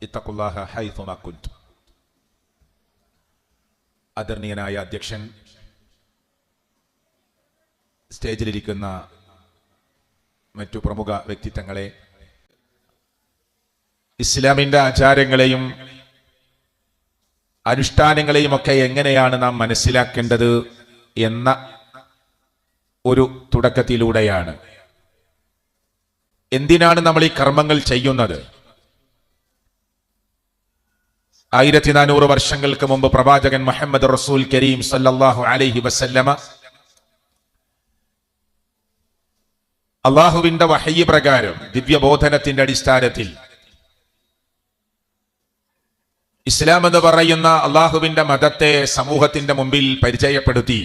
ഇത്തഖുല്ലാഹ ഹൈസുമാ കുൻതും. ആദരണീയനായ അധ്യക്ഷൻ, സ്റ്റേജിലിരിക്കുന്ന മറ്റു പ്രമുഖ വ്യക്തിത്വങ്ങളെ, ഇസ്ലാമിന്റെ ആചാരങ്ങളെയും അനുഷ്ഠാനങ്ങളെയും ഒക്കെ എങ്ങനെയാണ് നാം മനസ്സിലാക്കേണ്ടത് എന്ന ഒരു തുടക്കത്തിലൂടെയാണ്. എന്തിനാണ് നമ്മൾ ഈ കർമ്മങ്ങൾ ചെയ്യുന്നത്? 1400 വർഷങ്ങൾക്ക് മുമ്പ് പ്രവാചകൻ മുഹമ്മദ് റസൂൽ കരീം സല്ലല്ലാഹു അലൈഹി വസല്ലമ അള്ളാഹുവിന്റെ വഹയി പ്രകാരം ദിവ്യബോധനത്തിന്റെ അടിസ്ഥാനത്തിൽ ഇസ്ലാം എന്ന് പറയുന്ന അള്ളാഹുവിന്റെ മതത്തെ സമൂഹത്തിന്റെ മുമ്പിൽ പരിചയപ്പെടുത്തി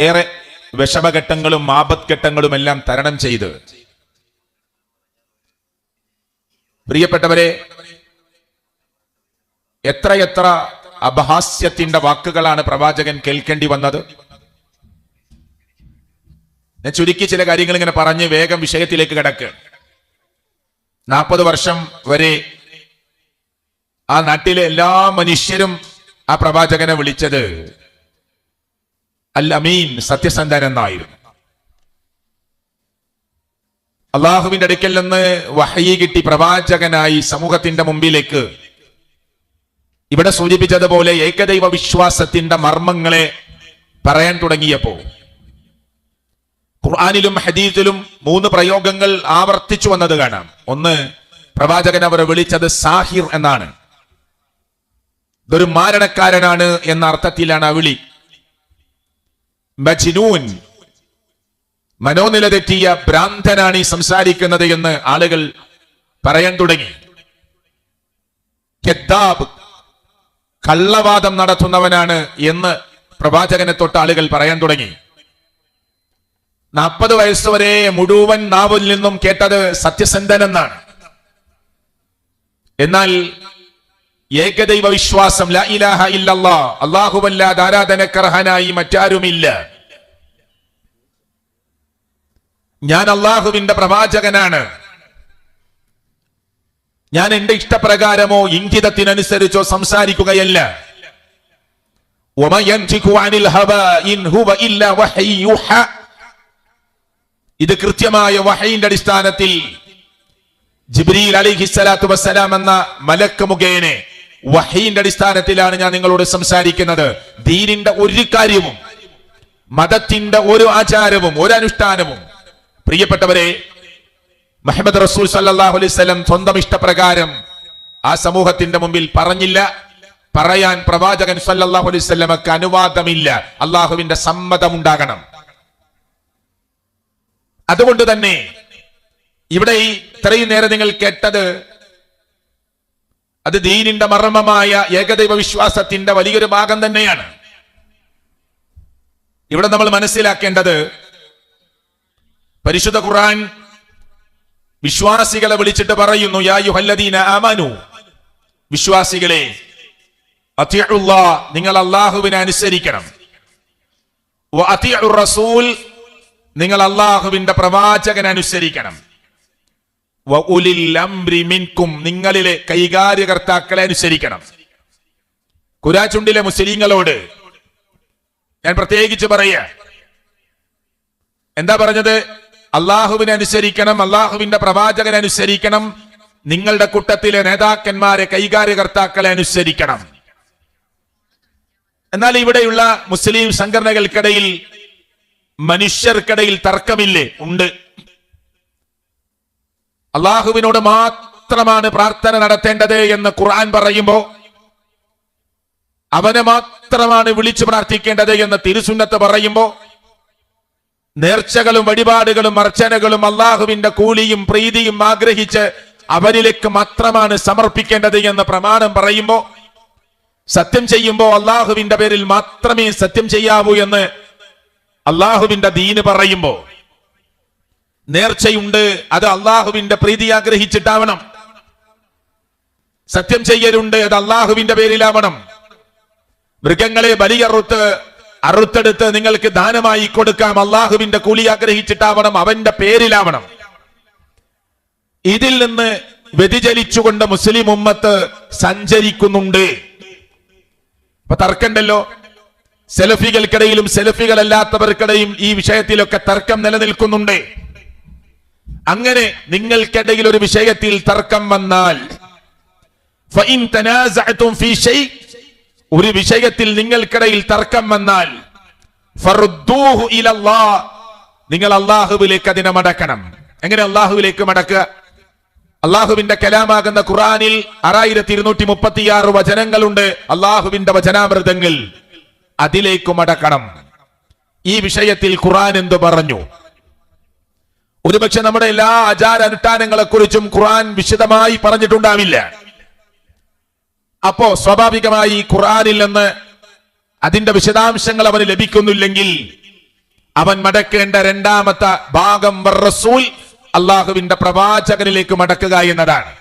ഏറെ വിഷമഘട്ടങ്ങളും ആപത്ഘട്ടങ്ങളും എല്ലാം തരണം ചെയ്ത്, പ്രിയപ്പെട്ടവരെ, എത്രയെത്ര അപഹാസ്യത്തിന്റെ വാക്കുകളാണ് പ്രവാചകൻ കേൾക്കേണ്ടി വന്നത്. ഞാൻ ചുരുക്കി ചില കാര്യങ്ങൾ ഇങ്ങനെ പറഞ്ഞ് വേഗം വിഷയത്തിലേക്ക് കിടക്ക്. 40 വർഷം വരെ ആ നാട്ടിലെ എല്ലാ മനുഷ്യരും ആ പ്രവാചകനെ വിളിച്ചത് അൽ അമീൻ, സത്യസന്ധൻ എന്നായിരുന്നു. അള്ളാഹുവിന്റെ അടുക്കൽ നിന്ന് വഹയി കിട്ടി പ്രവാചകനായി സമൂഹത്തിന്റെ മുമ്പിലേക്ക് ഇവിടെ സൂചിപ്പിച്ചതുപോലെ ഏകദൈവ വിശ്വാസത്തിന്റെ മർമ്മങ്ങളെ പറയാൻ തുടങ്ങിയപ്പോ ഖുർആനിലും ഹദീസിലും 3 പ്രയോഗങ്ങൾ ആവർത്തിച്ചു വന്നത് കാണാം. ഒന്ന്, പ്രവാചകൻ അവരെ വിളിച്ചത് സാഹിർ എന്നാണ്. ഇതൊരു മാരണക്കാരനാണ് എന്ന അർത്ഥത്തിലാണ് ആ വിളി. മജ്നൂൻ, മനോനില തെറ്റിയ ഭ്രാന്തനാണ് ഈ സംസാരിക്കുന്നത് എന്ന് ആളുകൾ പറയാൻ തുടങ്ങി. കെദ്ദാബ്, കള്ളവാദം നടത്തുന്നവനാണ് എന്ന് പ്രവാചകനെ തൊട്ട് ആളുകൾ പറയാൻ തുടങ്ങി. 40 വയസ്സുവരെ മുഴുവൻ നാവിൽ നിന്നും കേട്ടത് സത്യസന്ധൻ എന്നാണ്. എന്നാൽ ഏകദൈവ വിശ്വാസം, ലാ ഇലാഹ ഇല്ലല്ലാഹ്, അല്ലാഹുവല്ലാതെ ആരാധനക്കർഹനായി മറ്റാരുമില്ല, ഞാൻ അള്ളാഹുവിന്റെ പ്രവാചകനാണ്, ഞാൻ എന്റെ ഇഷ്ടപ്രകാരമോ ഇംഗിതത്തിനനുസരിച്ചോ സംസാരിക്കുകയല്ല, വമാ യൻതിഖു അനിൽ ഹവാ ഇൻ ഹുവ ഇല്ലാ വഹയ്യു യൂഹാ, ഇത് കൃത്യമായ വഹയിന്റെ അടിസ്ഥാനത്തിൽ ജിബ്രീൽ അലൈഹിസ്സലാത്തു വസ്സലാം എന്ന മലക്ക് മുഖേന വഹയിന്റെ അടിസ്ഥാനത്തിലാണ് ഞാൻ നിങ്ങളോട് സംസാരിക്കുന്നത്. ദീനിന്റെ ഒരു കാര്യവും, മതത്തിന്റെ ഒരു ആചാരവും, ഒരു അനുഷ്ഠാനവും, പ്രിയപ്പെട്ടവരെ, മുഹമ്മദ് റസൂൽ സല്ലല്ലാഹു അലൈഹി വസല്ലം സ്വന്തം ഇഷ്ടപ്രകാരം ആ സമൂഹത്തിന്റെ മുമ്പിൽ പറഞ്ഞില്ല. പറയാൻ പ്രവാചകൻ സല്ലല്ലാഹു അലൈഹി വസല്ലമക്ക് അനുവാദമില്ല. അള്ളാഹുവിന്റെ സമ്മതം ഉണ്ടാകണം. അതുകൊണ്ട് തന്നെ ഇവിടെ ഈ ഇത്രയും നേരം നിങ്ങൾ കേട്ടത് അത് ദീനിന്റെ മർമ്മമായ ഏകദൈവ വിശ്വാസത്തിന്റെ വലിയൊരു ഭാഗം തന്നെയാണ്. ഇവിടെ നമ്മൾ മനസ്സിലാക്കേണ്ടത്, പരിശുദ്ധ ഖുർആൻ വിശ്വാസികളെ വിളിച്ചിട്ട് പറയുന്നു, യാ അയ്യുഹല്ലദീന ആമനു, വിശ്വാസികളെ, അത്തിഉല്ലാഹ്, നിങ്ങൾ അല്ലാഹുവിനെ അനുസരിക്കണം, വ അത്തിഉർ റസൂൽ, നിങ്ങൾ അല്ലാഹുവിന്റെ പ്രവാചകനെ അനുസരിക്കണം, വ ഉലിൽ അംരി മിൻകും, നിങ്ങളിലെ കൈകാര്യകർത്താക്കളെ അനുസരിക്കണം. കുരാച്ചുണ്ടിലെ മുസ്ലിങ്ങളോട് ഞാൻ പ്രത്യേകിച്ച് പറയാ, എന്താ പറഞ്ഞത്? അള്ളാഹുവിനെ അനുസരിക്കണം, അള്ളാഹുവിന്റെ പ്രവാചകനെ അനുസരിക്കണം, നിങ്ങളുടെ കൂട്ടത്തിലെ നേതാക്കന്മാരെ, കൈകാര്യകർത്താക്കളെ അനുസരിക്കണം. എന്നാൽ ഇവിടെയുള്ള മുസ്ലിം സംഘടനകൾക്കിടയിൽ, മനുഷ്യർക്കിടയിൽ തർക്കമില്ലേ? ഉണ്ട്. അള്ളാഹുവിനോട് മാത്രമാണ് പ്രാർത്ഥന നടത്തേണ്ടത് എന്ന് ഖുർആൻ പറയുമ്പോ, അവനെ മാത്രമാണ് വിളിച്ചു പ്രാർത്ഥിക്കേണ്ടത് എന്ന് തിരുസുന്നത്ത് പറയുമ്പോ, നേർച്ചകളും വഴിപാടുകളും അർച്ചനകളും അള്ളാഹുവിന്റെ കൂലിയും പ്രീതിയും ആഗ്രഹിച്ച് അവനിലേക്ക് മാത്രമാണ് സമർപ്പിക്കേണ്ടത് എന്ന് പ്രമാണം പറയുമ്പോ, സത്യം ചെയ്യുമ്പോ അള്ളാഹുവിന്റെ പേരിൽ മാത്രമേ സത്യം ചെയ്യാവൂ എന്ന് അള്ളാഹുവിന്റെ ദീന് പറയുമ്പോ, നേർച്ചയുണ്ട്, അത് അള്ളാഹുവിന്റെ പ്രീതി ആഗ്രഹിച്ചിട്ടാവണം. സത്യം ചെയ്യലുണ്ട്, അത് അള്ളാഹുവിന്റെ പേരിലാവണം. മൃഗങ്ങളെ അറുത്തെടുത്ത് നിങ്ങൾക്ക് ദാനമായി കൊടുക്കാം, അള്ളാഹുവിന്റെ കൂലി ആഗ്രഹിച്ചിട്ടാവണം, അവന്റെ പേരിലാവണം. ഇതിൽ നിന്ന് വ്യതിചലിച്ചുകൊണ്ട് മുസ്ലിം ഉമ്മത്ത് സഞ്ചരിക്കുന്നുണ്ട്. അപ്പൊ തർക്കണ്ടല്ലോ. സെലഫികൾക്കിടയിലും സെലഫികളല്ലാത്തവർക്കിടയും ഈ വിഷയത്തിലൊക്കെ തർക്കം നിലനിൽക്കുന്നുണ്ട്. അങ്ങനെ നിങ്ങൾക്കിടയിൽ ഒരു വിഷയത്തിൽ തർക്കം വന്നാൽ, ഫഇൻ തനാസഅതും ഫീ ശൈഅ, ഒരു വിഷയത്തിൽ നിങ്ങൾക്കിടയിൽ തർക്കം വന്നാൽ, ഫറുദ്ദൂഹു ഇലല്ലാഹ്, നിങ്ങൾ അല്ലാഹുവിലേക്ക് അതിനെ മടക്കണം. എങ്ങനെ അല്ലാഹുവിലേക്ക് മടക്കുക? അള്ളാഹുവിന്റെ കലാമാകുന്ന ഖുർആനിൽ 6236 വചനങ്ങളുണ്ട്. അള്ളാഹുവിന്റെ വചനാമൃതങ്ങൾ, അതിലേക്ക് മടക്കണം. ഈ വിഷയത്തിൽ ഖുർആൻ എന്തു പറഞ്ഞു? ഒരുപക്ഷെ നമ്മുടെ എല്ലാ ആചാര അനുഷ്ഠാനങ്ങളെ കുറിച്ചും ഖുർആൻ വിശദമായി പറഞ്ഞിട്ടുണ്ടാവില്ല. അപ്പോ സ്വാഭാവികമായി ഖുർആനിൽ നിന്ന് അതിന്റെ വിശദാംശങ്ങൾ അവന് ലഭിക്കുന്നില്ലെങ്കിൽ അവൻ മടക്കേണ്ട രണ്ടാമത്തെ ഭാഗം റസൂൽ, അള്ളാഹുവിന്റെ പ്രവാചകനിലേക്ക് മടക്കുക എന്നതാണ്.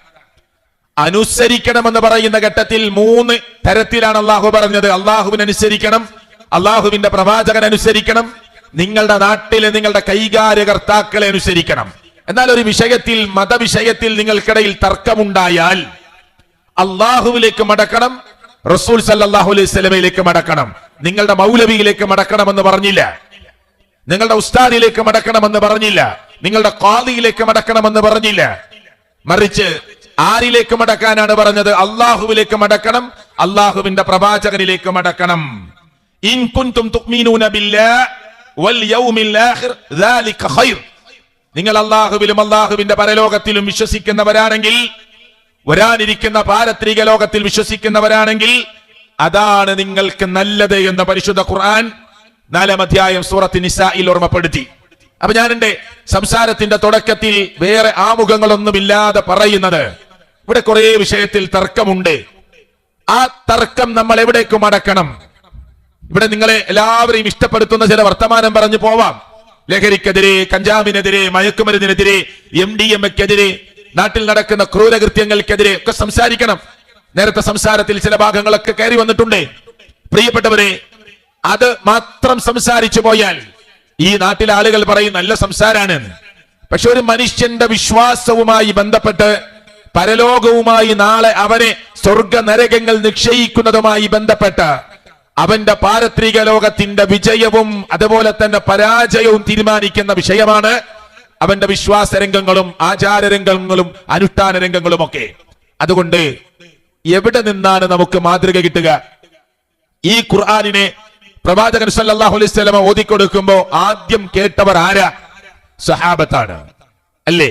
അനുസരിക്കണമെന്ന് പറയുന്ന ഘട്ടത്തിൽ 3 തരത്തിലാണ് അള്ളാഹു പറഞ്ഞത്. അള്ളാഹുവിനെ അനുസരിക്കണം, അള്ളാഹുവിന്റെ പ്രവാചകൻ അനുസരിക്കണം, നിങ്ങളുടെ നാട്ടിലെ നിങ്ങളുടെ കൈകാര്യകർത്താക്കളെ അനുസരിക്കണം. എന്നാൽ ഒരു വിഷയത്തിൽ, മതവിഷയത്തിൽ നിങ്ങൾക്കിടയിൽ തർക്കമുണ്ടായാൽ അള്ളാഹുവിലേക്ക് മടക്കണം, റസൂൽ സല്ലല്ലാഹു അലൈഹി വസല്ലമയിലേക്ക് മടക്കണം. നിങ്ങളുടെ മൗലവിയിലേക്ക് മടക്കണമെന്ന് പറഞ്ഞില്ല, നിങ്ങളുടെ ഉസ്താദിലേക്ക് മടക്കണമെന്ന് പറഞ്ഞില്ല, നിങ്ങളുടെ ഖാദിയിലേക്ക് മടക്കണമെന്ന് പറഞ്ഞില്ല. മറിച്ച് ആരിലേക്ക് മടക്കാനാണ് പറഞ്ഞത്? അള്ളാഹുവിലേക്ക് മടക്കണം, അള്ളാഹുവിന്റെ പ്രവാചകനിലേക്ക് മടക്കണം. ഇൻ കുൻതും തുഅ്മിനൂന ബില്ലാഹി വൽ യൗമിൽ ആഖിർ ദാലിക ഖൈർ. നിങ്ങൾ അള്ളാഹുവിലും അള്ളാഹുവിന്റെ പരലോകത്തിലും വിശ്വസിക്കുന്നവരാണെങ്കിൽ, വരാനിരിക്കുന്ന പാരത്രിക ലോകത്തിൽ വിശ്വസിക്കുന്നവരാണെങ്കിൽ അതാണ് നിങ്ങൾക്ക് നല്ലത് എന്ന് പരിശുദ്ധ ഖുർആൻ 4-ാം അധ്യായം സൂറത്ത് നിസായിൽ ഓർമ്മപ്പെടുത്തി. അപ്പൊ ഞാൻ എന്റെ സംസാരത്തിന്റെ തുടക്കത്തിൽ വേറെ ആമുഖങ്ങളൊന്നുമില്ലാതെ പറയുന്നത്, ഇവിടെ കുറെ വിഷയത്തിൽ തർക്കമുണ്ട്. ആ തർക്കം നമ്മൾ എവിടേക്ക് മടക്കണം? ഇവിടെ നിങ്ങളെ എല്ലാവരെയും ഇഷ്ടപ്പെടുത്തുന്ന ചില വർത്തമാനം പറഞ്ഞു പോവാം. ലഹരിക്കെതിരെ, കഞ്ചാവിനെതിരെ, മയക്കുമരുന്നിനെതിരെ, MDMA-ക്കെതിരെ, നാട്ടിൽ നടക്കുന്ന ക്രൂരകൃത്യങ്ങൾക്കെതിരെ ഒക്കെ സംസാരിക്കണം. നേരത്തെ സംസാരത്തിൽ ചില ഭാഗങ്ങളൊക്കെ കയറി വന്നിട്ടുണ്ട്. പ്രിയപ്പെട്ടവരെ, അത് മാത്രം സംസാരിച്ചു പോയാൽ ഈ നാട്ടിലെ ആളുകൾ പറയും നല്ല സംസാരാണ്. പക്ഷെ ഒരു മനുഷ്യന്റെ വിശ്വാസവുമായി ബന്ധപ്പെട്ട്, പരലോകവുമായി നാളെ അവനെ സ്വർഗ നരകങ്ങൾ നിശ്ചയിക്കുന്നതുമായി ബന്ധപ്പെട്ട് അവന്റെ പാരത്രിക ലോകത്തിന്റെ വിജയവും അതുപോലെ തന്നെ പരാജയവും തീരുമാനിക്കുന്ന വിഷയമാണ് അവന്റെ വിശ്വാസ രംഗങ്ങളും ആചാര രംഗങ്ങളും അനുഷ്ഠാന രംഗങ്ങളും ഒക്കെ. അതുകൊണ്ട് എവിടെ നിന്നാണ് നമുക്ക് മാതൃക കിട്ടുക? ഈ ഖുർആനിനെ പ്രവാചകൻ സല്ലല്ലാഹു അലൈഹി വസല്ലം ഓതിക്കൊടുക്കുമ്പോ ആദ്യം കേട്ടവർ ആരാ? സഹാബത്താണ്, അല്ലേ?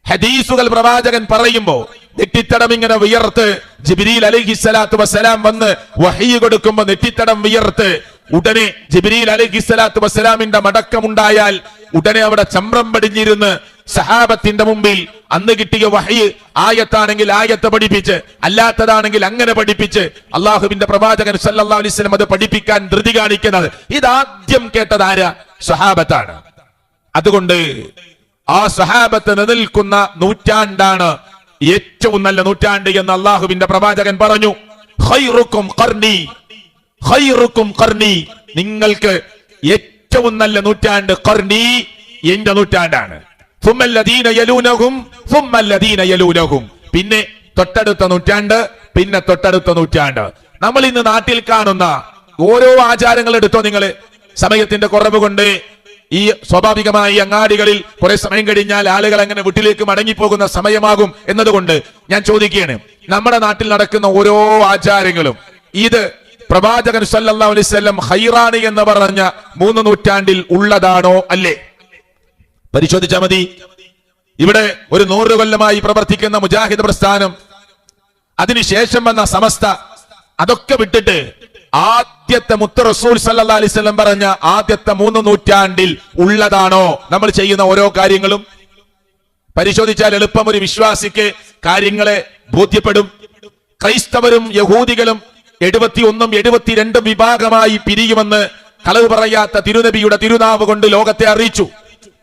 ഹദീസുകൾ പ്രവാചകൻ പറയുമ്പോ നെറ്റിത്തടം ഇങ്ങനെ വിയർത്ത് ജിബ്രീൽ അലൈഹിസ്സലാത്തു വസ്സലാം വന്ന് വഹീ കൊടുക്കുമ്പോ നെറ്റിത്തടം വിയർത്ത് ഉടനെ ജിബ്രീൽ അലൈഹിസ്സലാത്തു വസ്സലാമിന്റെ മടക്കമുണ്ടായാൽ ഉടനെ അവിടെ ചമ്രം പടിഞ്ഞിരുന്ന് സഹാബത്തിന്റെ മുമ്പിൽ അന്ന് കിട്ടിയ വഹീ ആയത്താണെങ്കിൽ ആയത്ത് പഠിപ്പിച്ച്, അല്ലാത്തതാണെങ്കിൽ അങ്ങനെ പഠിപ്പിച്ച് അള്ളാഹുവിന്റെ പ്രവാചകൻ സല്ലല്ലാഹു അലൈഹി വസല്ലം അത് പഠിപ്പിക്കാൻ ധൃതി കാണിക്കുന്നത്. ഇതാദ്യം കേട്ടത് ആരാ? സഹാബത്താണ്. അതുകൊണ്ട് ആ സഹാബത്ത് നിലനിൽക്കുന്ന നൂറ്റാണ്ടാണ് ഏറ്റവും നല്ല നൂറ്റാണ്ട് എന്ന് അള്ളാഹുവിന്റെ പ്രവാചകൻ പറഞ്ഞു. ഖൈറുക്കും ഖർനി, ഖൈറുക്കും ഖർനി, നിങ്ങൾക്ക് ഏറ്റവും നല്ല നൂറ്റാണ്ട് ഖർനി, എന്റെ നൂറ്റാണ്ടാണ്. ഫുമ്മല്ലദീന യലൂനഹും ഫുമ്മല്ലദീന യലൂനഹും, പിന്നെ തൊട്ടടുത്ത നൂറ്റാണ്ട്, പിന്നെ തൊട്ടടുത്ത നൂറ്റാണ്ട്. നമ്മൾ ഇന്ന് നാട്ടിൽ കാണുന്ന ഓരോ ആചാരങ്ങൾ എടുത്തോ നിങ്ങൾ. സമയത്തിന്റെ കുറവ് കൊണ്ട് ഈ സ്വാഭാവികമായി അങ്ങാടികളിൽ കുറെ സമയം കഴിഞ്ഞാൽ ആളുകൾ അങ്ങനെ വീട്ടിലേക്ക് മടങ്ങിപ്പോകുന്ന സമയമാകും എന്നതുകൊണ്ട് ഞാൻ ചോദിക്കുകയാണ്, നമ്മുടെ നാട്ടിൽ നടക്കുന്ന ഓരോ ആചാരങ്ങളും ഇത് പ്രവാചകൻ സല്ലല്ലാഹു അലൈഹി വസല്ലം ഖൈറാണ് എന്ന് പറഞ്ഞ 3 നൂറ്റാണ്ടിൽ ഉള്ളതാണോ അല്ലേ? പരിശോധിച്ചാൽ മതി. ഇവിടെ ഒരു 100 കൊല്ലമായി പ്രവർത്തിക്കുന്ന മുജാഹിദ് പ്രസ്ഥാനം, അതിനുശേഷം വന്ന സമസ്ത, അതൊക്കെ വിട്ടിട്ട് ആദ്യത്തെ മുത്ത് റസൂൽ സല്ലല്ലാഹു അലൈഹി വസല്ലം പറഞ്ഞ ആദ്യത്തെ 3 നൂറ്റാണ്ടിൽ ഉള്ളതാണോ നമ്മൾ ചെയ്യുന്ന ഓരോ കാര്യങ്ങളും? പരിശോധിച്ചാൽ എളുപ്പം ഒരു വിശ്വാസിക്ക് കാര്യങ്ങളെ ബോധ്യപ്പെടും. ക്രൈസ്തവരും യഹൂദികളും 71 72 വിഭാഗമായി പിരിയുമെന്ന് കളവ് പറയാത്ത തിരുനബിയുടെ തിരുനാവ് കൊണ്ട് ലോകത്തെ അറിയിച്ചു.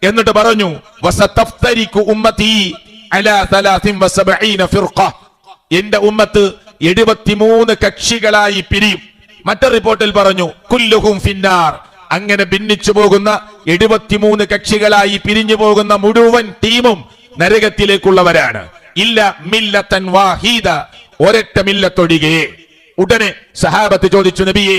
എന്നിട്ട് പറഞ്ഞു, വസതഫ്തരികു ഉമ്മതി അലാ 73 ഫിർഖ, എന്റെ ഉമ്മത്ത് 73 കക്ഷികളായി പിരിയും. മറ്റൊരു റിപ്പോർട്ടിൽ പറഞ്ഞു കുല്ലുഹും ഫിന്നാർ, അങ്ങനെ ഭിന്നിച്ചു പോകുന്ന 73 കക്ഷികളായി പിരിഞ്ഞു പോകുന്ന മുഴുവൻ ടീമും നരകത്തിലേക്കുള്ളവരാണ്. ഇല്ല മില്ലത്തൻ വാഹീദ, ഒരൊറ്റ മില്ലത്തൊഴികെ. ഉടനെ സഹാബത്ത് ചോദിച്ചു, നബിയെ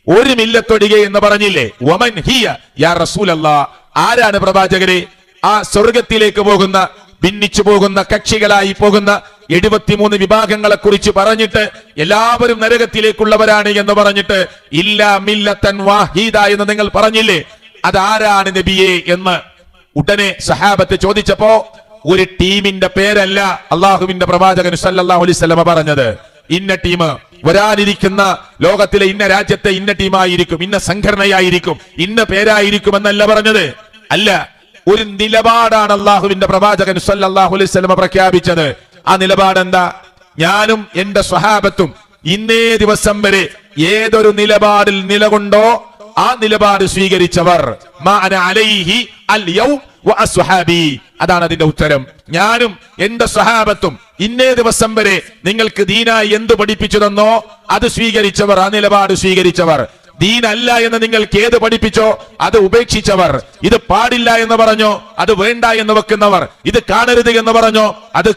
ഒരു മില്ലത്തൊഴികെ എന്ന് പറഞ്ഞില്ലേ? വമൻ ഹിയ യാ റസൂലല്ലാഹ്, ആരാണ് പ്രവാചകരെ? ആ സ്വർഗത്തിലേക്ക് പോകുന്ന, ഭിന്നിച്ചു പോകുന്ന, കക്ഷികളായി പോകുന്ന 73 വിഭാഗങ്ങളെ കുറിച്ച് പറഞ്ഞിട്ട് എല്ലാവരും നരകത്തിലേക്കുള്ളവരാണ് എന്ന് പറഞ്ഞിട്ട് ഇല്ല മില്ലത്തൻ വാഹീദ എന്ന് നിങ്ങൾ പറഞ്ഞില്ലേ, അതാരാണ് നബിയെ എന്ന് ഉടനെ സഹാബത്ത് ചോദിച്ചപ്പോ ഒരു ടീമിന്റെ പേരല്ല അള്ളാഹുവിന്റെ പ്രവാചകൻ സല്ലല്ലാഹു അലൈഹി വസല്ലം പറഞ്ഞത്. ഇന്ന ടീം, വരാനിരിക്കുന്ന ലോകത്തിലെ ഇന്ന രാജ്യത്തെ ഇന്ന ടീമായിരിക്കും, ഇന്ന സംഘടനയായിരിക്കും, ഇന്ന പേരായിരിക്കും എന്നല്ല പറഞ്ഞത്. അല്ല, ഒരു നിലപാടാണ് അള്ളാഹുവിന്റെ പ്രവാചകൻ സല്ലല്ലാഹു അലൈഹി വസല്ലം പ്രഖ്യാപിച്ചത്. ആ നിലപാട് എന്താ? ഞാനും എന്റെ സ്വഹാബത്തും ഇന്നേ ദിവസം വരെ ഏതൊരു നിലപാടിൽ നിലകൊണ്ടോ ആ നിലപാട് സ്വീകരിച്ചവർ, മാ അന അലൈഹി അൽ യൗം വ അസ്ഹാബി, അതാണ് അതിന്റെ ഉത്തരം. ഞാനും എന്റെ സ്വഹാബത്തും ഇന്നേ ദിവസം വരെ നിങ്ങൾക്ക് ദീനായി എന്ത് പഠിപ്പിച്ചു തന്നോ അത് സ്വീകരിച്ചവർ, ആ നിലപാട് സ്വീകരിച്ചവർ. ദീനല്ല എന്ന് നിങ്ങൾക്ക് ഏത് പഠിപ്പിച്ചോ അത് ഉപേക്ഷിച്ചവർ, ഇത് പാടില്ല എന്ന് പറഞ്ഞോ അത് വേണ്ട എന്ന് വെക്കുന്നവർ, ഇത് കാണരുത് എന്ന് പറഞ്ഞോ അത്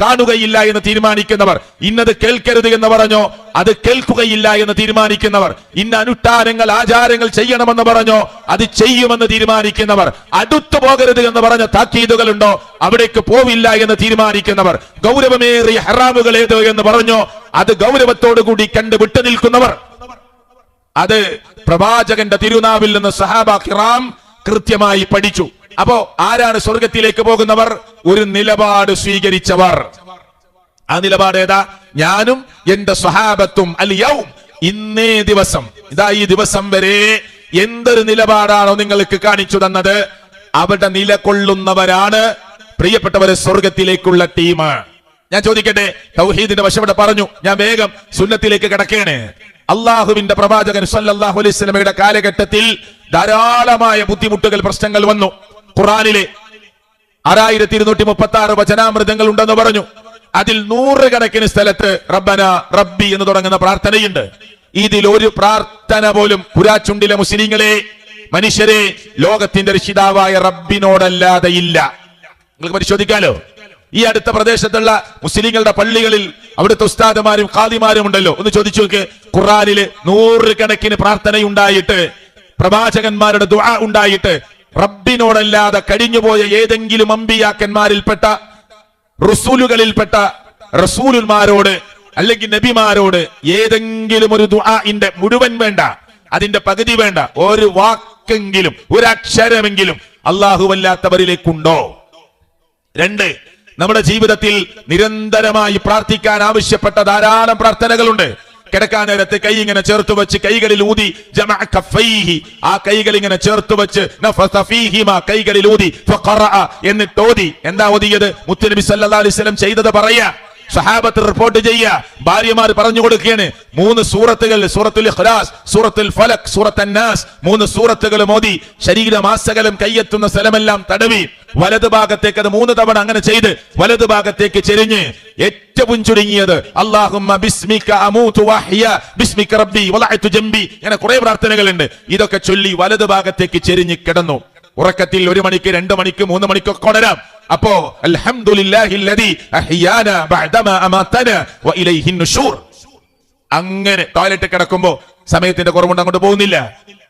കാണുകയില്ല എന്ന് തീരുമാനിക്കുന്നവർ, ഇന്നത് കേൾക്കരുത് എന്ന് പറഞ്ഞോ അത് കേൾക്കുകയില്ല എന്ന് തീരുമാനിക്കുന്നവർ, ഇന്ന അനുഷ്ഠാനങ്ങൾ ആചാരങ്ങൾ ചെയ്യണമെന്ന് പറഞ്ഞോ അത് ചെയ്യുമെന്ന് തീരുമാനിക്കുന്നവർ, അടുത്തു പോകരുത് എന്ന് പറഞ്ഞ താക്കീതുകളുണ്ടോ അവിടേക്ക് പോവില്ല എന്ന് തീരുമാനിക്കുന്നവർ, ഗൗരവമേറിയ ഹറാമുകൾ ഏത് എന്ന് പറഞ്ഞോ അത് ഗൗരവത്തോടു കൂടി കണ്ട് വിട്ടു നിൽക്കുന്നവർ. അത് പ്രവാചകന്റെ തിരുനാവിൽ നിന്ന് സഹാബ കിറാം കൃത്യമായി പഠിച്ചു. അപ്പോ ആരാണ് സ്വർഗത്തിലേക്ക് പോകുന്നവർ? ഒരു നിലപാട് സ്വീകരിച്ചവർ. ആ നിലപാട് ഏതാ? ഞാനും എന്റെ സ്വഹാബത്തും അൽ യൗം, ഇന്നേ ദിവസം, ഇതാ ഈ ദിവസം വരെ എന്തൊരു നിലപാടാണോ നിങ്ങൾക്ക് കാണിച്ചു തന്നത് അവിടെ നിലകൊള്ളുന്നവരാണ് പ്രിയപ്പെട്ടവരെ സ്വർഗത്തിലേക്കുള്ള ടീം. ഞാൻ ചോദിക്കട്ടെ, തൗഹീദിന്റെ വശം ഇവിടെ പറഞ്ഞു, ഞാൻ വേഗം സുന്നത്തിലേക്ക് കിടക്കേണ്. അള്ളാഹുവിന്റെ പ്രവാചകൻ സല്ലല്ലാഹു അലൈഹി വസല്ലമയുടെ കാലഘട്ടത്തിൽ ധാരാളമായ ബുദ്ധിമുട്ടുകൾ, പ്രശ്നങ്ങൾ വന്നു. ഖുർആനിലെ 6236 വചനാമൃതങ്ങൾ ഉണ്ടെന്ന് പറഞ്ഞു. അതിൽ 100 കണക്കിന് സ്ഥലത്ത് റബ്ബന റബ്ബി എന്ന് തുടങ്ങുന്ന പ്രാർത്ഥനയുണ്ട്. ഇതിൽ ഒരു പ്രാർത്ഥന പോലും പുരാച്ചുണ്ടിലെ മുസ്ലിങ്ങളെ, മനുഷ്യരെ, ലോകത്തിന്റെ രക്ഷിതാവായ റബ്ബിനോടല്ലാതെ ഇല്ല. നിങ്ങൾക്ക് പരിശോധിക്കാലോ. ഈ അടുത്ത പ്രദേശത്തുള്ള മുസ്ലിങ്ങളുടെ പള്ളികളിൽ അവിടുത്തെ ഉസ്താദുമാരും ഖാദിമാരും ഉണ്ടല്ലോ, ഒന്ന് ചോദിച്ചു നോക്ക്. ഖുർആനില് 100 കണക്കിന് പ്രാർത്ഥനയുണ്ടായിട്ട്, പ്രവാചകന്മാരുടെ ദുആ ഉണ്ടായിട്ട്, റബ്ബിനോടല്ലാതെ കഴിഞ്ഞുപോയ ഏതെങ്കിലും അമ്പിയാക്കന്മാരിൽപ്പെട്ട, റസൂലുകളിൽപ്പെട്ട റസൂലുമാരോട് അല്ലെങ്കിൽ നബിമാരോട് ഏതെങ്കിലും ഒരു ദുആഇന്റെ മുഴുവൻ വേണ്ട, അതിന്റെ പകുതി വേണ്ട, ഒരു വാക്കെങ്കിലും ഒരു അക്ഷരമെങ്കിലും അല്ലാഹുവല്ലാത്തവരിലേക്കുണ്ടോ? 2, നമ്മുടെ ജീവിതത്തിൽ നിരന്തരമായി പ്രാർത്ഥിക്കാൻ ആവശ്യപ്പെട്ട ധാരാളം പ്രാർത്ഥനകളുണ്ട്. കിടക്കാൻ നേരത്ത് കൈ ഇങ്ങനെ ചേർത്ത് വെച്ച് കൈകളിൽ ഊതി, ജമഅ കഫൈഹി, ആ കൈകൾ ഇങ്ങനെ ചേർത്ത് വെച്ച്, നഫസ ഫീഹിമാ, കൈകളിൽ ഊതി, ഫഖറഅ, എന്നിട്ട് ഓതി. എന്താ ഓതിയത്? മുത്തുനബി സല്ലല്ലാഹു അലൈഹി വസല്ലം ചെയ്തത് പറയാ, സഹാബത്ത് റിപ്പോർട്ട് ചെയ്യുക, ഭാര്യമാർ പറഞ്ഞു കൊടുക്കുകയാണ്. 3 സൂറത്തുകൾ, സൂറത്തുൽ ഇഖ്ലാസ്, സൂറത്തുൽ ഫലക്, സൂറത്തുൻ നാസ്, 3 സൂറത്തുകൾ മോദി ശരീരമാസകലം കയ്യെത്തുന്ന സ്ഥലമെല്ലാം തടവി വലതു ഭാഗത്തേക്ക് അത് 3 തവണ അങ്ങനെ ചെയ്ത് വലതു ഭാഗത്തേക്ക് ചെരിഞ്ഞ് ഏറ്റവും ചുരുങ്ങിയത് അല്ലാഹുമ്മ ബിസ്മിക അമൂതു വഹ്യ ബിസ്മിക റബ്ബി വലഅതു ജംബി, ഇങ്ങനെ കുറെ പ്രാർത്ഥനകളുണ്ട്. ഇതൊക്കെ ചൊല്ലി വലതു ഭാഗത്തേക്ക് ചെരിഞ്ഞ് കിടന്നു. ഉറക്കത്തിൽ 1 മണിക്ക് 2 മണിക്ക് 3 മണിക്കൊക്കെ കൊടരാം. അപ്പോ അൽഹംദുലില്ലാഹില്ലദീ അഹ്യാനാ ബഅദമാ അമാതനാ വഇലൈഹിൻ നുശൂർ. അങ്ങനെ ടോയ്ലറ്റ് കിടക്കുമ്പോ സമയത്തിന്റെ കുറവുണ്ട്, അങ്ങോട്ട് പോകുന്നില്ല.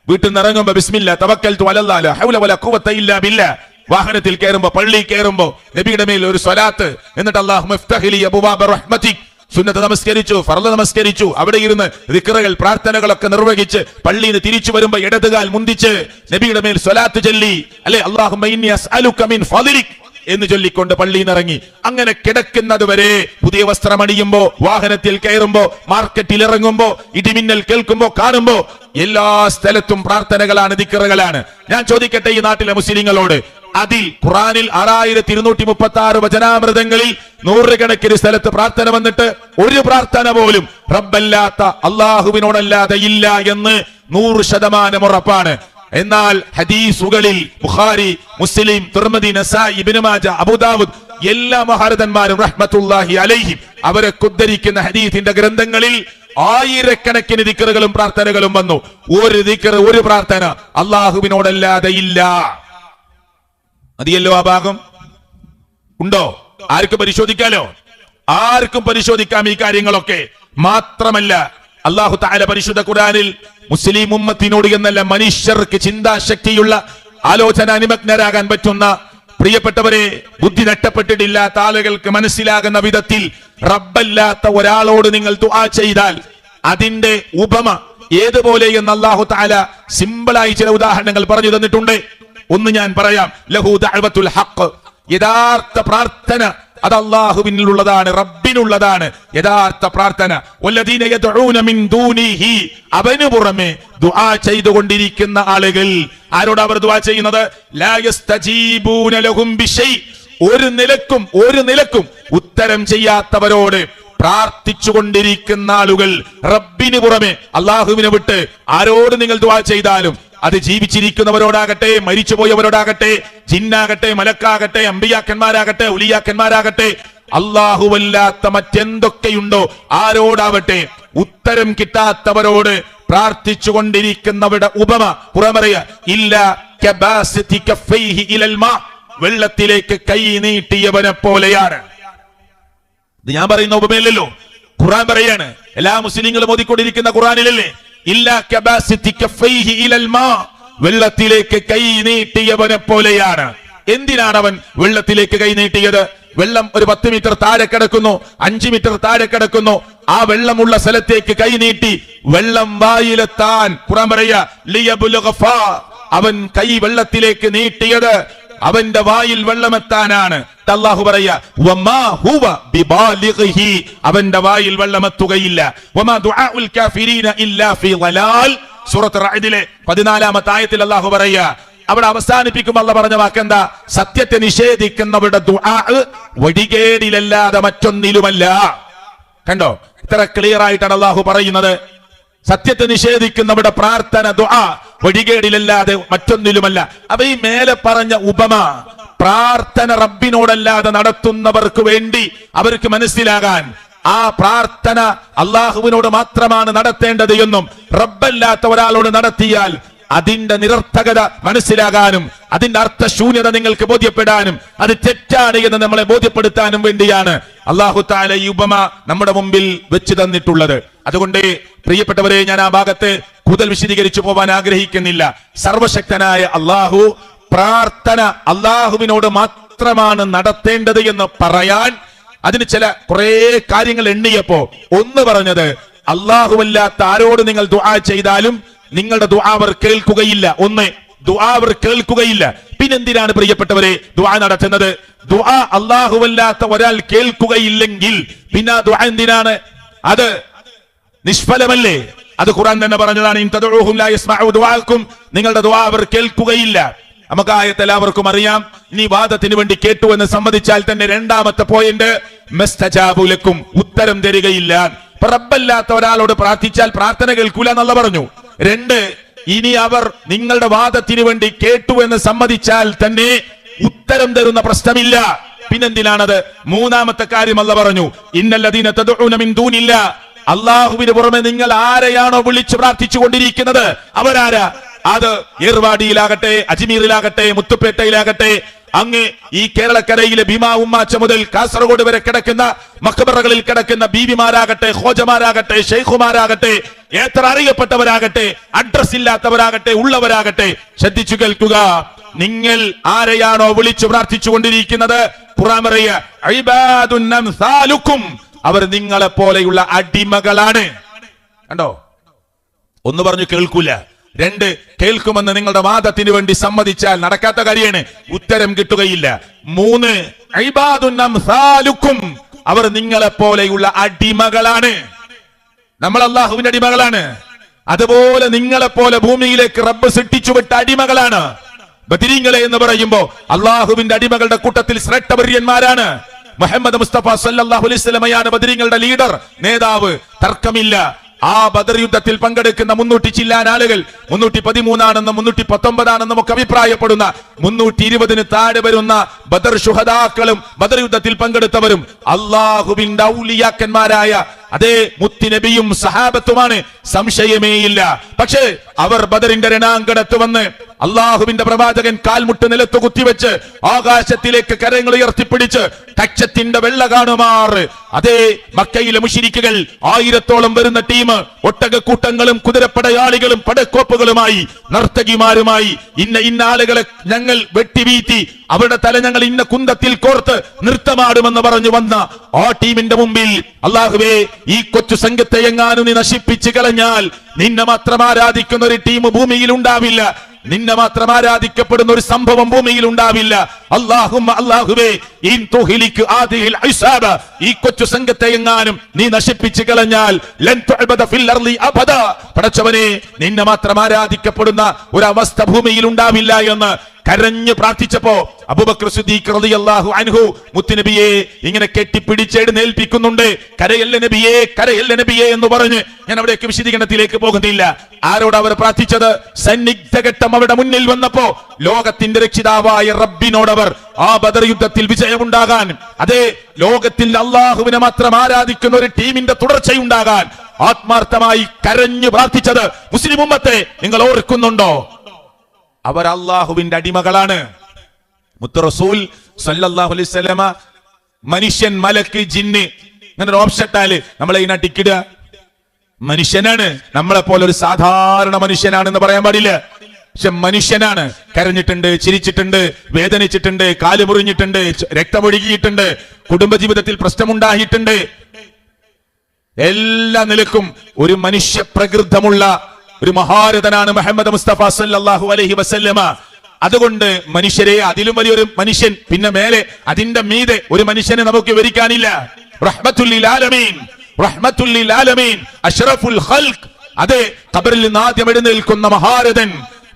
വീട്ടിൽ നിന്ന് ഇറങ്ങുമ്പോ ബിസ്മില്ലാ തവക്കൽതു അലല്ലാഹ് ലാ ഹൗല വലാ ഖുവത ഇല്ലാ ബില്ലാഹ്. വാഹനത്തിൽ കയറുമ്പോ, പള്ളിയിൽ കയറുമ്പോ നബിയുടെ മേൽ ഒരു സ്വലാത്ത്, എന്നിട്ട് അല്ലാഹുമ്മ ഇഫ്തഹ് ലി അബ്വാബ റഹ്മതിക്. സുന്നത്ത് നമസ്കരിച്ചു, ഫർള് നമസ്കരിച്ചു, അവിടെ ഇരുന്ന് ദിക്റുകൾ പ്രാർത്ഥനകളൊക്കെ നിർവഹിച്ച് പള്ളിയിൽ നിന്ന് തിരിച്ചു വരുമ്പോ ഇടതുകാൽ മുന്തിച്ച് നബിയുടെ മേൽ സ്വലാത്ത് ചൊല്ലി, അല്ലെ അല്ലാഹുമ്മ ഇന്നി അസ്അലുക മിൻ ഫളിക് എന്ന് ചൊല്ലിക്കൊണ്ട് പള്ളിയിൽ നിന്ന് ഇറങ്ങി. അങ്ങനെ കിടക്കുന്നത് വരെ പുതിയ വസ്ത്രം അണിയുമ്പോ, വാഹനത്തിൽ കയറുമ്പോ, മാർക്കറ്റിൽ ഇറങ്ങുമ്പോ, ഇടിമിന്നൽ കേൾക്കുമ്പോ, കാണുമ്പോ എല്ലാ സ്ഥലത്തും പ്രാർത്ഥനകളാണ്, ദിക്റുകളാണ്. ഞാൻ ചോദിക്കട്ടെ ഈ നാട്ടിലെ മുസ്ലിങ്ങളോട്, അതിൽ ഖുർആനിൽ 6236 വചനാമൃതങ്ങളിൽ 100 കണക്കിന് സ്ഥലത്ത് പ്രാർത്ഥന വന്നിട്ട് ഒരു പ്രാർത്ഥന പോലും റബ്ബല്ലാത്ത അല്ലാഹുവിനോടല്ലാതെ ഇല്ല എന്ന് 100% ഉറപ്പാണ്. എന്നാൽ ഹദീസുകളിൽ ബുഖാരി, മുസ്ലിം, തിർമിദി, നസായി, ഇബ്നു മാജ, അബൂദാവൂദ് എല്ലാ മഹാരഥന്മാരും റഹ്മത്തുള്ളാഹി അലൈഹിം അവരെ ഉദ്ധരിക്കുന്ന ഹദീസിന്റെ ഗ്രന്ഥങ്ങളിൽ 1000കണക്കിന് ദിക്റുകളും പ്രാർത്ഥനകളും വന്നു. ഒരു ദിക്ർ, ഒരു പ്രാർത്ഥന അല്ലാഹുവിനോടല്ലാതെ ഇല്ല. മതിയല്ലോ ആ ഭാഗം. ഉണ്ടോ? ആർക്കും പരിശോധിക്കാലോ, ആർക്കും പരിശോധിക്കാം ഈ കാര്യങ്ങളൊക്കെ. മാത്രമല്ല അല്ലാഹു തആല പരിശുദ്ധ ഖുർആനിൽ മുസ്ലിം ഉമ്മത്തിനോട് എന്നല്ല, മനുഷ്യർക്ക് ചിന്താശക്തിയുള്ള ആലോചന അനുമഗ്നരാകാൻ പറ്റുന്ന പ്രിയപ്പെട്ടവരെ, ബുദ്ധി നഷ്ടപ്പെട്ടിട്ടില്ലാത്ത ആളുകൾക്ക് മനസ്സിലാകുന്ന വിധത്തിൽ റബ്ബല്ലാത്ത ഒരാളോട് നിങ്ങൾ ദുആ ചെയ്താൽ അതിന്റെ ഉപമ ഏതുപോലെ എന്ന് അല്ലാഹു തആല സിമ്പിളായി ചില ഉദാഹരണങ്ങൾ പറഞ്ഞു തന്നിട്ടുണ്ട്. ഒന്ന് ഞാൻ പറയാം. ലഹു ദഅവത്തുൽ ഹഖ്, യഥാർത്ഥ പ്രാർത്ഥന അത് അല്ലാഹുവിനുള്ളതാണ്, റബ്ബിനുള്ളതാണ് യഥാർത്ഥ പ്രാർത്ഥന. വല്ലദീന യദ്ഊന മിൻ ദൂനിഹി, അവനു പുറമെ ദുആ ചെയ്തുകൊണ്ടിരിക്കുന്ന ആളുകൾ, ആരോട് അവർ ദുആ ചെയ്യുന്നത്? ലാ യസ്തജീബൂന ലഹും ബിശൈ, ഒരു നിലക്കും ഉത്തരം ചെയ്യാത്തവരോട് പ്രാർത്ഥിച്ചുകൊണ്ടിരിക്കുന്ന ആളുകൾ. റബ്ബിന് പുറമെ അല്ലാഹുവിനെ വിട്ട് ആരോട് നിങ്ങൾ ദുആ ചെയ്താലും, അത് ജീവിച്ചിരിക്കുന്നവരോടാകട്ടെ മരിച്ചുപോയവരോടാകട്ടെ, ജിന്നാകട്ടെ മലക്കാകട്ടെ അമ്പിയാക്കന്മാരാകട്ടെ ഉലിയാക്കന്മാരാകട്ടെ, അല്ലാഹുവല്ലാത്ത മറ്റെന്തൊക്കെയുണ്ടോ ആരോടാവട്ടെ, ഉത്തരം കിട്ടാത്തവരോട് പ്രാർത്ഥിച്ചുകൊണ്ടിരിക്കുന്നവരുടെ ഉപമ ഖുർആൻ പറയാ, ഇല്ല കബാസിതി കഫൈഹി ഇലൽ മാ, വെള്ളത്തിലേക്ക് കൈ നീട്ടിയവനെ പോലെയാണ്. ഇത് ഞാൻ പറയുന്ന ഉപമയല്ലല്ലോ, ഖുർആൻ പറയാണ്. എല്ലാ മുസ്ലിങ്ങളും ഓതിക്കൊണ്ടിരിക്കുന്ന ഖുർആനിലല്ലേ, ഇല്ല കബാസിതി കഫൈഹി ഇലൽ മാ, വെള്ളത്തിലേക്ക് കൈ നീട്ടിയവനെ പോലെയാണ്. എന്തിനാണ് അവൻ വെള്ളത്തിലേക്ക് കൈ നീട്ടിയത്? വെള്ളം ഒരു 10 മീറ്റർ താഴെ കിടക്കുന്നു, 5 മീറ്റർ താഴെ കിടക്കുന്നു. ആ വെള്ളമുള്ള സ്ഥലത്തേക്ക് കൈ നീട്ടി വെള്ളം വായിലെത്താൻ ഖുർആൻ പറയാ, ലിയബ്ലുഗ ഫാ, അവൻ കൈ വെള്ളത്തിലേക്ക് നീട്ടിയത് അവന്റെ വായിൽ വെള്ളമെത്താനാണ്. അല്ലാഹു പറയാ, വമാ ഹുവ ബിബാലിഗിഹി, അവന്റെ വായിൽ വെള്ളമെത്തുകയില്ല. വമാ ദുആഉൽ കാഫിരീന ഇല്ലാ ഫീ ളലാൽ, സൂറത്ത് റഅദിലെ 14-ാമത്തെ ആയത്തിൽ അല്ലാഹു പറയാ, അവിടെ അവസാനിപ്പിക്കുമ്പോൾ അല്ലാഹു പറഞ്ഞ വാക്കെന്താ? സത്യത്തെ നിഷേധിക്കുന്നവരുടെ ദുആ വഴികേടിലല്ലാതെ മറ്റൊന്നിലുമല്ല. കണ്ടോ, ഇത്ര ക്ലിയർ ആയിട്ടാണ് അല്ലാഹു പറയുന്നത്. സത്യത്തെ നിഷേധിക്കുന്നവരുടെ പ്രാർത്ഥന ദുആ വഴികേടിലല്ലാതെ മറ്റൊന്നിലുമല്ല. അപ്പൊ ഈ മേലെ പറഞ്ഞ ഉപമ പ്രാർത്ഥന റബ്ബിനോടല്ലാതെ നടത്തുന്നവർക്ക് വേണ്ടി അവർക്ക് മനസ്സിലാകാൻ, ആ പ്രാർത്ഥന അള്ളാഹുവിനോട് മാത്രമാണ് നടത്തേണ്ടത് എന്നും റബ്ബല്ലാത്ത ഒരാളോട് നടത്തിയാൽ അതിന്റെ നിരർത്ഥകത മനസ്സിലാകാനും അതിന്റെ അർത്ഥശൂന്യത നിങ്ങൾക്ക് ബോധ്യപ്പെടാനും അത് തെറ്റാണ് എന്ന് നമ്മളെ ബോധ്യപ്പെടുത്താനും വേണ്ടിയാണ് അല്ലാഹു തആല ഈ ഉപമ നമ്മുടെ മുമ്പിൽ വെച്ച് തന്നിട്ടുള്ളത്. അതുകൊണ്ട് പ്രിയപ്പെട്ടവരെ, ഞാൻ ആ ഭാഗത്ത് കൂടുതൽ വിശദീകരിച്ചു പോവാൻ ആഗ്രഹിക്കുന്നില്ല. സർവശക്തനായ അല്ലാഹു പ്രാർത്ഥന അല്ലാഹുവിനോട് മാത്രമാണ് നടത്തേണ്ടത് എന്ന് പറയാൻ അതിന് ചില കുറെ കാര്യങ്ങൾ എണ്ണിയപ്പോ ഒന്ന് പറഞ്ഞത്, അല്ലാഹുവല്ലാത്ത ആരോട് നിങ്ങൾ ദുആ ചെയ്താലും നിങ്ങളുടെ ദുആ അവർ കേൾക്കുകയില്ല. ഒന്ന്, ദുആ അവർ കേൾക്കുകയില്ല. പിന്നെന്തിനാണ് പ്രിയപ്പെട്ടവരെ ദുആ നടത്തുന്നത്? ദുആ അല്ലാഹുവല്ലാത്ത ഒരാൾ കേൾക്കുകയില്ലെങ്കിൽ പിന്നെ ദുആ എന്തിനാണ്? അത് നിഷ്ഫലമല്ലേ? അത് ഖുർആൻ തന്നെ പറഞ്ഞതാണ്, ഇൻ തദഊഹും ലാ യസ്മഉ ദുആഅക്കും, നിങ്ങളുടെ ദുആ അവർ കേൾക്കുകയില്ല. നമുക്ക് ആയത്ത് എല്ലാവർക്കും അറിയാം. ഇനി വാദത്തിന് വേണ്ടി കേട്ടു എന്ന് സമ്മതിച്ചാൽ തന്നെ രണ്ടാമത്തെ പോയിന്റ്, മസ്തജാബു ലക്കും, ഉത്തരം തരികയില്ല. റബ്ബല്ലാത്ത ഒരാളോട് പ്രാർത്ഥിച്ചാൽ പ്രാർത്ഥന കേൾക്കൂല എന്നുള്ള പറഞ്ഞു. 2, ഇനി അവർ നിങ്ങളുടെ വാദത്തിന് വേണ്ടി കേട്ടു എന്ന് സമ്മതിച്ചാൽ തന്നെ ഉത്തരം തരുന്ന പ്രശ്നമില്ല. പിന്നെന്തിനാണത്? മൂന്നാമത്തെ കാര്യം അല്ലാഹു പറഞ്ഞു, ഇന്നല്ലദീന തദഊന മിൻ ദൂനില്ലാ, അല്ലാഹുവിന് പുറമെ നിങ്ങൾ ആരെയാണോ വിളിച്ചു പ്രാർത്ഥിച്ചു കൊണ്ടിരിക്കുന്നത് അവരാരാ? അത് ഏർവാടിയിലാകട്ടെ, അജ്മീറിലാകട്ടെ, മുത്തുപേട്ടയിലാകട്ടെ, അങ്ങ് ഈ കേരളക്കരയിലെ ഭീമാ ഉമ്മാച്ച മുതൽ കാസർഗോഡ് വരെ കിടക്കുന്ന മഖബറകളിൽ കിടക്കുന്ന ബീവിമാരാകട്ടെ, ഖോജമാരാകട്ടെ, ഷെയ്ഖുമാരാകട്ടെ, എത്ര അറിയപ്പെട്ടവരാകട്ടെ, അഡ്രസ് ഇല്ലാത്തവരാകട്ടെ, ഉള്ളവരാകട്ടെ, ശ്രദ്ധിച്ചു കേൾക്കുക. നിങ്ങൾ ആരെയാണോ വിളിച്ചു പ്രാർത്ഥിച്ചു കൊണ്ടിരിക്കുന്നത്, ഖുർആൻ പറയുക, ഇബാദുൻ അംസാലുക്കും, അവർ നിങ്ങളെ പോലെയുള്ള അടിമകളാണ്. കണ്ടോ? ഒന്ന് പറഞ്ഞു കേൾക്കൂല. 2, കേൾക്കുമെന്ന് നിങ്ങളുടെ വാദത്തിന് വേണ്ടി സമ്മതിച്ചാൽ നടക്കാത്ത കാര്യമാണ്, ഉത്തരം കിട്ടുകയില്ല. 3, ഇബാദുൻ അംസാലുക്കും, അവർ നിങ്ങളെ പോലെയുള്ള അടിമകളാണ്. നമ്മൾ അല്ലാഹുവിന്റെ അടിമകളാണ്. അതുപോലെ നിങ്ങളെ പോലെ ഭൂമിയിലേക്ക് റബ്ബ് സൃഷ്ടിച്ചു വിട്ട അടിമകളാണ്. ബദരീങ്ങളെ എന്ന് പറയുമ്പോ അല്ലാഹുവിന്റെ അടിമകളുടെ കൂട്ടത്തിൽ ശ്രേഷ്ഠവര്യന്മാരാണ്. മുഹമ്മദ് മുസ്തഫ സല്ലല്ലാഹു അലൈഹി വസല്ലമയാണ് ബദരീങ്ങളുടെ ലീഡർ, നേതാവ്, തർക്കമില്ല. ആ ബദർ യുദ്ധത്തിൽ പങ്കെടുക്കുന്ന 300 ചില്ലാൻ ആളുകൾ, 313 319 ഒക്കെ അഭിപ്രായപ്പെടുന്ന 320 താഴെ വരുന്ന ബദർ ശുഹദാക്കളും ബദർ യുദ്ധത്തിൽ പങ്കെടുത്തവരും അല്ലാഹുവിന്റെ ഔലിയാക്കന്മാരായ അതേ മുത്തുനബിയും സഹാബത്തുമാണ്, സംശയമേയില്ല. പക്ഷേ അവർ ബദറിന്റെ രണാങ്കണത്ത് വന്ന് അള്ളാഹുവിന്റെ പ്രവാചകൻ കാൽമുട്ട് നിലത്ത് കുത്തിവെച്ച് ആകാശത്തിലേക്ക് കരങ്ങൾ ഉയർത്തിപ്പിടിച്ച് കച്ചത്തിന്റെ വെള്ള കാണുമാർ അതേ മക്കയിലെ മുശ്രിക്കുകൾ 1000-ഓളം വരുന്ന ടീം ഒട്ടകക്കൂട്ടങ്ങളും കുതിരപ്പടയാളികളും പടക്കോപ്പുകളുമായി നർത്തകിമാരുമായി ഇന്ന ആളുകളെ ഞങ്ങൾ വെട്ടിവീഴ്ത്തി അവരുടെ തല ഞങ്ങൾ ഇന്ന കുന്തത്തിൽ കോർത്ത് നൃത്തമാടുമെന്ന് പറഞ്ഞു വന്ന ആ ടീമിന്റെ മുമ്പിൽ അല്ലാഹുവേ ഈ കൊച്ചു സംഘത്തെ എങ്ങാനും നീ നശിപ്പിച്ചു കളഞ്ഞാൽ നിന്നെ മാത്രം ആരാധിക്കുന്ന ഒരു ടീം ഭൂമിയിൽ ഉണ്ടാവില്ല, നിന്നെ മാത്രം ആരാധിക്കപ്പെടുന്ന ഒരു സംഭവം ഭൂമിയിൽ ഉണ്ടാവില്ല. അല്ലാഹുവേ ഇൻ തുഹ്ലിക് ആദിഹിൽ ഇസാബ, ഈ കൊച്ചു സംഘത്തെ എങ്ങാനും നീ നശിപ്പിച്ചു കളഞ്ഞാൽ ലൻ തുഅബദ ഫിൽ അർളി അബദ, പടച്ചവനെ നിന്നെ മാത്രം ആരാധിക്കപ്പെടുന്ന ഒരു അവസ്ഥ ഭൂമിയിൽ ഉണ്ടാവില്ല എന്ന് കരഞ്ഞു പ്രാർത്ഥിച്ചപ്പോ അബൂബക്കർ സിദ്ദീഖ് റളിയല്ലാഹു അൻഹു മുത്തുനബിയെ ഇങ്ങനെ കെട്ടിപ്പിടിച്ചെഴുന്നേൽപ്പിക്കുന്നുണ്ട്. കരയല്ല നബിയേ, കരയല്ല നബിയേ എന്ന് പറഞ്ഞ് ഞാൻ അവിടേക്ക് വിശദീകരണത്തിലേക്ക് പോകുന്നില്ല. ആരോട് അവർ പ്രാർത്ഥിച്ചത്? സന്നിഗ്ധഘട്ടം അവരുടെ മുന്നിൽ വന്നപ്പോ ലോകത്തിന്റെ രക്ഷിതാവായ റബ്ബിനോടവർ ആ ബദർ യുദ്ധത്തിൽ വിജയമുണ്ടാകാൻ, അതേ ലോകത്തിൽ അള്ളാഹുവിനെ മാത്രം ആരാധിക്കുന്ന ഒരു ടീമിന്റെ തുടർച്ചയുണ്ടാകാൻ ആത്മാർത്ഥമായി കരഞ്ഞു പ്രാർത്ഥിച്ചത് മുസ്ലിം ഉമ്മത്തെ നിങ്ങൾ ഓർക്കുന്നുണ്ടോ? അവർ അള്ളാഹുവിന്റെ അടിമകളാണ്. മുത്ത് റസൂൽ സല്ലല്ലാഹു അലൈഹി വസല്ലമ മനുഷ്യൻ, മലക്ക്, ജിന്ന് അങ്ങനെ ഒരു ഓപ്ഷൻ ഇട്ടാല് നമ്മളെ ഇതിനട്ടിക്കിടുക. മനുഷ്യനാണ്, നമ്മളെ പോലെ ഒരു സാധാരണ മനുഷ്യനാണെന്ന് പറയാൻ പാടില്ല. പക്ഷെ മനുഷ്യനാണ്. കരഞ്ഞിട്ടുണ്ട്, ചിരിച്ചിട്ടുണ്ട്, വേദനിച്ചിട്ടുണ്ട്, കാല് മുറിഞ്ഞിട്ടുണ്ട്, രക്തമൊഴുകിയിട്ടുണ്ട്, കുടുംബജീവിതത്തിൽ പ്രശ്നമുണ്ടായിട്ടുണ്ട്. എല്ലാ നിലക്കും ഒരു മനുഷ്യ പ്രകൃതമുള്ള ഒരു മഹാരഥനാണ് മുഹമ്മദ് മുസ്തഫ സല്ലല്ലാഹു അലൈഹി വസല്ലമ. അതുകൊണ്ട് മനുഷ്യരെ, അതിലും വലിയൊരു മനുഷ്യൻ, പിന്നെ മേലെ അതിന്റെ മീതെ ഒരു മനുഷ്യനെ നമുക്ക് വിവരിക്കാനില്ല. റഹ്മത്തുൽ ലിൽ ആലമീൻ, റഹ്മത്തുൽ ലിൽ ആലമീൻ, അഷ്റഫുൽ ഖൽഖ്. അതെ, ഖബറിൽ നിന്ന് ആദ്യം എഴുന്നേൽക്കുന്ന മഹാരഥൻ,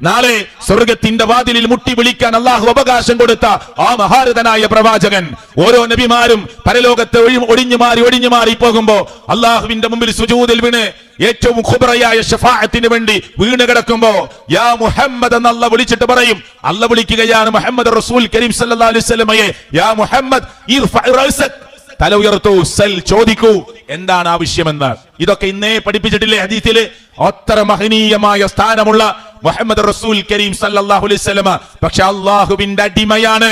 നാളെ സ്വർഗത്തിന്റെ വാതിലിൽ മുട്ടി വിളിക്കാൻ അള്ളാഹു അവകാശം കൊടുത്ത ആ മഹാരഥനായ പ്രവാചകൻ. ഓരോ നബിമാരും പരലോകത്തെ ഒഴിഞ്ഞു മാറി പോകുമ്പോ അള്ളാഹുവിന്റെ മുമ്പിൽ സുജൂദിൽ വീണ് ഏറ്റവും ഖുബറയായ ശഫാഅത്തിന് വേണ്ടി വീണ് കിടക്കുമ്പോ യാ മുഹമ്മദ് എന്ന് അല്ലാഹ് വിളിച്ചിട്ട് പറയും. അല്ലാഹ് വിളിക്കുകയാണ് മുഹമ്മദ് റസൂൽ കരീം സല്ലല്ലാഹു അലൈഹി വസല്ലമയെ, യാ മുഹമ്മദ് ഇർഫഅ റഅസക്, തല ഉയർത്തൂ, സൽ, ചോദിക്കൂ എന്താണ് ആവശ്യമെന്ന്. ഇതൊക്കെ ഇന്നേ പഠിപ്പിച്ചിട്ടില്ലേ ഹദീസില്? അത്ര മഹനീയമായ സ്ഥാനമുള്ള മുഹമ്മദ് റസൂൽ കരീം സല്ലല്ലാഹു അലൈഹി വസല്ലമ. പക്ഷെ അള്ളാഹുവിന്റെ അടിമയാണ്,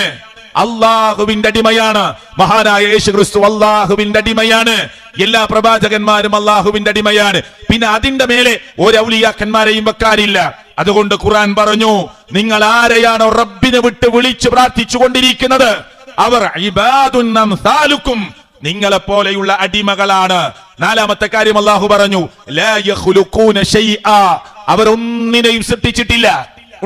അള്ളാഹുവിന്റെ അടിമയാണ്. മഹാനായ യേശു ക്രിസ്തു അള്ളാഹുവിന്റെ അടിമയാണ്. എല്ലാ പ്രവാചകന്മാരും അള്ളാഹുവിന്റെ അടിമയാണ്. പിന്നെ അതിന്റെ മേലെ ഒരു ഔലിയാക്കന്മാരെയും വെക്കാനില്ല. അതുകൊണ്ട് ഖുർആൻ പറഞ്ഞു, നിങ്ങൾ ആരെയാണോ റബ്ബിനെ വിട്ട് വിളിച്ചു പ്രാർത്ഥിച്ചു കൊണ്ടിരിക്കുന്നത് അവർ ഇബാദുൻ അംസാലുക്കും, നിങ്ങളെ പോലെയുള്ള അടിമകളാണ്. നാലാമത്തെ കാര്യം അല്ലാഹു പറഞ്ഞു, ലാ യഖ്ലുഖൂന ശൈആ, അവർ ഒന്നിനെയും സൃഷ്ടിച്ചിട്ടില്ല.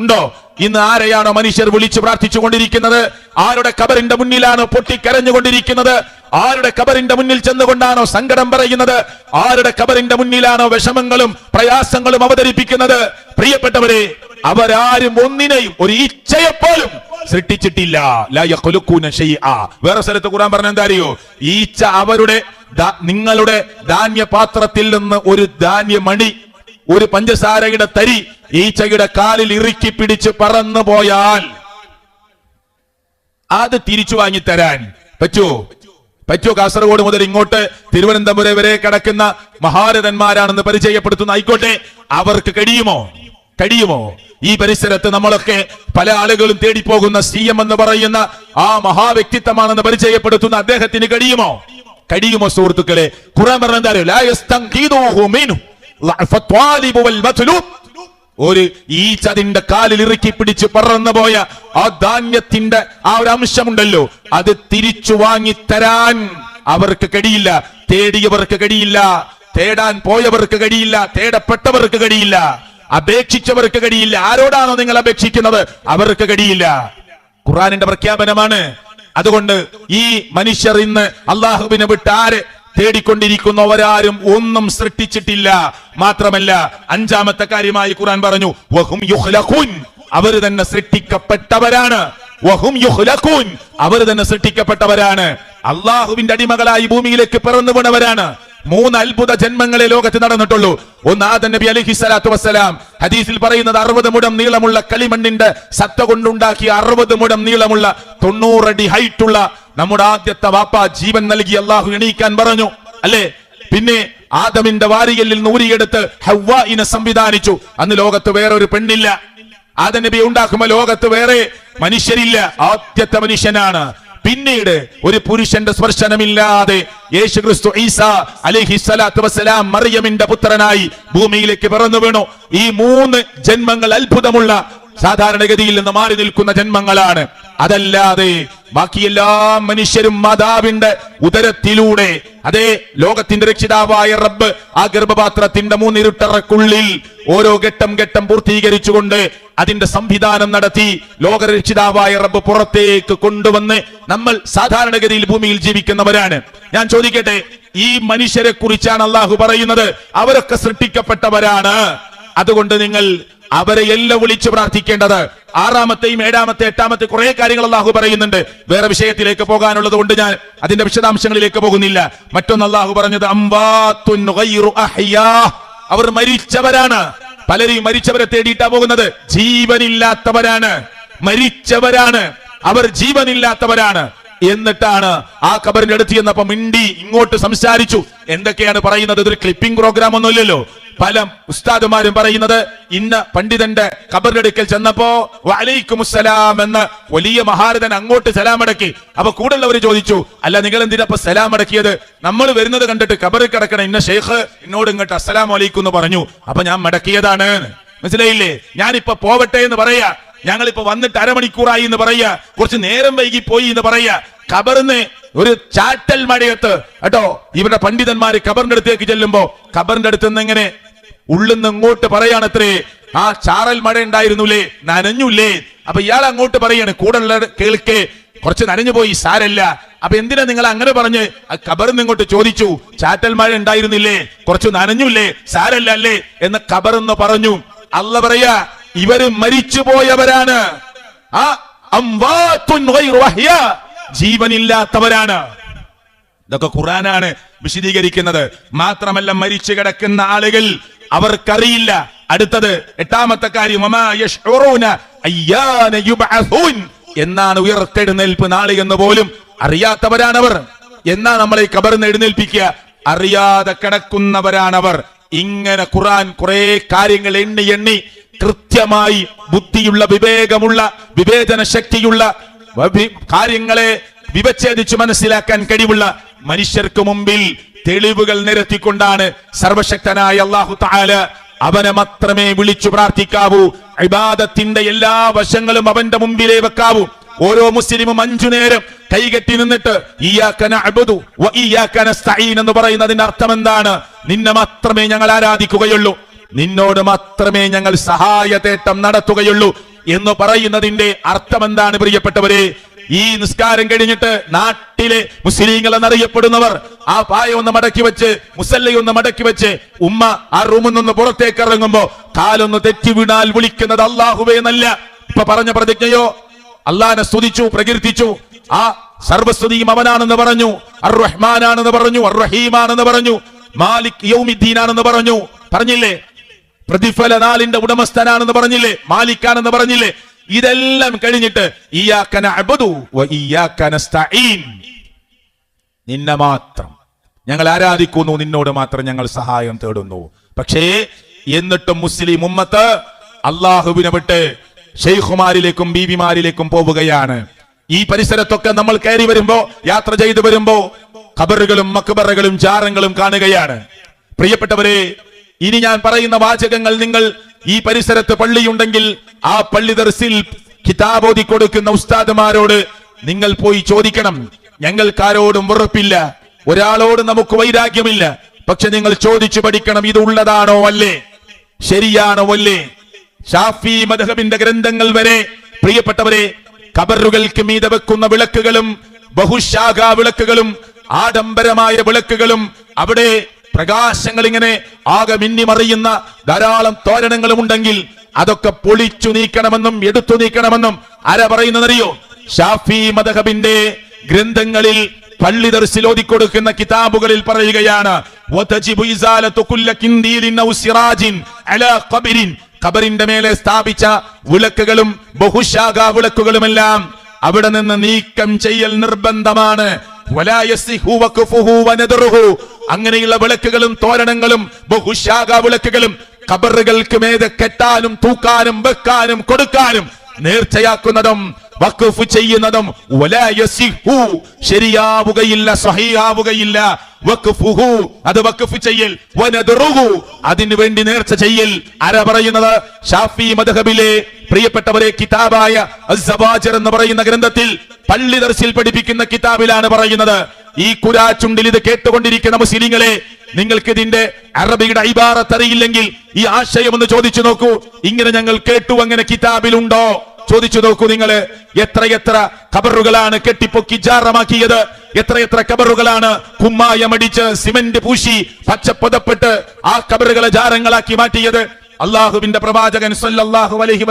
ഉണ്ടോ? ഇന്ന് ആരെയാണോ മനുഷ്യർ വിളിച്ചു പ്രാർത്ഥിച്ചു കൊണ്ടിരിക്കുന്നത്? ആരുടെ ഖബറിന്റെ മുന്നിലാണോ പൊട്ടിക്കരഞ്ഞുകൊണ്ടിരിക്കുന്നത്? ആരുടെ ഖബറിന്റെ മുന്നിൽ ചെന്നുകൊണ്ടാണോ സങ്കടം പറയുന്നത്? ആരുടെ ഖബറിന്റെ മുന്നിലാണോ വിഷമങ്ങളും പ്രയാസങ്ങളും അവതരിപ്പിക്കുന്നത്? പ്രിയപ്പെട്ടവരെ, അവരാരും ഒന്നിനെയും, ഒരു ഈച്ചയെപ്പോലും സൃഷ്ടിച്ചിട്ടില്ല. ലാ യഖ്ലുഖൂന ശൈആ. വേറെ സ്ഥലത്ത് ഖുർആൻ പറഞ്ഞ എന്താ അറിയോ? ഈച്ച അവരുടെ നിങ്ങളുടെ ധാന്യപാത്രത്തിൽ നിന്ന് ഒരു ധാന്യമണി, ഒരു പഞ്ചസാരയുടെ തരി ഈച്ചയുടെ കാലിൽ ഇറുക്കി പിടിച്ച് പറന്നു പോയാൽ അത് തിരിച്ചു വാങ്ങിത്തരാൻ പറ്റുമോ? കാസർഗോഡ് മുതൽ ഇങ്ങോട്ട് തിരുവനന്തപുരം വരെ കിടക്കുന്ന മഹാരഥന്മാരാണെന്ന് പരിചയപ്പെടുത്തുന്ന ആയിക്കോട്ടെ, അവർക്ക് കഴിയുമോ? ഈ പരിസരത്ത് നമ്മളൊക്കെ പല ആളുകളും തേടിപ്പോകുന്ന CM എന്ന് പറയുന്ന ആ മഹാവ്യക്തിത്വമാണെന്ന് പരിചയപ്പെടുത്തുന്ന അദ്ദേഹത്തിന് കഴിയുമോ സുഹൃത്തുക്കളെ? ഖുർആൻ പറഞ്ഞാൽ ലാ യസ്തൻഖിദൂഹു മിൻഹു ലഅഫത്വാലിബു വൽ മത്ലൂബ്. ഒരു ഈച്ച അതിന്റെ കാലിൽ ഇറുക്കി പിടിച്ച് പറന്നു പോയ ആ ധാന്യത്തിന്റെ ആ ഒരു അംശമുണ്ടല്ലോ, അത് തിരിച്ചു വാങ്ങിത്തരാൻ അവർക്ക് കഴിയില്ല. തേടിയവർക്ക് കഴിയില്ല, തേടാൻ പോയവർക്ക് കഴിയില്ല, തേടപ്പെട്ടവർക്ക് കഴിയില്ല, അപേക്ഷിച്ചവർക്ക് കഴിയില്ല. ആരോടാണോ നിങ്ങൾ അപേക്ഷിക്കുന്നത് അവർക്ക് കഴിയില്ല. ഖുർആനിന്റെ പ്രഖ്യാപനമാണ്. അതുകൊണ്ട് ഈ മനുഷ്യർ ഇന്ന് അള്ളാഹുവിനെ വിട്ട് ആരെ തേടിക്കൊണ്ടിരിക്കുന്നവരാരും ഒന്നും സൃഷ്ടിച്ചിട്ടില്ല. മാത്രമല്ല, അഞ്ചാമത്തെ കാര്യമായി ഖുർആൻ പറഞ്ഞു, വഹും യുഖ്ലഖൂൻ, അവർ തന്നെ സൃഷ്ടിക്കപ്പെട്ടവരാണ്. വഹും യുഖ്ലഖൂൻ, അവർ തന്നെ സൃഷ്ടിക്കപ്പെട്ടവരാണ്. അള്ളാഹുവിന്റെ അടിമകളായി ഭൂമിയിലേക്ക് പിറന്നു വീണവരാണ്. 3 അത്ഭുത ജന്മങ്ങളെ ലോകത്ത് നടന്നിട്ടുള്ളൂ. ഒന്ന് ആദം നബി അലൈഹി സ്വലാത്തു വസ്സലാം. ഹദീസിൽ പറയുന്നത് 60 മുഴം നീളമുള്ള കളിമണ്ണിന്റെ സത്ത കൊണ്ടുണ്ടാക്കിയ 60 മുഴം നീളമുള്ള 90 അടി ഹൈറ്റുള്ള നമ്മുടെ ആദ്യത്തെ വാപ്പ ജീവൻ നൽകി അള്ളാഹു എണീക്കാൻ പറഞ്ഞു, അല്ലേ? പിന്നെ ആദമിന്റെ വാരിയലിൽ നൂരിയെടുത്ത് ഹവ്വായിനെ സംവിധാനിച്ചു. അന്ന് ലോകത്ത് വേറൊരു പെണ്ണില്ല. ആദം നബിയെ ഉണ്ടാക്കുമ്പോൾ ലോകത്ത് വേറെ മനുഷ്യരില്ല, ആദ്യത്തെ മനുഷ്യനാണ്. പിന്നീട് ഒരു പുരുഷന്റെ സ്പർശനമില്ലാതെ യേശുക്രിസ്തു ഈസാ അലൈഹിസ്സലാത്തു വസ്സലാം മറിയമിന്റെ പുത്രനായി ഭൂമിയിലേക്ക് പിറന്നു വീണു. ഈ 3 ജന്മങ്ങൾ അത്ഭുതമുള്ള, സാധാരണഗതിയിൽ നിന്ന് മാറി നിൽക്കുന്ന ജന്മങ്ങളാണ്. അതല്ലാതെ ബാക്കി എല്ലാ മനുഷ്യരും മാതാവിന്റെ ഉദരത്തിലൂടെ, അതേ ലോകത്തിന്റെ രക്ഷിതാവായ റബ്ബ് ആ ഗർഭപാത്രത്തിന്റെ 3 ഇരുട്ടറക്കുള്ളിൽ ഓരോ ഘട്ടം പൂർത്തീകരിച്ചുകൊണ്ട് അതിന്റെ സംവിധാനം നടത്തി ലോകരക്ഷിതാവായ റബ്ബ് പുറത്തേക്ക് കൊണ്ടുവന്ന് നമ്മൾ സാധാരണഗതിയിൽ ഭൂമിയിൽ ജീവിക്കുന്നവരാണ്. ഞാൻ ചോദിക്കട്ടെ, ഈ മനുഷ്യരെ കുറിച്ചാണ് അള്ളാഹു പറയുന്നത്, അവരൊക്കെ സൃഷ്ടിക്കപ്പെട്ടവരാണ്. അതുകൊണ്ട് നിങ്ങൾ അവരെ എല്ലാം വിളിച്ചു പ്രാർത്ഥിക്കേണ്ടത്. 6-ാമത്തെയും 7-ാമത്തെ 8-ാമത്തെ കുറെ കാര്യങ്ങൾ അള്ളാഹു പറയുന്നുണ്ട്. വേറെ വിഷയത്തിലേക്ക് പോകാനുള്ളത് കൊണ്ട് ഞാൻ അതിന്റെ വിശദാംശങ്ങളിലേക്ക് പോകുന്നില്ല. മറ്റൊന്ന് അള്ളാഹു പറഞ്ഞത് അംവാതുൻ ഗൈറു അഹ്യാ, അവർ മരിച്ചവരാണ്. പലരെയും മരിച്ചവരെ തേടിയിട്ടാ പോകുന്നത്. ജീവനില്ലാത്തവരാണ്, മരിച്ചവരാണ്, അവർ ജീവനില്ലാത്തവരാണ്. എന്നിട്ടാണ് ആ ഖബറിന്റെ അടുത്ത് ചെന്നപ്പോ മിണ്ടി ഇങ്ങോട്ട് സംസാരിച്ചു. എന്തൊക്കെയാണ് പറയുന്നത്? ഇതൊരു ക്ലിപ്പിംഗ് പ്രോഗ്രാം ഒന്നുമില്ലല്ലോ. പല ഉസ്താദുമാരും പറയുന്നത്, ഇന്ന പണ്ഡിതന്റെ ഖബറിന്റെ അടുക്കൽ ചെന്നപ്പോ വഅലൈക്കുമുസ്സലാം എന്ന വലിയ മഹാരഥൻ അങ്ങോട്ട് സലാം അടക്കി. അപ്പൊ കൂടുതലുള്ളവർ ചോദിച്ചു, അല്ല നിങ്ങൾ എന്തിനാ ഇപ്പൊ സലാം അടക്കിയത്? നമ്മൾ വരുന്നത് കണ്ടിട്ട് ഖബറിൽ കിടക്കണ ഇന്ന ഷെയ്ഖ് എന്നോട് ഇങ്ങോട്ട് അസ്സലാമു അലൈക്കും എന്ന് പറഞ്ഞു, അപ്പൊ ഞാൻ മടക്കിയതാണ്. മനസ്സിലായില്ലേ? ഞാനിപ്പോ പോവട്ടെ എന്ന് പറയാ, ഞങ്ങളിപ്പോ വന്നിട്ട് അരമണിക്കൂറായി എന്ന് പറയാ, കുറച്ച് നേരം വൈകി പോയി എന്ന് പറയാ. ഖബറിന് ഒരു ചാറ്റൽ മഴയത്ത് കേട്ടോ, ഇവരുടെ പണ്ഡിതന്മാര് ഖബറിന്റെ അടുത്തേക്ക് ചെല്ലുമ്പോ ഖബറിന്റെ അടുത്ത് നിന്ന് എങ്ങനെ ഉള്ളിന്ന് ഇങ്ങോട്ട് പറയാണത്രേ, ആ ചാറൽ മഴ ഉണ്ടായിരുന്നുല്ലേ, നനഞ്ഞുല്ലേ. അപ്പൊ ഇയാൾ അങ്ങോട്ട് പറയാണ്, കൂടെ ഉള്ള കേൾക്കെ കുറച്ച് നനഞ്ഞു പോയി, സാരല്ല. അപ്പൊ എന്തിനാ നിങ്ങൾ അങ്ങനെ പറഞ്ഞ്? ഖബറിന്ന് ഇങ്ങോട്ട് ചോദിച്ചു, ചാറ്റൽ മഴ ഉണ്ടായിരുന്നില്ലേ, കുറച്ച് നനഞ്ഞുല്ലേ, സാരല്ല അല്ലേ എന്ന് ഖബറിന്ന് പറഞ്ഞു. അല്ല പറയാ, ഇവര് മരിച്ചുപോയവരാണ്, ജീവനില്ലാത്തവരാണ്. ഇതൊക്കെ ഖുർആനാണ് വിശദീകരിക്കുന്നത്. മാത്രമല്ല, മരിച്ചു കിടക്കുന്ന ആളുകൾ അവർക്കറിയില്ല. അടുത്തത് 8-ാമത്തെ കാര്യം, എന്നാണ് ഉയർത്തെഴുന്നേൽപ്പ് നാളെ എന്ന് പോലും അറിയാത്തവരാണവർ. എന്നാ നമ്മളെ ഖബറിന്ന് എഴുന്നേൽപ്പിക്കുക? അറിയാതെ കിടക്കുന്നവരാണവർ. ഇങ്ങനെ ഖുർആൻ കുറെ കാര്യങ്ങൾ എണ്ണി കൃത്യമായി ബുദ്ധിയുള്ള, വിവേകമുള്ള, വിവേചന ശക്തിയുള്ള കാര്യങ്ങളെ വിവച്ഛേദിച്ച് മനസ്സിലാക്കാൻ കഴിവുള്ള മനുഷ്യർക്ക് മുമ്പിൽ തെളിവുകൾ നിരത്തിക്കൊണ്ടാണ് സർവശക്തനായ അല്ലാഹു തആല അവനെ മാത്രമേ വിളിച്ചു പ്രാർത്ഥിക്കാവൂ. ഇബാദത്തിന്റെ എല്ലാ വശങ്ങളും അവന്റെ മുമ്പിലേ വെക്കാവൂ. ഓരോ മുസ്ലിമും 5 നേരം കൈകെട്ടി നിന്നിട്ട് ഇയ്യാക നഅ്ബുദു വ ഇയ്യാക നസ്തഈൻ എന്ന് പറയുന്നതിന്റെ അർത്ഥം എന്താണ്? നിന്നെ മാത്രമേ ഞങ്ങൾ ആരാധിക്കുകയുള്ളൂ, നിന്നോട് മാത്രമേ ഞങ്ങൾ സഹായതേട്ടം നടത്തുകയുള്ളൂ എന്ന് പറയുന്നതിന്റെ അർത്ഥം എന്താണ് പ്രിയപ്പെട്ടവരെ? ഈ നിസ്കാരം കഴിഞ്ഞിട്ട് നാട്ടിലെ മുസ്ലിങ്ങൾ എന്നറിയപ്പെടുന്നവർ ആ പായ ഒന്ന് മടക്കി വെച്ച്, മുസല്ലയൊന്ന് മടക്കി വെച്ച്, ഉമ്മ ആ റൂമിൽ നിന്ന് പുറത്തേക്ക് ഇറങ്ങുമ്പോ കാലൊന്ന് തെറ്റി വീണാൽ വിളിക്കുന്നത് അല്ലാഹുവേ എന്നല്ല. ഇപ്പൊ പറഞ്ഞ പ്രതിജ്ഞയോ അള്ളാഹിനെ സ്തുതിച്ചു, പ്രകീർത്തിച്ചു, ആ സർവസ്തുതിയും അവനാണെന്ന് പറഞ്ഞു, അർ റഹ്മാനാണെന്ന് പറഞ്ഞു, അർ റഹീമാണെന്ന് പറഞ്ഞു, മാലിക് യൗമിദ്ദീനാണെന്ന് പറഞ്ഞു, പറഞ്ഞില്ലേ? പ്രതിഫല നാളിന്റെ ഉടമസ്ഥനാണെന്ന് പറഞ്ഞില്ലേ? മാലിക്കാണെന്ന് പറഞ്ഞില്ലേ? ഇതെല്ലാം കഴിഞ്ഞിട്ട് ഇയ്യാക നഅ്ബുദു വ ഇയ്യാക നസ്തഈൻ, നിന്നെ മാത്രം ഞങ്ങൾ ആരാധിക്കുന്നു, നിന്നോട് മാത്രം ഞങ്ങൾ സഹായം തേടുന്നു. പക്ഷേ എന്നിട്ടും മുസ്ലിം ഉമ്മത്ത് അള്ളാഹുവിനെ വിട്ട് ഷെയ്ഖുമാരിലേക്കും ബീവിമാരിലേക്കും പോവുകയാണ്. ഈ പരിസരത്തൊക്കെ നമ്മൾ കയറി വരുമ്പോ, യാത്ര ചെയ്തു വരുമ്പോ ഖബറുകളും മക്ബറകളും ജാറങ്ങളും കാണുകയാണ്. പ്രിയപ്പെട്ടവരെ, ഇനി ഞാൻ പറയുന്ന വാചകങ്ങൾ നിങ്ങൾ ഈ പരിസരത്ത് പള്ളിയുണ്ടെങ്കിൽ ആ പള്ളി ദർസിൽ കിതാബ് ഓതി കൊടുക്കുന്ന ഉസ്താദുമാരോട് നിങ്ങൾ പോയി ചോദിക്കണം. ഞങ്ങൾക്കാരോടും വെറുപ്പില്ല, ഒരാളോട് നമുക്ക് വൈരാഗ്യമില്ല. പക്ഷെ നിങ്ങൾ ചോദിച്ചു പഠിക്കണം, ഇത് ഉള്ളതാണോ അല്ലേ, ശരിയാണോ അല്ലേ? ഷാഫി മദ്ഹബിന്റെ ഗ്രന്ഥങ്ങൾ വരെ പ്രിയപ്പെട്ടവരെ ഖബറുകൾക്ക് മീതെ വെക്കുന്ന വിളക്കുകളും ബഹുശാഖാ വിളക്കുകളും ആഡംബരമായ വിളക്കുകളും അവിടെ പ്രകാശങ്ങൾ ഇങ്ങനെ ആകെ മിന്നിമറിയുന്ന ധാരാളം തോരണങ്ങളും ഉണ്ടെങ്കിൽ അതൊക്കെ പൊളിച്ചു നീക്കണമെന്നും എടുത്തു നീക്കണമെന്നും ആരാ പറയുന്നതറിയോ? ഷാഫി മദ്ഹബിന്റെ ഗ്രന്ഥങ്ങളിൽ പള്ളി ദർസിൽ ഓതിക്കൊടുക്കുന്ന കിതാബുകളിൽ പറയുകയാണ്, ഖബറിന്റെ മേലെ സ്ഥാപിച്ച വിളക്കുകളും ബഹുശാഖാ വിളക്കുകളുമെല്ലാം അവിടെ നിന്ന് നീക്കം ചെയ്യൽ നിർബന്ധമാണ്. അങ്ങനെയുള്ള വിളക്കുകളും തോരണങ്ങളും ബഹുശാഖാ വിളക്കുകളും ഖബറുകൾക്ക് മേതെ കെട്ടാനും തൂക്കാനും വെക്കാനും കൊടുക്കാനും നേർച്ചയാക്കുന്നതും വഖഫ് ചെയ്യുന്നതും വലാ യസിഹു ശരിയാവുകയില്ല, സ്വഹീഹാവുകയില്ല. വഖഫുഹു അത് വഖഫ് ചെയ്യൽ, വനദറുഹു അതിനു വേണ്ടി നേർച്ച ചെയ്യൽ. ആരാ പറയുന്നത്? ഷാഫി മദ്ഹബിലെ പ്രിയപ്പെട്ടവരെ കിതാബായ അസ്സവാജിർ എന്ന് പറയുന്ന ഗ്രന്ഥത്തിൽ പള്ളി ദർസിൽ പഠിപ്പിക്കുന്ന കിതാബിലാണ് പറയുന്നത്. ഈ കുരാച്ചുണ്ടിൽ ഇത് കേട്ടുകൊണ്ടിരിക്കുന്ന മുസ്ലിങ്ങളെ, നിങ്ങൾക്ക് ഇതിന്റെ അറബിയുടെ ഇബാറത്ത് അറിയില്ലെങ്കിൽ ഈ ആശയം ഒന്ന് ചോദിച്ചു നോക്കൂ. ഇങ്ങനെ ഞങ്ങൾ കേട്ടു, അങ്ങനെ കിതാബിലുണ്ടോ? ചോദിച്ചു നോക്കൂ നിങ്ങൾ. എത്രയെത്ര ഖബറുകളാണ് കെട്ടിപ്പൊക്കി ജാറമാക്കിയത്, എത്രയെത്ര ഖബറുകളാണ് കുമ്മായമടിച്ച് സിമന്റ് പൂശി പച്ചപ്പൊതപ്പെട്ട് ആ ഖബറുകളെ ജാറങ്ങളാക്കി മാറ്റിയത്. അള്ളാഹുവിന്റെ പ്രവാചകൻ സല്ലല്ലാഹു അലൈഹി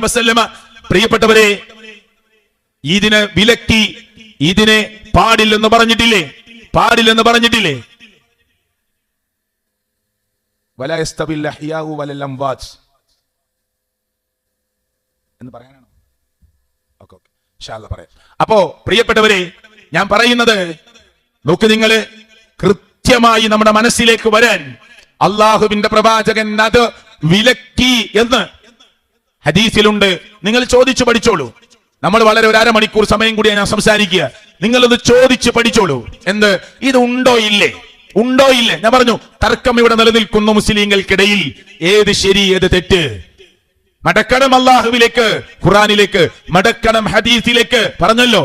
വസല്ലമ പ്രിയപ്പെട്ടവരെ ഇതിനെ വിലക്കി, ഇതിനെ പാടില്ലെന്ന് പറഞ്ഞിട്ടില്ലേ? വലാ യസ്തവിൽ അഹ്യാഉ വലൽ അംവാത് എന്ന് പറയാനാണോ? ഓക്കേ ഇൻഷാ അല്ലാഹ് പറയാം. അപ്പോ പ്രിയപ്പെട്ടവരെ, ഞാൻ പറയുന്നത് നോക്ക്, നിങ്ങൾ കൃത്യമായി നമ്മുടെ മനസ്സിലേക്ക് വരാൻ അള്ളാഹുവിന്റെ പ്രവാചകൻ അത് വിലക്കി എന്ന് ഹദീസിലുണ്ട്. നിങ്ങൾ ചോദിച്ചു പഠിച്ചോളൂ. നമ്മൾ വളരെ ഒരു അരമണിക്കൂർ സമയം കൂടി ഞാൻ സംസാരിക്കുക. നിങ്ങളത് ചോദിച്ച് പഠിച്ചോളൂ. എന്ത് ഇത് ഉണ്ടോ ഇല്ലേ? ഞാൻ പറഞ്ഞു, തർക്കം ഇവിടെ നിലനിൽക്കുന്നു മുസ്ലിങ്ങൾക്കിടയിൽ. ഏത് ശരി, ഏത് തെറ്റ്? മടക്കണം അള്ളാഹുവിലേക്ക്, ഖുറാനിലേക്ക് മടക്കണം, ഹദീസിലേക്ക് പറഞ്ഞല്ലോ,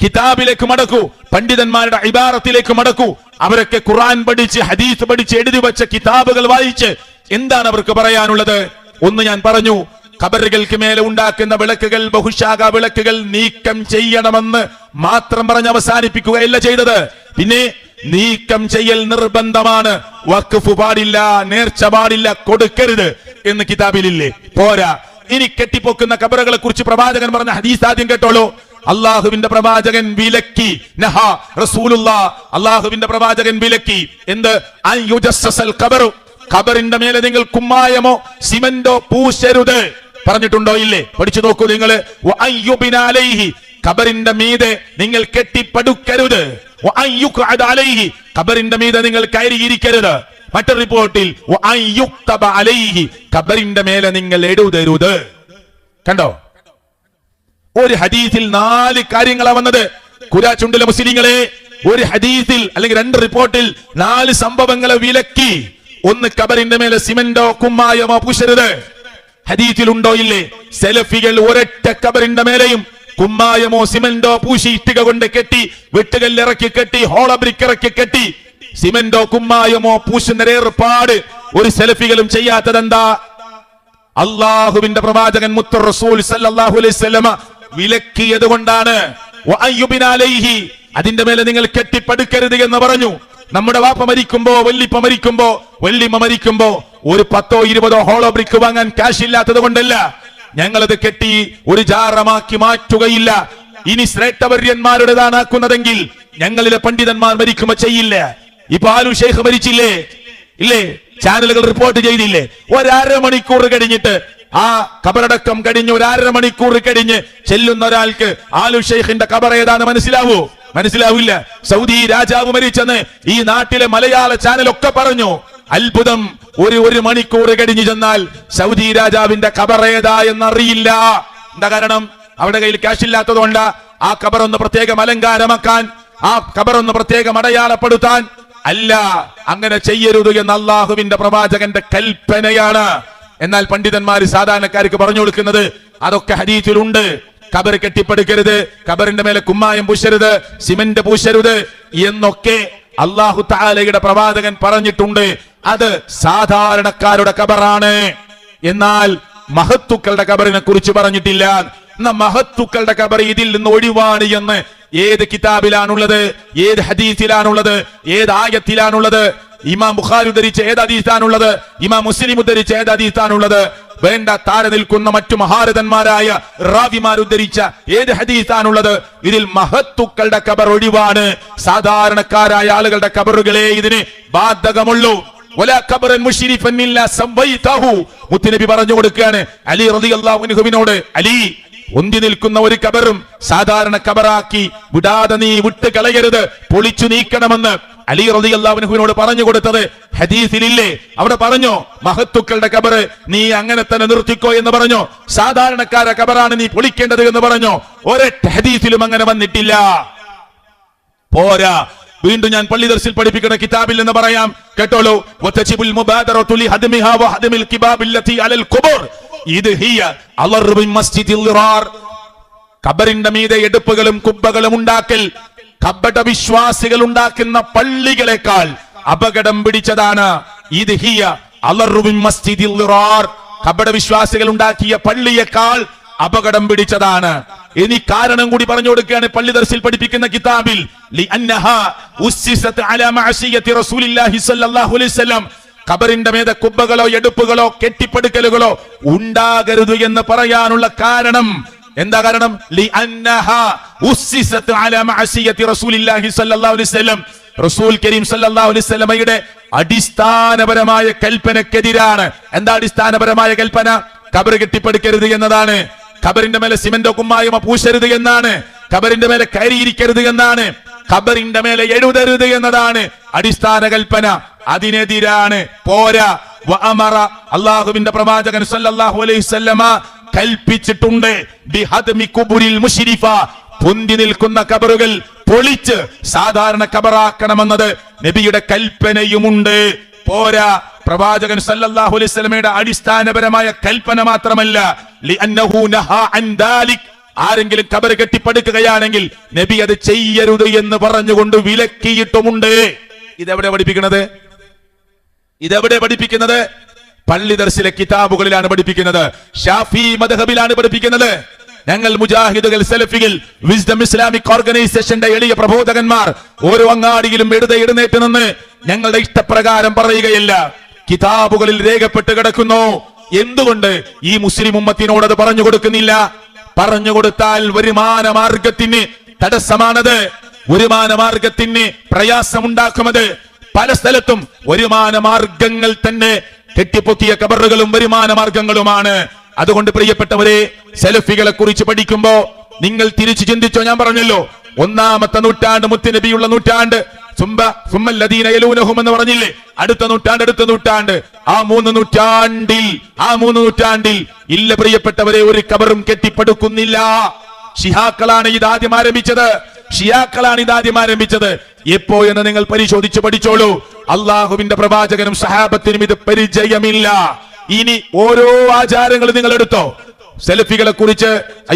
കിതാബിലേക്ക് മടക്കൂ, പണ്ഡിതന്മാരുടെ ഇബാറത്തിലേക്ക് മടക്കൂ. അവരൊക്കെ ഖുറാൻ പഠിച്ച് ഹദീസ് പഠിച്ച് എഴുതി വെച്ച കിതാബുകൾ വായിച്ച് എന്താണ് അവർക്ക് പറയാനുള്ളത്? ഒന്ന് ഞാൻ പറഞ്ഞു, ഖബറുകൾക്ക് മേലെ ഉണ്ടാക്കുന്ന വിളക്കുകൾ, ബഹുശാഖ വിളക്കുകൾ നീക്കം ചെയ്യണമെന്ന് മാത്രം പറഞ്ഞ് അവസാനിപ്പിക്കുകയല്ല ചെയ്തത്. പിന്നെ നീക്കം ചെയ്യൽ നിർബന്ധമാണ്. വഖഫ് പാടില്ല, നേർച്ച പാടില്ല, കൊടുക്കരുത് എന്ന് കിതാബിലില്ലേ? പോരാ, ഇനി കെട്ടിപ്പൊക്കുന്ന ഖബറുകളെ കുറിച്ച് പ്രവാചകൻ പറഞ്ഞ ഹദീസ് ആദ്യം കേട്ടോളൂ. അള്ളാഹുവിന്റെ പ്രവാചകൻ വിലക്കി, നഹാ റസൂലുള്ളാഹ്, അള്ളാഹുവിന്റെ പ്രവാചകൻ വിലക്കി എന്ത്? അൻ യുജസ്സൽ ഖബറു, ഖബറിന്റെ മേലെ നിങ്ങൾ കുമ്മായമോ സിമന്റോ പൂശരുത്. പറഞ്ഞിട്ടുണ്ടോ ഇല്ലേ? പഠിച്ചു നോക്കൂ നിങ്ങൾ. ഖബറിന്റെ മീതെ നിങ്ങൾ കെട്ടിപ്പടുക്കരുത്. ഖബറിന്റെ മീതെ നിങ്ങൾ കയറിയിരിക്കരുത്. മറ്റൊരു റിപ്പോർട്ടിൽ ഖബറിന്റെ മേലെ നിങ്ങൾ എഴുതരുത്. കണ്ടോ? ഒരു ഹദീസിൽ 4 കാര്യങ്ങളാണ് വന്നത്. കുരാച്ചുണ്ടിലെ മുസ്ലിങ്ങളെ, ഒരു ഹദീസിൽ അല്ലെങ്കിൽ 2 റിപ്പോർട്ടിൽ 4 സംഭവങ്ങളെ വിലക്കി. ഒന്ന്, ഖബറിന്റെ മേലെ സിമന്റോ കുമ്മായമോ പൂശരുത്. ഹദീസിലുണ്ടോ ഇല്ലേ? സെലഫികൾ ഒരൊറ്റ ഖബറിന്റെ മേലെയും കുമ്മായമോ സിമന്റോ പൂശി ഇഷ്ടിക കൊണ്ട് കെട്ടി, വെട്ടുകല്ലിറക്കി കെട്ടി, ഹോളബ്രിക്ക് ഇറക്കി കെട്ടി, സിമന്റോ കുമ്മായമോ പൂശുന്ന ഏർപ്പാട് ഒരു സെലഫികളും ചെയ്യാത്തതെന്താ? അള്ളാഹുവിന്റെ പ്രവാചകൻ മുത്ത് റസൂൽ സല്ലല്ലാഹു അലൈഹി വസല്ലമ വിലക്കിയത് കൊണ്ടാണ്. അതിന്റെ മേലെ നിങ്ങൾ കെട്ടിപ്പടുക്കരുത് എന്ന് പറഞ്ഞു. നമ്മുടെ വാപ്പ മരിക്കുമ്പോ, വല്ലിമ്മ മരിക്കുമ്പോ ഒരു 10 or 20 ഹോളോ ബ്രിക്ക് വാങ്ങാൻ ക്യാഷ് ഇല്ലാത്തത് കൊണ്ടല്ല. ഞങ്ങളത് കെട്ടി ഒരു ജാറമാക്കി മാറ്റുകയില്ല. ഇനി ശ്രേഷ്ഠവര്യന്മാരുടേതാണാക്കുന്നതെങ്കിൽ ഞങ്ങളിലെ പണ്ഡിതന്മാർ മരിക്കുമ്പോ ചെയ്യില്ല. ഇപ്പൊ ആലു ഷെയ്ഖ് മരിച്ചില്ലേ? ഇല്ലേ? ചാനലുകൾ റിപ്പോർട്ട് ചെയ്തില്ലേ? 1.5 മണിക്കൂർ കഴിഞ്ഞിട്ട്, ആ ഖബറടക്കം കഴിഞ്ഞ് 1.5 മണിക്കൂർ കഴിഞ്ഞ് ചെല്ലുന്ന ഒരാൾക്ക് ആലു ഷെയ്ഖിന്റെ ഖബർ ഏതാന്ന് മനസ്സിലാവില്ല. സൗദി രാജാവ് മരിച്ചെന്ന് ഈ നാട്ടിലെ മലയാള ചാനലൊക്കെ പറഞ്ഞു. അത്ഭുതം, ഒരു മണിക്കൂർ കഴിഞ്ഞ് ചെന്നാൽ സൗദി രാജാവിന്റെ ഖബർ ഏതാ എന്നറിയില്ല. എന്താ കാരണം? അവരുടെ കയ്യിൽ ക്യാഷ് ഇല്ലാത്തതുകൊണ്ട്. ആ ഖബർ ഒന്ന് പ്രത്യേകം അലങ്കാരമാക്കാൻ, ആ ഖബർ ഒന്ന് പ്രത്യേകം അടയാളപ്പെടുത്താൻ അല്ല. അങ്ങനെ ചെയ്യരുത് എന്ന് അള്ളാഹുവിന്റെ പ്രവാചകന്റെ കൽപ്പനയാണ്. എന്നാൽ പണ്ഡിതന്മാര് സാധാരണക്കാർക്ക് പറഞ്ഞു കൊടുക്കുന്നത് അതൊക്കെ ഹദീസിലുണ്ട്. ഖബർ കെട്ടിപ്പടുക്കരുത്, ഖബറിന്റെ മേലെ കുമ്മായം പൂശരുത്, സിമന്റ് പൂശരുത് എന്നൊക്കെ അല്ലാഹു തആലയുടെ പ്രവാചകൻ പറഞ്ഞിട്ടുണ്ട്. അത് സാധാരണക്കാരുടെ ഖബറാണ്. എന്നാൽ മഹത്തുക്കളുടെ ഖബറിനെ കുറിച്ച് പറഞ്ഞിട്ടില്ല. എന്നാ മഹത്തുക്കളുടെ ഖബർ ഇതിൽ നിന്ന് ഒഴിവാണ് എന്ന് ഏത് കിതാബിലാണുള്ളത്? ഏത് ഹദീസിലാണുള്ളത്? ഏത് ആയത്തിലാണുള്ളത്? ഇമാം ബുഖാരി ഉദ്ധരിച്ച ഏത് ഹദീസാണുള്ളത്? ഇമാം മുസ്ലിം ഉദ്ധരിച്ച ഏത് ഹദീസാണുള്ളത്? വേണ്ട, താഴെ നിൽക്കുന്ന മറ്റു മഹാരഥന്മാരായ റാവിമാർ ഉദ്ധരിച്ച ഏത് ഹദീസാണുള്ളത്? ഇതിൽ മഹത്തുക്കളുടെ ഖബർ ഒഴിവാണ്. സാധാരണക്കാരായ ആളുകളുടെ ഖബറുകളെ ഇതിന് ബാധകമുള്ളൂ. മുത്തുനബി പറഞ്ഞു കൊടുക്കുകയാണ് അലി റളിയല്ലാഹു അൻഹുവിനോട്, അലി, ഒന്തി നിൽക്കുന്ന ഒരു ഖബറും സാധാരണ ഖബറാക്കി വിടാതെ നീ വിട്ട് കളയരുത്, പൊളിച്ചു നീക്കണമെന്ന്. അലി റളിയല്ലാഹു അൻഹുവിനോട് പറഞ്ഞു കൊടുത്തത് ഹദീസിലില്ലേ? അവിടെ പറഞ്ഞു മഹത്തുക്കളുടെ ഖബർ നീ അങ്ങനെ തന്നെ നിർത്തിക്കോ എന്ന് പറഞ്ഞു. സാധാരണക്കാരുടെ ഖബറാണ് നീ പൊളിക്കേണ്ടത് എന്ന് പറഞ്ഞു. ഒരൊറ്റ ഹദീസിലും അങ്ങനെ വന്നിട്ടില്ല. പോരാ, വീണ്ടും ഞാൻ പള്ളി ദർസിൽ പഠിപ്പിക്കുന്ന കിതാബിൽ നിന്ന് പറയാം, കേട്ടോളൂ. വതജിബുൽ മുബാദറതു ലിഹദ്മിഹാ വഹദ്മിൽ കിബാബില്ലതി അലൽ ഖുബൂർ ഇത് ഹിയ അളറു ബിൽ മസ്ജിദിൽ ളിറാർ. ഖബറിന്റെ മീതെ എടുപ്പുകളും കുബ്ബകളും ഉണ്ടാക്കൽ കപട വിശ്വാസികൾ ഉണ്ടാക്കുന്ന പള്ളികളെക്കാൾ അപകടം പിടിച്ചതാണ്. ഇത് ഹിയ അളറു ബിൽ മസ്ജിദിൽ ളിറാർ. കപട വിശ്വാസികൾ ഉണ്ടാക്കിയ പള്ളിയേക്കാൾ അപകടം പിടിച്ചതാണ്. ഇനി കാരണം കൂടി പറഞ്ഞു കൊടുക്കുകയാണ് പള്ളി ദർസിൽ പഠിപ്പിക്കുന്ന കിതാബിൽ. ലിഅന്നഹാ ഉസ്സിസത് അലാ മഅസിയത്തി റസൂലില്ലാഹി സ്വല്ലല്ലാഹു അലൈഹി വസല്ലം. ഖബറിന്റെ മേതെ കുബ്ബകളോ എടുപ്പുകളോ കെട്ടിപ്പടുക്കലുകളോ ഉണ്ടാകരുത് എന്ന് പറയാനുള്ള കാരണം എന്താ? കാരണം ലിഅന്നഹാ ഉസ്സിസത് അലാ മഅസിയത്തി റസൂലില്ലാഹി സ്വല്ലല്ലാഹു അലൈഹി വസല്ലം. റസൂൽ കരീം സല്ലല്ലാഹു അലൈഹി വസല്ലമയുടെ അടിസ്ഥാനപരമായ കൽപ്പനക്കെതിരാണ്. എന്താ അടിസ്ഥാനപരമായ കൽപ്പന? ഖബർ കെട്ടിപ്പടുക്കരുത് എന്നതാണ്. ഖബറിന്റെ മേലെ സിമന്റോ കുമ്മായമോ പൂശരുത് എന്നാണ്. ഖബറിന്റെ മേലെ കയറിയിരിക്കരുത് എന്നാണ്. ഖബറിന്റെ മേലെ എഴുതരുത് എന്നതാണ് അടിസ്ഥാന കൽപ്പന. അതിനെതിരാണ്. പോരാ, വഅമറ അല്ലാഹുവിന്റെ പ്രവാചകൻ സല്ലല്ലാഹു അലൈഹി വസല്ലമ കൽപ്പിച്ചിട്ടുണ്ട് ബിഹദ്മി ഖുബൂരിൽ മുശ്രിഫ. പൊന്തി നിൽക്കുന്ന ഖബറുകൾ പൊളിച്ച് സാധാരണ ഖബറാക്കണമെന്നത് നബിയുടെ കൽപ്പനയുമുണ്ട്. പോരാ, പ്രവാചകൻ സല്ലല്ലാഹു അലൈഹി വസല്ലമയുടെ അടിസ്ഥാനപരമായ കൽപ്പന മാത്രമല്ല, ലിഅന്നഹു നഹാ അൻ ദാലിക്. ആരെങ്കിലും ഖബർ കെട്ടിപ്പടുക്കുകയാണെങ്കിൽ നബി അത് ചെയ്യരുത് എന്ന് പറഞ്ഞുകൊണ്ട് വിലക്കിയിട്ടുമുണ്ട്. ഇതെവിടെ പഠിപ്പിക്കുന്നത്? ഇതെവിടെ പഠിപ്പിക്കുന്നത്? പള്ളി ദർസിലെ കിതാബുകളിലാണ് പഠിപ്പിക്കുന്നത്. ഷാഫി മദ്ഹബിലാണ് പഠിപ്പിക്കുന്നത്. ഞങ്ങൾ മുജാഹിദുകൾ, സലഫികൾ, വിസ്ഡം ഇസ്ലാമിക് ഓർഗനൈസേഷന്റെ എളിയ പ്രബോധകന്മാർ ഓരോ അങ്ങാടിയിലും എഴുന്നേറ്റ് നിന്ന് ഞങ്ങളുടെ ഇഷ്ടപ്രകാരം പറയുകയല്ല. കിതാബുകളിൽ രേഖപ്പെട്ട് കിടക്കുന്നു. എന്തുകൊണ്ട് ഈ മുസ്ലിം ഉമ്മത്തിനോട് അത് പറഞ്ഞു കൊടുക്കുന്നില്ല? പറഞ്ഞു കൊടുത്താൽ വരുമാന മാർഗത്തിന് തടസ്സമാണത്. വരുമാന മാർഗത്തിന് പ്രയാസമുണ്ടാക്കുമത്. പല സ്ഥലത്തും വരുമാന മാർഗങ്ങൾ തന്നെ കെട്ടിപ്പൊക്കിയ ഖബറുകളും വരുമാന മാർഗങ്ങളുമാണ്. അതുകൊണ്ട് പ്രിയപ്പെട്ടവരെ, സലഫികളെ കുറിച്ച് പഠിക്കുമ്പോ നിങ്ങൾ തിരിച്ചു ചിന്തിച്ചോ? ഞാൻ പറഞ്ഞല്ലോ, ഒന്നാമത്തെ നൂറ്റാണ്ട് മുത്തുനബിയുള്ള നൂറ്റാണ്ട്, എന്ന് പറഞ്ഞില്ലേ? അടുത്ത നൂറ്റാണ്ട്. ആ മൂന്ന് നൂറ്റാണ്ടിൽ ഇല്ല പ്രിയപ്പെട്ടവരെ, ഒരു ഖബറും കെട്ടിപ്പടുക്കുന്നില്ല. ഷിയാക്കളാണ് ഇതാദ്യം ആരംഭിച്ചത്. എപ്പോ എന്ന് നിങ്ങൾ പരിശോധിച്ച് പഠിച്ചോളൂ. അള്ളാഹുവിന്റെ പ്രവാചകനും സഹാബത്തിനും ഇത് പരിചയമില്ല. ഇനി ഓരോ ആചാരങ്ങളും നിങ്ങൾ എടുത്തോ. സെലഫികളെ കുറിച്ച്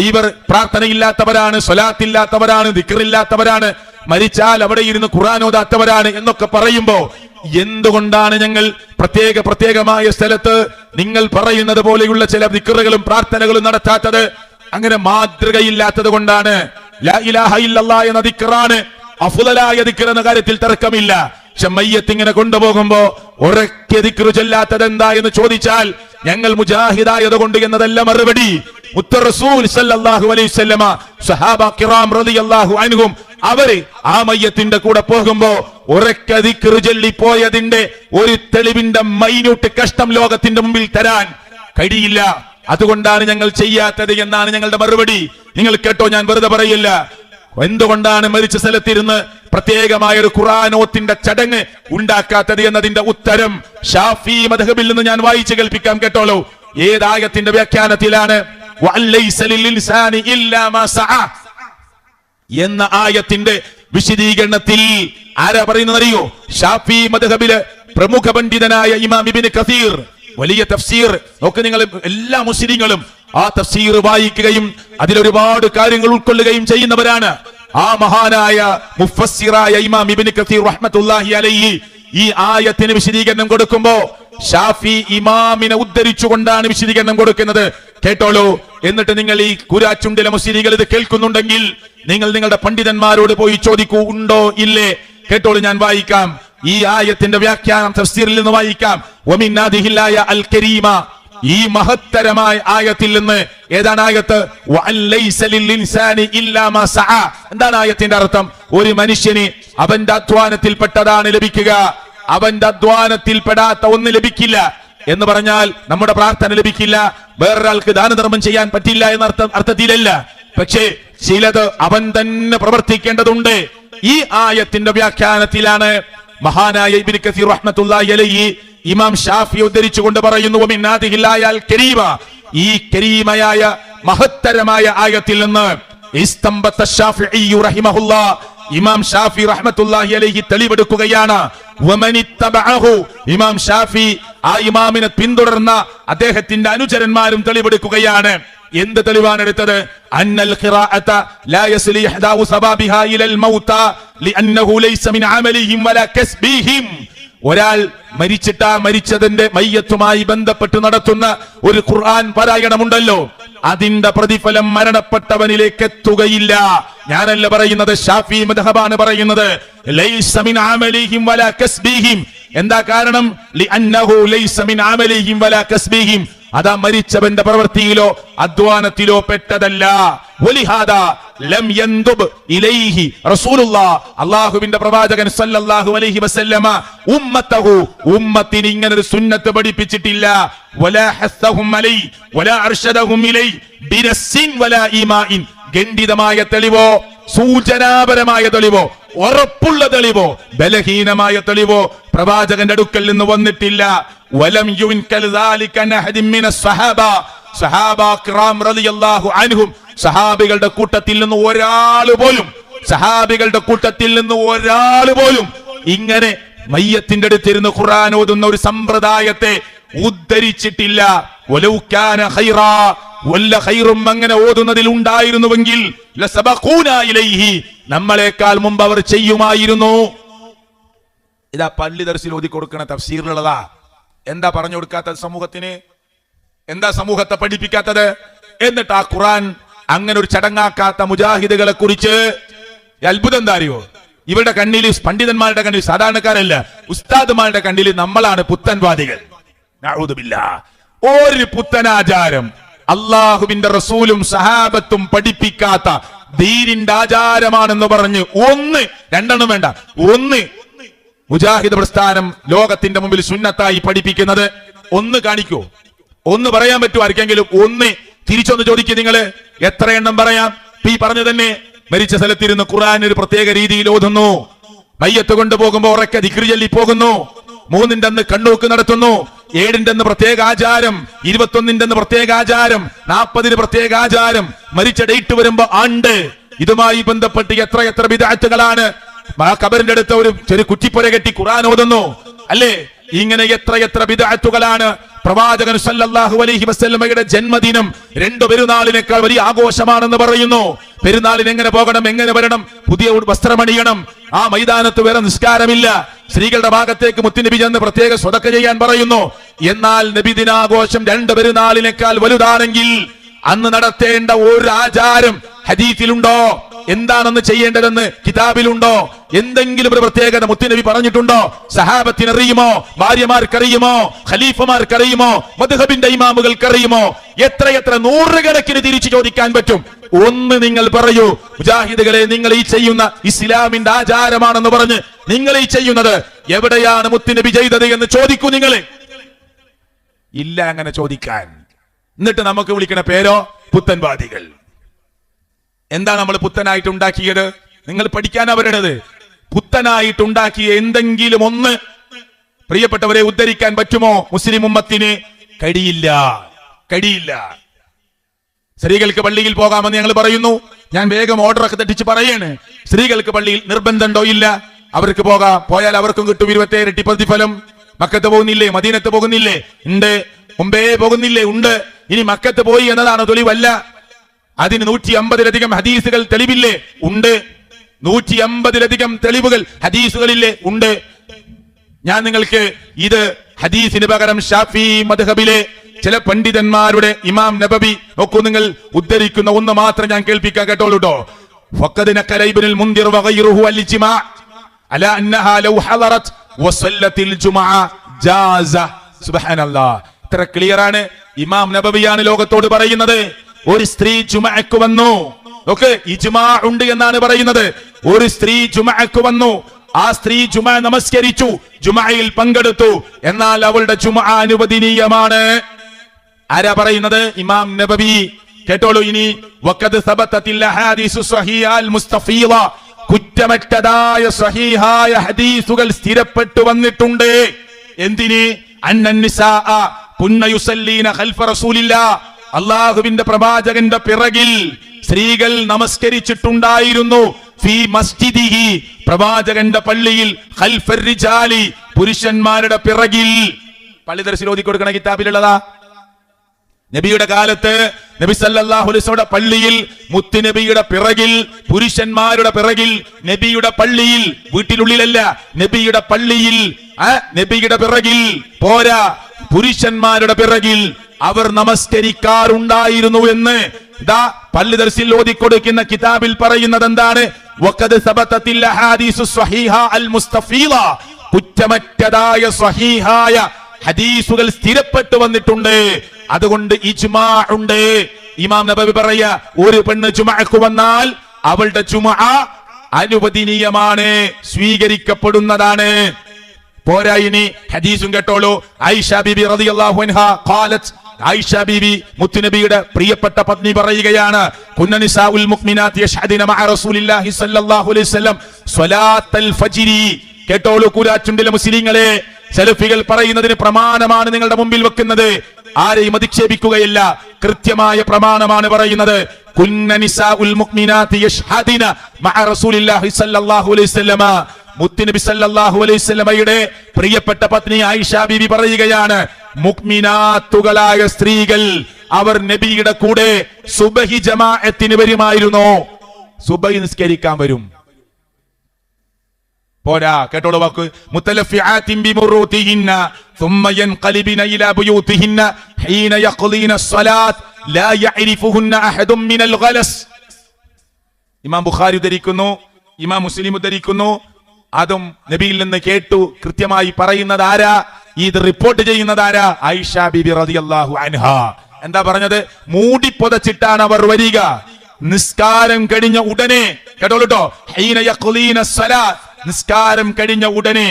ഇവർ പ്രാർത്ഥനയില്ലാത്തവരാണ്, സ്വലാത്തില്ലാത്തവരാണ്, ദിക്റില്ലാത്തവരാണ്, മരിച്ചാൽ അവിടെ ഇരുന്ന് ഖുർആൻ ഓതാത്തവരാണ് എന്നൊക്കെ പറയുമ്പോ എന്തുകൊണ്ടാണ് ഞങ്ങൾ പ്രത്യേകമായ സ്ഥലത്ത് നിങ്ങൾ പറയുന്നത് പോലെയുള്ള ചില ദിക്റുകളും പ്രാർത്ഥനകളും നടത്താത്തത്? അങ്ങനെ മാതൃകയില്ലാത്തത് കൊണ്ടാണ്. ലാ ഇലാഹ ഇല്ലല്ലാഹ് എന്ന ദിക്റാണ് അഫ്ളലായ ദിക്ർ എന്ന കാര്യത്തിൽ തർക്കമില്ല. പക്ഷെ മയ്യത്ത് ഇങ്ങനെ കൊണ്ടുപോകുമ്പോ ഉറക്കെ ദിക്ർ ചൊല്ലാത്തത് എന്താ എന്ന് ചോദിച്ചാൽ ഞങ്ങൾ മുജാഹിദായത് കൊണ്ട് എന്നതല്ല മറുപടി. മുത്ത് റസൂൽ സല്ലല്ലാഹു അലൈഹി വസല്ലമ, സ്വഹാബ കിറാം റളിയല്ലാഹു അൻഹും അവര് ആ മയ്യത്തിന്റെ കൂടെ പോകുമ്പോ ഉറക്കെ ദിക്ർ ചൊല്ലിപ്പോയതിന്റെ ഒരു തെളിവിന്റെ മൈന്യൂട്ട് കഷ്ടം ലോകത്തിന്റെ മുമ്പിൽ തരാൻ കഴിയില്ല. അതുകൊണ്ടാണ് ഞങ്ങൾ ചെയ്യാത്തത് എന്നാണ് ഞങ്ങളുടെ മറുപടി. നിങ്ങൾ കേട്ടോ, ഞാൻ വെറുതെ പറയില്ല. എന്തുകൊണ്ടാണ് മരിച്ച സ്ഥലത്തിരുന്ന് പ്രത്യേകമായ ഒരു ഖുർആനോത്തിന്റെ ചടങ്ങ് ഉണ്ടാക്കാത്തത് എന്നതിന്റെ ഉത്തരം ഷാഫി മദ്ഹബിൽ നിന്ന് ഞാൻ വായിച്ചു കേൾപ്പിക്കാം. കേട്ടോളൂ. ഏതായത്തിന്റെ വ്യാഖ്യാനത്തിലാണ്? എന്ന ആയത്തിന്റെ വിശദീകരണത്തിൽ ആരാ പറയുന്നത് അറിയോ? ഷാഫി മദ്ഹബിലെ പ്രമുഖ പണ്ഡിതനായ ഇമാം ഇബ്നു കസീർ. വലിയ തഫ്സീർ നോക്ക് നിങ്ങൾ. എല്ലാ മുസ്ലിങ്ങളും ആ തഫ്സീർ വായിക്കുകയും അതിലൊരുപാട് കാര്യങ്ങൾ ഉൾക്കൊള്ളുകയും ചെയ്യുന്നവരാണ്. ആ മഹാനായ മുഫസ്സിറായ ഇമാം ഇബ്നു കസീർ റഹ്മത്തുള്ളാഹി അലൈഹി ഈ ആയത്തിന് വിശദീകരണം കൊടുക്കുമ്പോ ഷാഫി ഇമാമിനെ ഉദ്ധരിച്ചുകൊണ്ടാണ് വിശദീകരണം കൊടുക്കുന്നത്. കേട്ടോളൂ. എന്നിട്ട് നിങ്ങൾ ഈ കുരാച്ചുണ്ടിലെ മുസ്ലിങ്ങൾ ഇത് കേൾക്കുന്നുണ്ടെങ്കിൽ നിങ്ങൾ നിങ്ങളുടെ പണ്ഡിതന്മാരോട് പോയി ചോദിക്കൂ, ഉണ്ടോ ഇല്ലേ? കേട്ടോളൂ, ഞാൻ വായിക്കാം. ഈ ആയത്തിന്റെ വ്യാഖ്യാനം തഫ്സീറിൽ നിന്ന് വായിക്കാം. വമിൻ നാദിഹിൽ ആയ അൽ കരീമ, ഈ മഹത്തരമായ ആയത്തിൽ നിന്ന്. ഏതാണ് ആയത്ത്? എന്താണ് ആയത്തിന്റെ അർത്ഥം? ഒരു മനുഷ്യന് അവന്റെ അധ്വാനത്തിൽപ്പെട്ടതാണ് ലഭിക്കുക, അവന്റെ അധ്വാനത്തിൽപ്പെടാത്ത ഒന്ന് ലഭിക്കില്ല എന്ന് പറഞ്ഞാൽ നമ്മുടെ പ്രാർത്ഥന ലഭിക്കില്ല, വേറൊരാൾക്ക് ദാനധർമ്മം ചെയ്യാൻ പറ്റില്ല എന്ന അർത്ഥത്തിലല്ല. പക്ഷേ ചിലത് അവൻ തന്നെ പ്രവർത്തിക്കേണ്ടതുണ്ട്. ഈ ആയത്തിന്റെ വ്യാഖ്യാനത്തിലാണ് മഹാനായ ഇബ്നു കസീർ റഹ്മത്തുള്ളാഹി അലൈഹി ഇമാം ഷാഫി ഉദ്ധരിച്ചുകൊണ്ട് പറയുന്നു, മിൻ ഹാദിഹിൽ ആയൽ കരീമ, ഈ കരീമയായ മഹത്തരമായ ആയത്തിൽ നിന്ന് ഇസ്തംബത ശാഫിഈ റഹിമഹുല്ലാഹ്, ഇമാം ഷാഫി റഹ്മത്തുള്ളാഹി അലൈഹി തെളിവെടുക്കുകയാണ്. വമനിത്തബഅഹു, ഇമാം ഷാഫി ആ ഇമാമിനെ പിന്തുടർന്ന അദ്ദേഹത്തിന്റെ അനുചരന്മാരും തെളിവെടുക്കുകയാണ്. എന്ത് തെളിവാണ് എടുത്തത്? അന്നൽ ഖിറാഅത ലാ യസ്ലി ഇഹ്ദാഉ സബാബിഹാ ഇലൽ മൗത ലിഅന്നഹു ലൈസ മിൻ അമലിഹിം വലാ കസ്ബിഹിം. ഒരാൾ മരിച്ചതിന്റെ മയ്യത്തുമായി ബന്ധപ്പെട്ട് നടത്തുന്ന ഒരു ഖുർആൻ പാരായണമുണ്ടല്ലോ, അതിന്റെ പ്രതിഫലം മരണപ്പെട്ടവനിലേക്ക് എത്തുകയില്ല. ഞാനല്ല പറയുന്നത്, ഷാഫി മദ്ഹബാണ് പറയുന്നത്. ലൈസ മിൻ അമലിഹിം വലാ കസ്ബിഹിം. എന്താ കാരണം? ലിഅന്നഹു ലൈസ മിൻ അമലിഹിം വലാ കസ്ബിഹിം. അതാ മരിച്ചവന്റെ പ്രവൃത്തിയിലോ അധ്വാനത്തിലോ പെട്ടതല്ല. വലിഹാദാ ലം യൻദുബ് ഇലൈഹി റസൂലുള്ളാഹ്, അല്ലാഹുവിന്റെ പ്രവാചകൻ സല്ലല്ലാഹു അലൈഹി വസല്ലമ ഉമ്മത്തഹു, ഉമ്മത്തിന് ഇങ്ങനെ ഒരു സുന്നത്ത് പഠിപ്പിച്ചിട്ടില്ല. വലാ ഹസ്സഹും അലൈ വലാ അർശദഹും ഇലൈ ബിനസ്സിൻ വലാ ഈമാഇൻ. ഖണ്ഡിതമായ തെളിവോ സൂചനാപരമായ തെളിവോ ഉറപ്പുള്ള തെളിവോ ബലഹീനമായ തെളിവോ പ്രവാചകന്റെ അടുക്കൽ നിന്ന് വന്നിട്ടില്ല. വലം യുൻകൽ ദാലിക അഹദിൻ മിനസ് സഹാബ, സഹാബാ കിറാം റളിയല്ലാഹു അൻഹും, സഹാബികളുടെ കൂട്ടത്തിൽ നിന്ന് ഒരാൾ പോലും ഇങ്ങനെ മയ്യത്തിന്റെ അടുത്തിരുന്ന് ഖുർആൻ ഓതുന്ന ഒരു സമ്പ്രദായത്തെ ഉദ്ധരിച്ചിട്ടില്ല. വലൗ കാന ഖൈറാ, വല്ല ഖൈറും അങ്ങനെ ഓതുന്നതിൽ ഉണ്ടായിരുന്നുവെങ്കിൽ ലസബഖൂനാ ഇലൈഹി, നമ്മളെക്കാൾ മുമ്പ് അവർ ചെയ്യുമായിരുന്നു. ഇതാ പള്ളി ദർസിൽ ഓതി കൊടുക്കണ തഫ്സീറിലുള്ളതാ. എന്താ പറഞ്ഞു കൊടുക്കാത്തത് സമൂഹത്തിന്? എന്താ സമൂഹത്തെ പഠിപ്പിക്കാത്തത്? എന്നിട്ട് ആ ഖുർആൻ അങ്ങനെ ഒരു ചടങ്ങാക്കാത്ത മുജാഹിദുകളെ കുറിച്ച് അത്ഭുതം എന്താ അറിയോ? ഇവരുടെ കണ്ണിൽ, പണ്ഡിതന്മാരുടെ കണ്ണിൽ, സാധാരണക്കാരല്ല, ഉസ്താദുമാരുടെ കണ്ണിൽ നമ്മളാണ് പുത്തൻവാദികൾ. നഊദു ബില്ലാഹ്. ഒരു പുത്തനാചാരം അള്ളാഹുവിന്റെ റസൂലും സഹാബത്തും പഠിപ്പിക്കാത്ത ദീനിന്റെ ആചാരമാണെന്ന് പറഞ്ഞ് രണ്ടെണ്ണം വേണ്ട, മുജാഹിദ് പ്രസ്ഥാനം ലോകത്തിന്റെ മുമ്പിൽ സുന്നത്തായി പഠിപ്പിക്കുന്നത് ഒന്ന് കാണിക്കൂ, ഒന്ന് പറയാൻ പറ്റുമോ ആർക്കെങ്കിലും? തിരിച്ചൊന്ന് ചോദിക്കുക. നിങ്ങള് എത്ര എണ്ണം പറയാം? ഈ പറഞ്ഞു തന്നെ മരിച്ച സ്ഥലത്തിരുന്ന് ഖുർആൻ ഒരു പ്രത്യേക രീതിയിൽ ഓതുന്നു, മയ്യത്ത് കൊണ്ടുപോകുമ്പോ ഉറക്കെ ദിക്ർ ചൊല്ലി പോകുന്നു, 3-ന്റെ അന്ന് കണ്ണൂക്ക് നടത്തുന്നു, 7-ന്റെ അന്ന് പ്രത്യേക ആചാരം, 21-ന്റെ അന്ന് പ്രത്യേക ആചാരം, 40-ന് പ്രത്യേക ആചാരം, മരിച്ച ഡേറ്റ് വരുമ്പോ ആണ്ട്. ഇതുമായി ബന്ധപ്പെട്ട് എത്ര ബിദ്അത്തുകളാണ്. ആ കബറിന്റെ അടുത്ത് ഒരു ചെറിയ കുറ്റിപ്പുര കെട്ടി ഖുർആൻ ഓതുന്നു, അല്ലേ? ഇങ്ങനെ എത്ര ബിദ്അത്തുകളാണ്. പ്രവാചകൻ സല്ലല്ലാഹു അലൈഹി വസല്ലമയുടെ ജന്മദിനം 2 പെരുന്നാളിനേക്കാൾ വലിയ ആഘോഷമാണെന്ന് പറയുന്നു. പെരുന്നാളിന് എങ്ങനെ പോകണം, എങ്ങനെ വരണം, പുതിയ വസ്ത്രമണിയണം, ആ മൈതാനത്ത് വേറെ നിസ്കാരമില്ല, സ്ത്രീകളുടെ ഭാഗത്തേക്ക് മുത്തുനബി ചെന്ന് പ്രത്യേക സ്വതക്ക ചെയ്യാൻ പറയുന്നു. എന്നാൽ നബിദിനാഘോഷം 2 പെരുന്നാളിനേക്കാൾ വലുതാണെങ്കിൽ അന്ന് നടത്തേണ്ട ഒരു ആചാരം ഹദീസിലുണ്ടോ? എന്താണെന്ന് ചെയ്യേണ്ടതെന്ന് കിതാബിലുണ്ടോ? എന്തെങ്കിലും ഒരു പ്രത്യേകത മുത്തുനബി പറഞ്ഞിട്ടുണ്ടോ? സഹാബത്തിന് അറിയുമോ? ഭാര്യമാർക്കറിയുമോ? ഖലീഫമാർക്കറിയുമോ? മദ്ഹബിന്റെ ഇമാമുകൾക്കറിയുമോ? എത്ര നൂറുകണക്കിന് തിരിച്ചു ചോദിക്കാൻ പറ്റും. നിങ്ങൾ പറയൂ മുജാഹിദുകളെ, നിങ്ങൾ ഈ ചെയ്യുന്ന ഇസ്ലാമിന്റെ ആചാരമാണെന്ന് പറഞ്ഞ് നിങ്ങൾ ഈ ചെയ്യുന്നത് എവിടെയാണ് മുത്തുനബി ചെയ്തത് എന്ന് ചോദിക്കൂ. നിങ്ങള് ഇല്ല അങ്ങനെ ചോദിക്കാൻ. എന്നിട്ട് നമുക്ക് വിളിക്കണ പേരോ പുത്തൻവാദികൾ. എന്താ നമ്മൾ പുത്തനായിട്ട് ഉണ്ടാക്കിയത്? നിങ്ങൾ പഠിക്കാനാ വരണത്. പുത്തനായിട്ടുണ്ടാക്കിയ എന്തെങ്കിലും ഒന്ന് പ്രിയപ്പെട്ടവരെ ഉദ്ധരിക്കാൻ പറ്റുമോ? മുസ്ലിം ഉമ്മത്തിന് കഴിയില്ല. സ്ത്രീകൾക്ക് പള്ളിയിൽ പോകാമെന്ന് ഞങ്ങൾ പറയുന്നു. ഞാൻ വേഗം ഓർഡറൊക്കെ തെറ്റിച്ച് പറയാണ്. സ്ത്രീകൾക്ക് പള്ളിയിൽ നിർബന്ധമുണ്ടോ? ഇല്ല. അവർക്ക് പോകാം. പോയാൽ അവർക്കും കിട്ടും 27 ഇരട്ടി പ്രതിഫലം. മക്കത്ത് പോകുന്നില്ലേ? മദീനത്ത് പോകുന്നില്ലേ? ഉണ്ട്. മുമ്പേ പോകുന്നില്ലേ? ഉണ്ട്. ഇനി മക്കത്ത് പോയി എന്നതാണ് തെളിവല്ല. അതിന് 150-ലധികം ഹദീസുകൾ തെളിവില്ലേ? ഉണ്ട്. 150-ലധികം തെളിവുകൾ ഹദീസുകളില്ലേ? ഉണ്ട്. ഞാൻ നിങ്ങൾക്ക് ഇത് ഹദീസിന് പകരം ഷാഫി മദ്ഹബിലെ ചില പണ്ഡിതന്മാരുടെ ഇമാം നബവി നോക്കൂ, നിങ്ങൾ ഉദ്ധരിക്കുന്ന ഒന്ന് മാത്രം ഞാൻ കേൾപ്പിക്കാൻ കേട്ടോളൂ കേട്ടോ. ഫഖദ് നഖല ഇബ്നുൽ മുൻദിർ വഗൈറുഹു അൽ-ഇജ്മാ അലാ അന്നഹാ ലൗ ഹദറത് വസല്ലത്തിൽ ജുമുഅ ജാസ. സുബ്ഹാനല്ലാഹ്, ഇത്ര ക്ലിയർ ആണ്. ഇമാം നബവിയാണ് ലോകത്തോട് പറയുന്നത്. ഒരു സ്ത്രീ ജുമുഅക്ക് വന്നു, നോക്ക്, ഇജ്മാ ഉണ്ട് എന്നാണ് പറയുന്നത്. ഒരു സ്ത്രീ ജുമുഅക്ക് വന്നു, ആ സ്ത്രീ ജുമുഅ നമസ്കരിച്ചു, ജുമുഅയിൽ പങ്കെടുത്തു, എന്നാൽ അവളുടെ ജുമുഅ അനുവദനീയമാണ്. ആരാ പറയുന്നത്? ഇമാം നബവി. കേട്ടോളൂ ഇനി. വഖദ് സബതത്തിൽ അഹാദീസു സ്വഹീഹ അൽ മുസ്തഫീദ കുറ്റമറ്റതായ സ്വഹീഹായ ഹദീസുകൾ സ്ഥിരപ്പെട്ടു വന്നിട്ടുണ്ട്. എന്തിന്? അന്നന്നിസാ കുന്ന യുസല്ലീന ഖൽഫ റസൂലില്ലാ, അല്ലാഹുവിന്റെ പ്രവാചകന്റെ പിറകിൽ സ്ത്രീകൾ നമസ്കരിച്ചിട്ടുണ്ടായിരുന്നു. ഫീ മസ്ജിദിഹി, പ്രവാചകന്റെ പള്ളിയിൽ. ഖൽഫർ റിജാലി, പുരുഷന്മാരുടെ പിറകിൽ. പള്ളി ദർശനം ഓതി കൊടുക്കണ കിതാബിലുള്ളതാ. നബിയുടെ കാലത്ത് നബി സല്ലല്ലാഹു അലൈഹി വസല്ലം പള്ളിയിൽ, മുത്ത് നബിയുടെ പിറകിൽ, പുരുഷന്മാരുടെ പിറകിൽ, നബിയുടെ പള്ളിയിൽ, വീട്ടിനുള്ളിലല്ല, നബിയുടെ പള്ളിയിൽ, നബിയുടെ പിറകിൽ പോരാ, പുരുഷന്മാരുടെ പിറകിൽ അവർ നമസ്കരിക്കാറുണ്ടായിരുന്നു എന്ന് ദാ പള്ളി ദർസിൽ ഓതിക്കൊടുക്കുന്ന കിതാബിൽ പറയുന്നത് എന്താണ്? വഖദ് സബതത്തിൽ അഹാദീസു സ്വഹീഹ അൽ മുസ്തഫീള, കുറ്റമറ്റതായ സ്വഹീഹായ ഹദീസുകൾ സ്ഥിരപ്പെട്ടു വന്നിട്ടുണ്ട്. അതുകൊണ്ട് ഇജ്മാ ഉണ്ട്. ഇമാം നബവി പറയാ, ഒരു പെണ്ണ് ജുമഅക്ക് വന്നാൽ അവളുടെ ജുമഅ അനുവദനീയമാണ്, സ്വീകരിക്കപ്പെടുന്നതാണ്. പോരാ, ഇനി ഹദീസും കേട്ടോളൂ. ആയിഷ ബീബി റളിയല്ലാഹു അൻഹാ ഖാലത്ത്, ആയിഷ ബീബി മുത്തുനബിയുടെ പ്രിയപ്പെട്ട പത്നി പറയുകയാണ്, കുന്ന നിസാഉൽ മുഅ്മിനാത്ത് യശ്ഹദിന മഅ റസൂലില്ലാഹി സ്വല്ലല്ലാഹു അലൈഹി വസല്ലം സ്വലാത്തൽ ഫജ്രി. കേട്ടോളൂ കൂരാച്ചുണ്ടിലെ മുസ്ലിങ്ങളെ, സലഫികൾ പറയുന്നതിന് പ്രമാണമാണ് നിങ്ങളുടെ മുമ്പിൽ വെക്കുന്നത്. ആരെയും അധിക്ഷേപിക്കുകയില്ല, കൃത്യമായ പ്രമാണമാണ് പറയുന്നത്. കുന്ന നിസാഉൽ മുഅ്മിനാത്ത് യശ്ഹദിന മഅ റസൂലില്ലാഹി സ്വല്ലല്ലാഹു അലൈഹി വസല്ലം, മുത്തുനബി സല്ലല്ലാഹു അലൈഹി വസല്ലമയുടെ പ്രിയപ്പെട്ട പത്നി ആയിഷ ബീബി പറയുകയാണ്, മുഅ്മിനാത്തുകളായ സ്ത്രീകൾ അവർ നബിയുടെ കൂടെ സുബഹി ജമാഅത്തിന് വരുമായിരുന്നു. സുബഹി നിസ്കരിക്കാൻ വരും. പോരാ, കേട്ടോളൂ വാക്ക്, മുത്തലഫിആത്തിൻ ബിമുറൂതിഹിന്ന ثم ينقلبن الى بيوتهن حين يقضين الصلاه لا يعرفهن احد من الغلس. ഇമാം ബുഖാരി ഉദ്ധരിക്കുന്നു, ഇമാം മുസ്ലിം ഉദ്ധരിക്കുന്നു. അതും നബിയിൽ നിന്ന് കേട്ടു കൃത്യമായി പറയുന്നത് ആരാ? ഇത് റിപ്പോർട്ട് ചെയ്യുന്നത് ആരാ? ആയിഷ ബീബി റളിയല്ലാഹു അൻഹാ. എന്താ പറഞ്ഞത്? മൂടി പൊതച്ചിട്ടാണ് അവർ വരിക. നിസ്കാരം കഴിഞ്ഞ ഉടനെ, കേട്ടോളൂട്ടോ, ഹീന യഖ്ലീന സ്വലാത്ത്, നിസ്കാരം കഴിഞ്ഞ ഉടനെ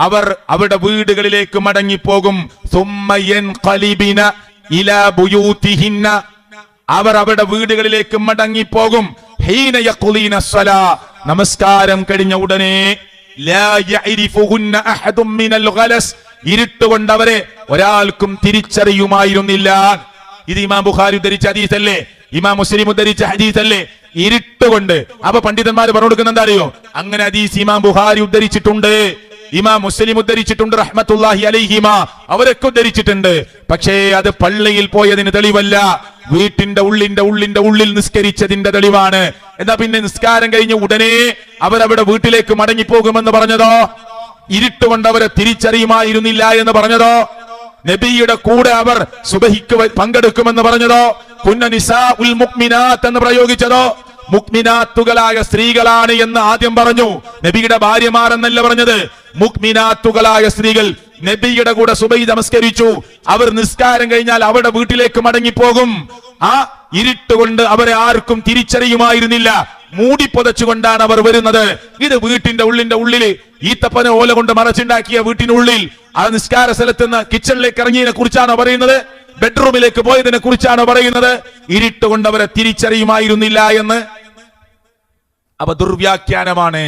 അവർ അവരുടെ വീടുകളിലേക്ക് മടങ്ങിപ്പോകും. സുമ്മ യൻഖലിബിന ഇലാ ബുയൂതിഹിന്ന, അവർ അവരുടെ വീടുകളിലേക്ക് മടങ്ങിപ്പോകും. ഹീന യഖ്ലീന സ്വലാ, നമസ്കാരം കഴിഞ്ഞ ഉടനെ. ലാ യഅരിഫുഹുന്ന അഹദും മിനൽ ഗലസ്, ഇരുട്ടുകൊണ്ട് അവരെ ഒരാൾക്കും തിരിച്ചറിയുമായിരുന്നില്ല. ഇത് ഇമാം ബുഖാരി ഉദ്ധരിച്ച ഹദീസല്ലേ, ഇമാം മുസ്ലിം ഉദ്ധരിച്ച ഹദീസല്ലേ? ഇരുട്ടുകൊണ്ട്. അപ്പൊ പണ്ഡിതന്മാർ പറഞ്ഞു കൊടുക്കുന്ന എന്താ അറിയോ? അങ്ങനെ ഹദീസ് ഇമാം ബുഖാരി ഉദ്ധരിച്ചിട്ടുണ്ട്, ഇമാം മുസ്ലിം ഉദ്ധരിച്ചിട്ടുണ്ട്, റഹ്മത്തുള്ളാഹി അലൈഹിമ, അവരൊക്കെ ഉദ്ധരിച്ചിട്ടുണ്ട്. പക്ഷേ അത് പള്ളിയിൽ പോയതിന് തെളിവല്ല, വീട്ടിന്റെ ഉള്ളിൽ നിസ്കരിച്ചതിന്റെ തെളിവാണ്. എന്നാ പിന്നെ നിസ്കാരം കഴിഞ്ഞ് ഉടനെ അവരവിടെ വീട്ടിലേക്ക് മടങ്ങിപ്പോകുമെന്ന് പറഞ്ഞതോ? ഇരുട്ടുകൊണ്ട് അവരെ തിരിച്ചറിയുമായിരുന്നില്ല എന്ന് പറഞ്ഞതോ? നബിയുടെ കൂടെ അവർ സുബഹിക്ക് പങ്കെടുക്കുമെന്ന് പറഞ്ഞതോ? കുന്ന നിസാഉൽ മുഅ്മിനാത്ത് എന്ന് പ്രയോഗിച്ചതോ? മുഅ്മിനാത്തുകളായ സ്ത്രീകളാണ് എന്ന് ആദ്യം പറഞ്ഞു. നബിയുടെ ഭാര്യമാർ എന്നല്ല പറഞ്ഞത്. മുഅ്മിനാത്തുകളായ സ്ത്രീകൾ നബിയുടെ കൂടെ സുബഹി നമസ്കരിച്ചു. അവർ നിസ്കാരം കഴിഞ്ഞാൽ അവരുടെ വീട്ടിലേക്ക് മടങ്ങിപ്പോകും. ആ ഇരുട്ടുകൊണ്ട് അവരെ ആർക്കും തിരിച്ചറിയുമായിരുന്നില്ല. മൂടി പൊതച്ചുകൊണ്ടാണ് അവർ വരുന്നത്. ഇത് വീട്ടിന്റെ ഉള്ളില് ഈത്തപ്പന ഓല കൊണ്ട് മറച്ചുണ്ടാക്കിയ വീട്ടിനുള്ളിൽ ആ നിസ്കാര സ്ഥലത്ത് നിന്ന് കിച്ചണിലേക്ക് ഇറങ്ങിയതിനെ കുറിച്ചാണോ പറയുന്നത്? ബെഡ്റൂമിലേക്ക് പോയതിനെ കുറിച്ചാണോ പറയുന്നത്? ഇരുട്ടുകൊണ്ട് അവരെ തിരിച്ചറിയുമായിരുന്നില്ല എന്ന്. അപ്പൊ ദുർവ്യാഖ്യാനമാണ്.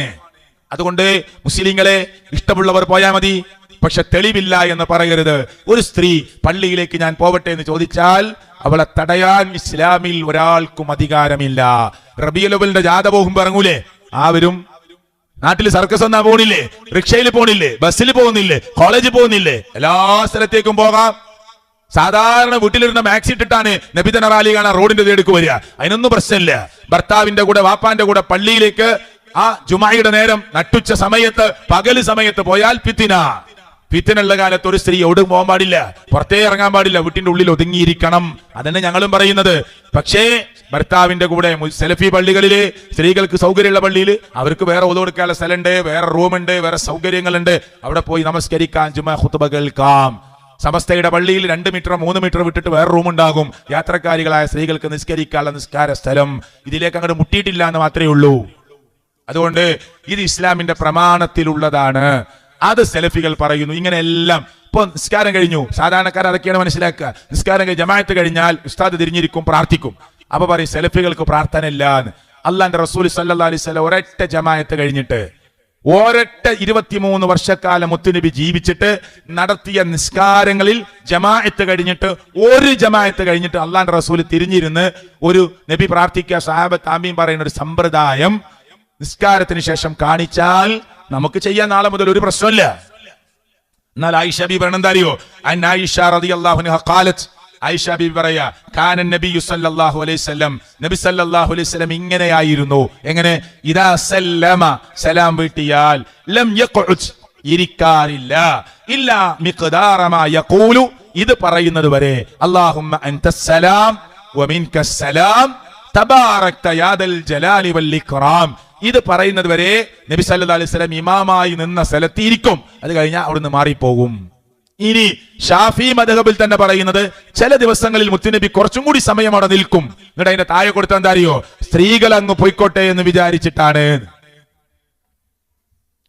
അതുകൊണ്ട് മുസ്ലിങ്ങളെ, ഇഷ്ടമുള്ളവർ പോയാൽ മതി, പക്ഷെ തെളിവില്ല എന്ന് പറയരുത്. ഒരു സ്ത്രീ പള്ളിയിലേക്ക് ഞാൻ പോവട്ടെ എന്ന് ചോദിച്ചാൽ അവളെ തടയാൻ ഇസ്ലാമിൽ ഒരാൾക്കും അധികാരമില്ല. റബീഉൽ അവ്വലിന്റെ ജാഥ പോകുമ്പോ ഇറങ്ങൂലേ? ആവരും നാട്ടിൽ സർക്കസ് ഒന്നാ പോണില്ലേ, റിക്ഷയിൽ പോണില്ലേ, ബസ്സിൽ പോകുന്നില്ലേ, കോളേജിൽ പോകുന്നില്ലേ, എല്ലാ സ്ഥലത്തേക്കും പോകാം. സാധാരണ വീട്ടിലിരുന്ന മാക്സി ഇട്ടിട്ടാണ് നബിതന റാലി കാണാൻ റോഡിന്റെ തേടുക്ക് വരിക. അതിനൊന്നും പ്രശ്നമില്ല. ഭർത്താവിന്റെ കൂടെ വാപ്പാന്റെ കൂടെ പള്ളിയിലേക്ക് ആ ജുമായുടെ നേരം നട്ടുച്ച സമയത്ത് പകല് സമയത്ത് പോയാൽ ഫിത്തിനുള്ള കാലത്ത് ഒരു സ്ത്രീ എവിടും പോകാൻ പാടില്ല, പുറത്തേ ഇറങ്ങാൻ പാടില്ല, വീട്ടിന്റെ ഉള്ളിൽ ഒതുങ്ങിയിരിക്കണം. അതന്നെ ഞങ്ങളും പറയുന്നത്. പക്ഷേ ഭർത്താവിന്റെ കൂടെ സെലഫി പള്ളികളില് സ്ത്രീകൾക്ക് സൗകര്യമുള്ള പള്ളിയിൽ അവർക്ക് വേറെ ഒതു കൊടുക്കാനുള്ള സ്ഥലമുണ്ട്, വേറെ റൂമുണ്ട്, വേറെ സൗകര്യങ്ങളുണ്ട്. അവിടെ പോയി നമസ്കരിക്കാൻ, ജുമാ ഖുത്ബ കേൾക്കാം. സമസ്തയുടെ പള്ളിയിൽ 2 മീറ്റർ 3 മീറ്റർ വിട്ടിട്ട് വേറെ റൂം ഉണ്ടാകും. യാത്രക്കാരികളായ സ്ത്രീകൾക്ക് നിസ്കരിക്കാനുള്ള നിസ്കാര സ്ഥലം. ഇതിലേക്ക് അങ്ങോട്ട് മുട്ടിയിട്ടില്ല എന്ന് മാത്രമേ ഉള്ളൂ. അതുകൊണ്ട് ഇത് ഇസ്ലാമിന്റെ പ്രമാണത്തിലുള്ളതാണ്. അത് സെലഫികൾ പറയുന്നു. ഇങ്ങനെയെല്ലാം ഇപ്പൊ നിസ്കാരം കഴിഞ്ഞു, സാധാരണക്കാർ അതൊക്കെയാണ് മനസ്സിലാക്കുക. നിസ്കാരം കഴിഞ്ഞ് ജമാഅത്ത് കഴിഞ്ഞാൽ ഉസ്താദ് തിരിഞ്ഞിരിക്കും, പ്രാർത്ഥിക്കും. അപ്പൊ പറയും സെലഫികൾക്ക് പ്രാർത്ഥന ഇല്ല. അള്ളാന്റെ റസൂൽ സല്ലല്ലാഹു അലൈഹി വസല്ലം ഒരൊറ്റ ജമാഅത്ത് കഴിഞ്ഞിട്ട്, ഒരൊറ്റ 23 വർഷക്കാലം മുത്തുനബി ജീവിച്ചിട്ട് നടത്തിയ നിസ്കാരങ്ങളിൽ ജമാഅത്ത് കഴിഞ്ഞിട്ട്, ഒരു ജമാഅത്ത് കഴിഞ്ഞിട്ട് അള്ളാന്റെ റസൂൽ തിരിഞ്ഞിരുന്ന് ഒരു നബി പ്രാർത്ഥിക്കുക, സഹാബത്ത് ആമീൻ പറയുന്ന ഒരു സമ്പ്രദായം നിസ്കാരത്തിന് ശേഷം കാണിച്ചാൽ നമുക്ക് ചെയ്യാൻ നാളെ മുതൽ ഒരു പ്രശ്നമില്ല. എന്നാൽ ആയിഷ ബീബി പറയണ എന്താ അറിയോ? അൻ ആയിഷ റളിയല്ലാഹു അൻഹ ഖാലത്ത്, ആയിഷ ബീബി പറയാ, കാന നബിയു സല്ലല്ലാഹു അലൈഹി വസല്ലം, നബി സല്ലല്ലാഹു അലൈഹി വസല്ലം ഇങ്ങനെയായിരുന്നു. എങ്ങനെ? ഇദാ സല്ലമ, സലാം വീട്ടിയാൽ, ലം യഖഉദ്, ഇരിക്കാറില്ല, ഇല്ലാ മിഖ്ദാറ മാ യഖൂലു, ഇത് പറയുന്നത് വരെ, അല്ലാഹുമ്മ അൻതസ്സലാം വമിൻകസ്സലാം തബാറക്ത യാ ദൽ ജലാലി വൽ ഇക്റാം, ഇത് പറയുന്നത് വരെ നബി സല്ലല്ലാഹു അലൈഹി വസല്ലം ഇമാമായി നിന്ന സ്ഥലത്തിരിക്കും. അത് കഴിഞ്ഞാൽ അവിടുന്ന് മാറിപ്പോകും. ഇനി ഷാഫി മദ്ഹബിൽ തന്നെ പറയുന്നത്, ചില ദിവസങ്ങളിൽ മുത്തുനബി കുറച്ചും കൂടി സമയം അവിടെ നിൽക്കും. എന്നിട്ട് അതിന്റെ താഴെ കൊടുത്ത എന്താ അറിയോ? സ്ത്രീകൾ അങ്ങ് പോയിക്കോട്ടെ എന്ന് വിചാരിച്ചിട്ടാണ്.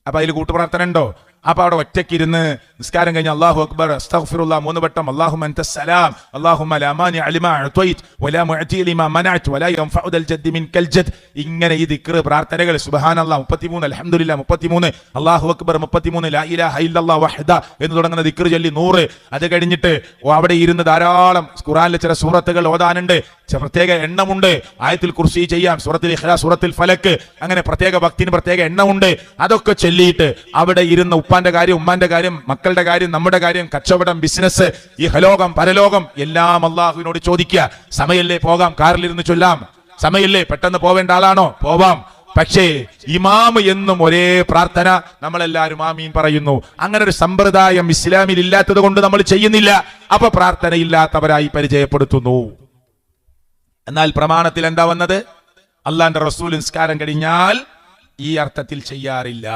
അപ്പൊ അതിൽ കൂട്ടുപ്രാർത്ഥന ഉണ്ടോ? അപ്പൊ അവിടെ ഒറ്റയ്ക്കിരുന്ന് നിസ്കാരം കഴിഞ്ഞ് അല്ലാഹു അക്ബർ, അസ്തഗ്ഫിറുല്ലാഹ് 3 വട്ടം, അല്ലാഹുമ്മ അൻതസ്സലാം അല്ലാഹുമ്മ ലാ മാനിഅ ലിമാ അഅ്തൈത് വലാ മുഅതി ലിമാ മനഅത് വലാ യൻഫഉ ദൽ ജദ്ദി മിൻകൽ ജദ്, ഇങ്ങനെ ഈ ദിക്ർ പ്രാർത്ഥനകൾ സുബ്ഹാനല്ലാഹ് 33, അൽഹംദുലില്ലാഹ് 33, അല്ലാഹു അക്ബർ 33, ലാ ഇലാഹ ഇല്ലല്ലാഹ് വഹ്ദ എന്ന് തുടങ്ങുന്ന ദിക്ർ ചൊല്ലി 100. അത് കഴിഞ്ഞിട്ട് അവിടെ ഇരുന്ന് ധാരാളം ഖുർആനിലെ ചില സൂറത്തുകൾ ഓതാനുണ്ട്, പ്രത്യേക എണ്ണമുണ്ട്. ആയത്തുൽ കുർസി ചെയ്യാം, സൂറത്തുൽ ഇഖ്ലാസ്, സൂറത്തുൽ ഫലക്ക്, അങ്ങനെ പ്രത്യേക ഭക്തിന് പ്രത്യേക എണ്ണമുണ്ട്. അതൊക്കെ ചൊല്ലിയിട്ട് അവിടെ ഇരുന്ന് ഉപ്പാന്റെ കാര്യം, ഉമ്മാന്റെ കാര്യം, മക്കളുടെ കാര്യം, നമ്മുടെ കാര്യം, കച്ചവടം, ബിസിനസ്, ഇഹലോകം പരലോകം എല്ലാം അള്ളാഹുവിനോട് ചോദിക്കുക. സമയല്ലേ പോകാം, കാറിലിരുന്ന് ചൊല്ലാം. സമയല്ലേ, പെട്ടെന്ന് പോവേണ്ട ആളാണോ, പോവാം. പക്ഷേ ഇമാം എന്നും ഒരേ പ്രാർത്ഥന നമ്മളെല്ലാവരും ആമീൻ പറയുന്നു. അങ്ങനെ ഒരു സമ്പ്രദായം ഇസ്ലാമിൽ ഇല്ലാത്തത് കൊണ്ട് നമ്മൾ ചെയ്യുന്നില്ല. അപ്പൊ പ്രാർത്ഥന ഇല്ലാത്തവരായി പരിചയപ്പെടുത്തുന്നു. എന്നാൽ പ്രമാണത്തിൽ എന്താ വന്നത്? അള്ളാന്റെ റസൂൽ നിസ്കാരം കഴിഞ്ഞാൽ ഈ അർത്ഥത്തിൽ ചെയ്യാറില്ല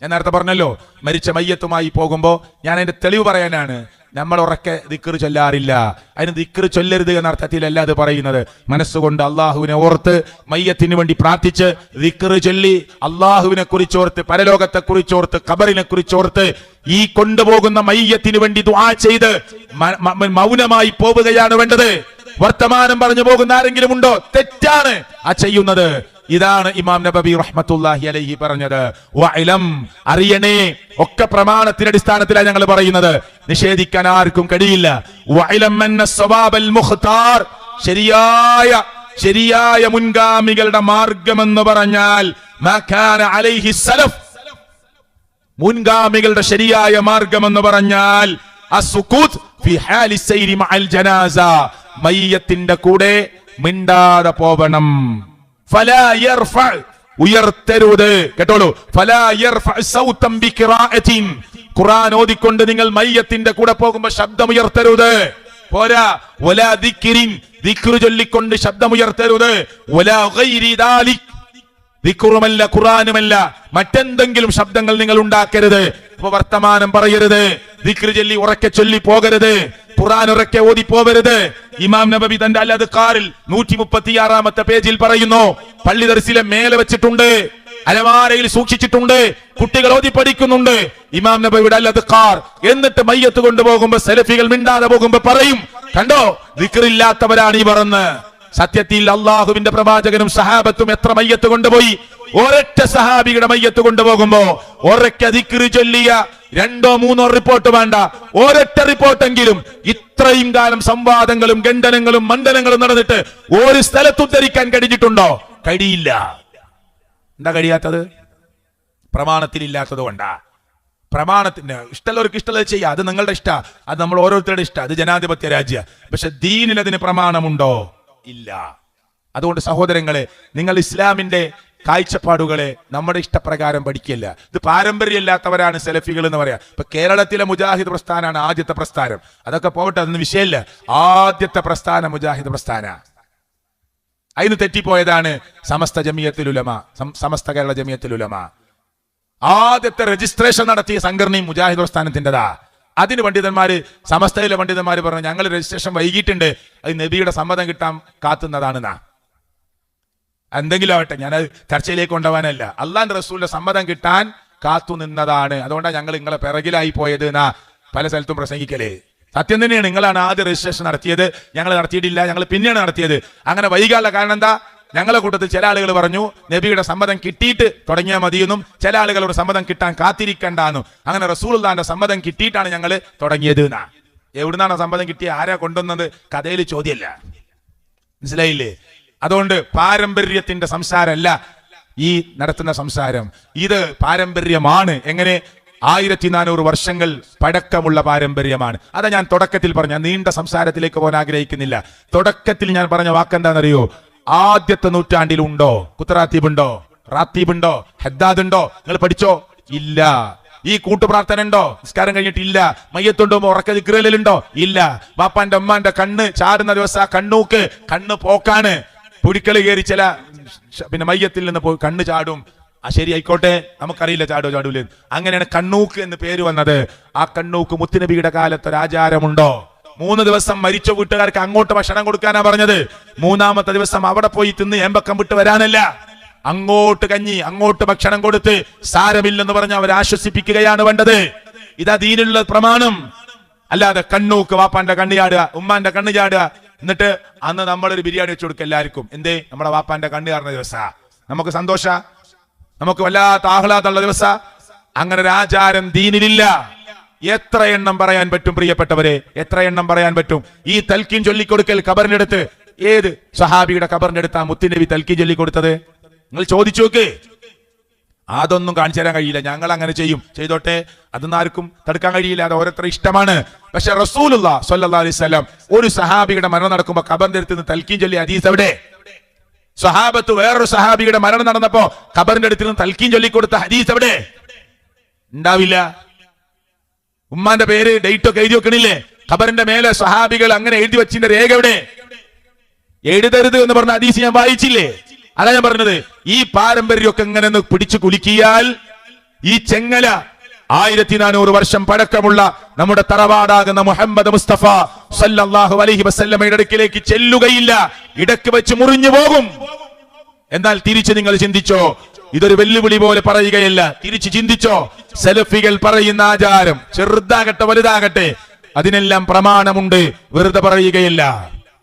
എന്നർത്ഥം പറഞ്ഞല്ലോ. മരിച്ച മയ്യത്തുമായി പോകുമ്പോ ഞാൻ അതിന്റെ തെളിവ് പറയാനാണ്. നമ്മൾ ഉറക്കെ ദിക്ർ ചൊല്ലാറില്ല. അതിന് ദിക്ർ ചൊല്ലരുത് എന്ന അർത്ഥത്തിലല്ല അത് പറയുന്നത്. മനസ്സുകൊണ്ട് അള്ളാഹുവിനെ ഓർത്ത്, മയ്യത്തിന് വേണ്ടി പ്രാർത്ഥിച്ച്, ദിക്ർ ചൊല്ലി, അള്ളാഹുവിനെ കുറിച്ചോർത്ത്, പരലോകത്തെ കുറിച്ചോർത്ത്, ഖബറിനെ കുറിച്ചോർത്ത്, ഈ കൊണ്ടുപോകുന്ന മയ്യത്തിന് വേണ്ടി ദുആ ചെയ്ത് മൗനമായി പോവുകയാണ് വേണ്ടത്. വർത്തമാനം പറഞ്ഞു പോകുന്ന ആരെങ്കിലും ഉണ്ടോ? തെറ്റാണ് ആ ചെയ്യുന്നത്. ഇതാണ് ഇമാം നബവി റഹ്മത്തുള്ളാഹി അലൈഹി പറഞ്ഞത്. വഇലം, അറിയണേ, ഒക്കെ പ്രമാണത്തിന്റെ അടിസ്ഥാനത്തിലാണ് ഞങ്ങൾ പറയുന്നത്, നിഷേധിക്കാൻ ആർക്കും കഴിയില്ല. വഇലം അന്ന സ്വവാബൽ മുഖ്താർ, ശരിയായ മുൻഗാമികളുടെ മാർഗമെന്ന് പറഞ്ഞാൽ മാ കാന അലൈഹി സലഫ്, മുൻഗാമികളുടെ ശരിയായ മാർഗമെന്ന് പറഞ്ഞാൽ അസ്സുകൂത്ത് ഫി ഹാലി സൈരി മഅൽ ജനാസ, മയ്യത്തിന്റെ കൂടെ മിണ്ടാതെ പോവണം. ഫലാ യർഫഅ, ഉയർത്തരുത്. കേട്ടോളൂ, ഫലാ യർഫഅ സൗതൻ ബിഖിറാഅത്തിൻ, ഖുർആൻ ഓതിക്കൊണ്ട് നിങ്ങൾ മയ്യത്തിന്റെ കൂടെ പോകുമ്പോൾ ശബ്ദം ഉയർത്തരുത്. പോരാ, വലാ ദിക്രിൻ, ദിക്ർ ചൊല്ലിക്കൊണ്ട് ശബ്ദം ഉയർത്തരുത്. വലാ ഗൈരി ദാലിക്, ദിക്റുമല്ല ഖുർആനുമല്ല മറ്റെന്തെങ്കിലും ശബ്ദങ്ങൾ നിങ്ങൾ ഉണ്ടാക്കരുത്. ഇപ്പൊ വർത്തമാനം പറയരുത്, ദിക്ർ ചൊല്ലി ഉറക്കെ ചൊല്ലി പോകരുത്, ഖുർആൻ ഉറക്കെ ഓതി പോകരുത്. ഇമാം നബവി തന്റെ അൽ അദ്കാറിൽ 136-ാമത്തെ പേജിൽ പറയുന്നു, പള്ളി ദർസിലെ മേലെ വെച്ചിട്ടുണ്ട്, അലമാരയിൽ സൂക്ഷിച്ചിട്ടുണ്ട്, കുട്ടികൾ ഓതി പഠിക്കുന്നുണ്ട്. ഇമാം നബവിയുടെ അൽ അദ്കാർ. എന്നിട്ട് മയ്യത്ത് കൊണ്ടുപോകുമ്പോ സലഫികൾ മിണ്ടാതെ പോകുമ്പോ പറയും, കണ്ടോ ദിക്റില്ലാത്തവരാണ് ഈ പറഞ്ഞ്. സത്യത്തിൽ അള്ളാഹുവിന്റെ പ്രവാചകനും സഹാബത്തും എത്ര മയ്യത്ത് കൊണ്ടുപോയി? ഒരൊറ്റ സഹാബിയുടെ മയ്യത്ത് കൊണ്ടുപോകുമ്പോ ഒരൊറ്റ ദിക്ർ ചൊല്ലിയ 2-3 റിപ്പോർട്ട് വേണ്ട, ഒരൊറ്റ റിപ്പോർട്ടെങ്കിലും. ഇത്രയും കാലം സംവാദങ്ങളും ഖണ്ഡനങ്ങളും മണ്ഡലങ്ങളും നടന്നിട്ട് ഒരു സ്ഥലത്ത് ഉദ്ധരിക്കാൻ കഴിഞ്ഞിട്ടുണ്ടോ? കഴിയില്ല. എന്താ കഴിയാത്തത്? പ്രമാണത്തിലില്ലാത്തത് കൊണ്ടാ. പ്രമാണത്തിന് ഇഷ്ടമുള്ളവർക്ക് ഇഷ്ടമുള്ളത് ചെയ്യുക, അത് നിങ്ങളുടെ ഇഷ്ട, അത് നമ്മൾ ഓരോരുത്തരുടെ ഇഷ്ടം, അത് ജനാധിപത്യ രാജ്യ. പക്ഷെ ദീനിൽ അതിന് പ്രമാണമുണ്ടോ? ഇല്ല. അതുകൊണ്ട് സഹോദരങ്ങളെ, നിങ്ങൾ ഇസ്ലാമിന്റെ കാഴ്ചപ്പാടുകളെ നമ്മുടെ ഇഷ്ടപ്രകാരം പഠിക്കില്ല. ഇത് പാരമ്പര്യമില്ലാത്തവരാണ് സെലഫികൾ എന്ന് പറയാം. ഇപ്പൊ കേരളത്തിലെ മുജാഹിദ് പ്രസ്ഥാനമാണ് ആദ്യത്തെ പ്രസ്ഥാനം. അതൊക്കെ പോകട്ടെ, അതൊന്നും വിഷയമില്ല. ആദ്യത്തെ പ്രസ്ഥാനം മുജാഹിദ് പ്രസ്ഥാന. അതിന് തെറ്റിപ്പോയതാണ് സമസ്ത ജമിയത്തുൽ ഉലമ, സമസ്ത കേരള ജമിയത്തുൽ ഉലമ. ആദ്യത്തെ രജിസ്ട്രേഷൻ നടത്തിയ സംഘടനയും മുജാഹിദ് പ്രസ്ഥാനത്തിൻ്റെതാ. അതിന് പണ്ഡിതന്മാര്, സമസ്തയിലെ പണ്ഡിതന്മാര് പറഞ്ഞു, ഞങ്ങൾ രജിസ്ട്രേഷൻ വൈകിട്ടുണ്ട്, അത് നബിയുടെ സമ്മതം കിട്ടാൻ കാത്തുന്നതാണ്. എന്തെങ്കിലും ആവട്ടെ, ഞാനത് ചർച്ചയിലേക്ക് കൊണ്ടുപോകാനല്ല, അള്ളാന്റെ റസൂലിന്റെ സമ്മതം കിട്ടാൻ കാത്തു നിന്നതാണ്. അതുകൊണ്ടാണ് ഞങ്ങൾ നിങ്ങളെ പിറകിലായി പോയത് എന്നാ പല സ്ഥലത്തും പ്രസംഗിക്കലേ. സത്യം തന്നെയാണ്, നിങ്ങളാണ് ആദ്യം രജിസ്ട്രേഷൻ നടത്തിയത്, ഞങ്ങൾ നടത്തിയിട്ടില്ല, ഞങ്ങൾ പിന്നെയാണ് നടത്തിയത്. അങ്ങനെ വൈകാനുള്ള കാരണം എന്താ? ഞങ്ങളെ കൂട്ടത്തിൽ ചില ആളുകൾ പറഞ്ഞു നബിയുടെ സമ്മതം കിട്ടിയിട്ട് തുടങ്ങിയാൽ മതിയെന്നും, ചില ആളുകളോട് സമ്മതം കിട്ടാൻ കാത്തിരിക്കണ്ടെന്നും. അങ്ങനെ റസൂലുള്ളാഹിന്റെ സമ്മതം കിട്ടിയിട്ടാണ് ഞങ്ങൾ തുടങ്ങിയത് എന്നാ. എവിടുന്നാണ് സമ്മതം കിട്ടിയ, ആരാ കൊണ്ടുവന്നത്, കഥയിൽ ചോദ്യമല്ല. മനസ്സിലായില്ലേ? അതുകൊണ്ട് പാരമ്പര്യത്തിന്റെ സംസാരമല്ല ഈ നടത്തുന്ന സംസാരം, ഇത് പാരമ്പര്യമാണ്. എങ്ങനെ? 1400 വർഷങ്ങൾ പഴക്കമുള്ള പാരമ്പര്യമാണ്. അതാ ഞാൻ തുടക്കത്തിൽ പറഞ്ഞ, നീണ്ട സംസാരത്തിലേക്ക് പോകാൻ ആഗ്രഹിക്കുന്നില്ല. തുടക്കത്തിൽ ഞാൻ പറഞ്ഞ വാക്കെന്താണെന്നറിയോ? ആദ്യത്തെ നൂറ്റാണ്ടിലുണ്ടോ കുത്തറാത്തീബ് ഉണ്ടോ, റാത്തീബ് ഉണ്ടോ, ഹദ്ദാദ് ഉണ്ടോ? നിങ്ങൾ പഠിച്ചോ? ഇല്ല. ഈ കൂട്ടുപ്രാർത്ഥന ഉണ്ടോ? നിസ്കാരം കഴിഞ്ഞിട്ടില്ല. മയ്യത്തുണ്ടോ? ഉറക്ക ദിക്റുകളുണ്ടോ? ഇല്ല. വാപ്പാന്റെ അമ്മാന്റെ കണ്ണ് ചാടുന്ന ദിവസം കണ്ണൂക്ക്, കണ്ണ് പോക്കാണ്. പുടിക്കള് കയറി ചില പിന്നെ മയ്യത്തിൽ നിന്ന് പോയി കണ്ണ് ചാടും. ശരി ആയിക്കോട്ടെ, നമുക്കറിയില്ല ചാടോ ചാടൂല്. അങ്ങനെയാണ് കണ്ണൂക്ക് എന്ന് പേര് വന്നത്. ആ കണ്ണൂക്ക് മുത്തുനബിയുടെ കാലത്ത് ഒരു ആചാരമുണ്ടോ? 3 ദിവസം മരിച്ച വീട്ടുകാർക്ക് അങ്ങോട്ട് ഭക്ഷണം കൊടുക്കാനാ പറഞ്ഞത്. 3-ാമത്തെ ദിവസം അവിടെ പോയി തിന്ന് ഏമ്പക്കം വിട്ട് വരാനല്ല. അങ്ങോട്ട് കഞ്ഞി, അങ്ങോട്ട് ഭക്ഷണം കൊടുത്ത് സാരമില്ലെന്ന് പറഞ്ഞ് അവരെ ആശ്വസിപ്പിക്കുകയാണ് വേണ്ടത്. ഇതാ ദീനിലുള്ള പ്രമാണം. അല്ലാതെ കണ്ണൂക്ക്, വാപ്പാന്റെ കണ്ണ് ചാടുക, ഉമ്മാന്റെ കണ്ണ് ചാടുക, എന്നിട്ട് അന്ന് നമ്മളൊരു ബിരിയാണി വെച്ച് കൊടുക്കുക എല്ലാവർക്കും. എന്തേ? നമ്മുടെ വാപ്പാന്റെ കണ്ണ് ചാടുന്ന ദിവസ നമുക്ക് സന്തോഷ, നമുക്ക് വല്ലാത്ത ആഹ്ലാദമുള്ള ദിവസ. അങ്ങനെ ഒരു ആചാരം ദീനിലില്ല. എത്ര എണ്ണം പറയാൻ പറ്റും പ്രിയപ്പെട്ടവരെ? എത്ര എണ്ണം പറയാൻ പറ്റും? ഈ തൽക്കീൻ ചൊല്ലിക്കൊടുക്കൽ ഖബറിന്റെ അടുത്ത്, ഏത് സഹാബിയുടെ ഖബറിന്റെ അടുത്താ മുത്തുനബി തൽക്കീൻ ചൊല്ലിക്കൊടുത്തത്? നിങ്ങൾ ചോദിച്ചു നോക്ക്. അതൊന്നും കാണിച്ചു തരാൻ കഴിയില്ല. ഞങ്ങൾ അങ്ങനെ ചെയ്യും, ചെയ്തോട്ടെ, അതൊന്നും ആർക്കും തടുക്കാൻ കഴിയില്ല. അത് ഓരോരുത്തർ ഇഷ്ടമാണ്. പക്ഷെ റസൂലുള്ളാഹി സ്വല്ലല്ലാഹു അലൈഹി വസല്ലം ഒരു സഹാബിയുടെ മരണം നടക്കുമ്പോ ഖബറിന്റെ അടുത്ത് നിന്ന് തൽക്കീൻ ചൊല്ലി ഹദീസ് എവിടെ? സഹാബത്ത് വേറൊരു സഹാബിയുടെ മരണം നടന്നപ്പോ ഖബറിന്റെ അടുത്ത് നിന്ന് തൽക്കീൻ ചൊല്ലിക്കൊടുത്ത ഹദീസ് എവിടെ? ഉണ്ടാവില്ല. ഉമ്മാന്റെ പേര് ഡേറ്റ് ഒക്കെ എഴുതി വെക്കണില്ലേ? ഖബറിന്റെ മേലെ സഹാബികൾ അങ്ങനെ എഴുതി വെച്ചിന്റെ രേഖ എവിടെ? എഴുതരുത് എന്ന് പറഞ്ഞ ഹദീസ് ഞാൻ വായിച്ചില്ലേ? അതാ ഞാൻ പറഞ്ഞത്. ഈ പാരമ്പര്യമൊക്കെ എങ്ങനെ പിടിച്ചു കുലുക്കിയാൽ ഈ ചെങ്ങല 1400 വർഷം പഴക്കമുള്ള നമ്മുടെ തറവാടാകുന്ന മുഹമ്മദ് മുസ്തഫ സല്ലല്ലാഹു അലൈഹി വസല്ലമയുടെ അടുക്കിലേക്ക് ചെല്ലുകയില്ല. ഇടയ്ക്ക് വെച്ച് മുറിഞ്ഞു പോകും. എന്നാൽ തിരിച്ച് നിങ്ങൾ ചിന്തിച്ചോ, ഇതൊരു വെല്ലുവിളി പോലെ പറയുകയല്ല. തിരിച്ച് ചിന്തിച്ചോ, സലഫികൾ പറയുന്ന ആചാരം ചെറുതാകട്ടെ വലുതാകട്ടെ അതിനെല്ലാം പ്രമാണമുണ്ട്. വെറുതെ പറയുകയില്ല.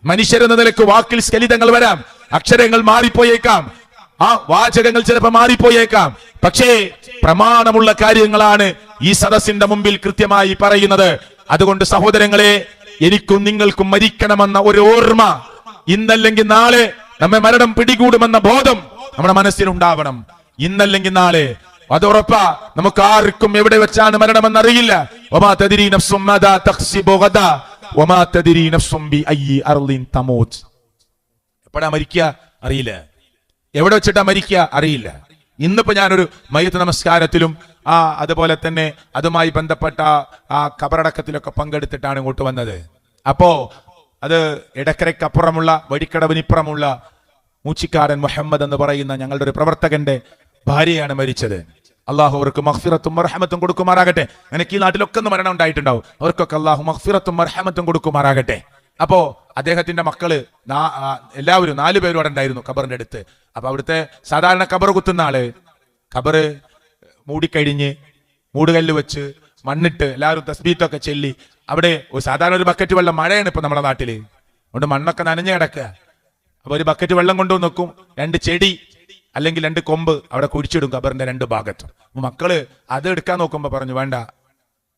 മനുഷ്യരെന്ന നിലക്ക് വാക്കിൽ സ്ഖലിതങ്ങൾ വരാം, അക്ഷരങ്ങൾ മാറിപ്പോയേക്കാം, ആ വാചകങ്ങൾ ചിലപ്പോൾ മാറിപ്പോയേക്കാം. പക്ഷേ പ്രമാണമുള്ള കാര്യങ്ങളാണ് ഈ സദസ്സിന്റെ മുമ്പിൽ കൃത്യമായി പറയുന്നത്. അതുകൊണ്ട് സഹോദരങ്ങളെ, എനിക്കും നിങ്ങൾക്കും മരിക്കണമെന്ന ഒരു ഓർമ്മ, ഇന്നല്ലെങ്കിൽ നാളെ നമ്മെ മരണം പിടികൂടുമെന്ന ബോധം നമ്മുടെ മനസ്സിലുണ്ടാവണം. ഇന്നല്ലെങ്കിൽ നാളെ അത് ഉറപ്പാ. നമുക്ക് ആർക്കും എവിടെ വെച്ചാണ് മരണമെന്നറിയില്ല. വമാ തദ്രീ നഫ്സും മാദാ തക്സിബു ഗദാ വമാ തദ്രീ നഫ്സും ബിഅയ്യി അർളിൻ തമൂത്. എപ്പോഴാ മരിക്കുക അറിയില്ല, എവിടെ വെച്ചിട്ടാ മരിക്കുക അറിയില്ല. ഇന്നിപ്പോ ഞാനൊരു മയ്യത്ത് നമസ്കാരത്തിലും അതുപോലെ തന്നെ അതുമായി ബന്ധപ്പെട്ട ആ ഖബറടക്കത്തിലൊക്കെ പങ്കെടുത്തിട്ടാണ് ഇങ്ങോട്ട് വന്നത്. അപ്പോ അത് ഇടക്കരയ്ക്കപ്പുറമുള്ള വഴിക്കടവിനിപ്പുറമുള്ള മൂച്ചിക്കാരൻ മുഹമ്മദ് എന്ന് പറയുന്ന ഞങ്ങളുടെ ഒരു പ്രവർത്തകന്റെ ഭാര്യയാണ് മരിച്ചത്. അള്ളാഹു അവർക്ക് മഗ്ഫിറത്തും മർഹമത്തും കൊടുക്കുമാറാകട്ടെ. എനിക്ക് ഈ നാട്ടിലൊക്കെ ഒന്ന് മരണം ഉണ്ടായിട്ടുണ്ടാവും. അവർക്കൊക്കെ അള്ളാഹു മഗ്ഫിറത്തും മർഹമത്തും കൊടുക്കുമാറാകട്ടെ. അപ്പോ അദ്ദേഹത്തിന്റെ മക്കള് എല്ലാവരും 4 പേരും അവിടെ ഉണ്ടായിരുന്നു ഖബറിന്റെ അടുത്ത്. അപ്പൊ അവിടുത്തെ സാധാരണ ഖബർ കുത്തുന്ന ആള് ഖബറ് മൂടിക്കഴിഞ്ഞ് മൂടുകല്ല് വെച്ച് മണ്ണിട്ട് എല്ലാവരും തസ്ബീത്തൊക്കെ ചെല്ലി അവിടെ സാധാരണ ഒരു ബക്കറ്റ് വെള്ളം, മഴയാണ് ഇപ്പൊ നമ്മുടെ നാട്ടില്, അതുകൊണ്ട് മണ്ണൊക്കെ നനഞ്ഞു കിടക്കുക. അപ്പൊ ഒരു ബക്കറ്റ് വെള്ളം കൊണ്ടുവന്ന് നോക്കും, 2 ചെടി അല്ലെങ്കിൽ 2 കൊമ്പ് അവിടെ കുഴിച്ചിടും ഖബറിന്റെ 2 ഭാഗത്തും. മക്കള് അത് എടുക്കാൻ നോക്കുമ്പോ പറഞ്ഞു, വേണ്ട,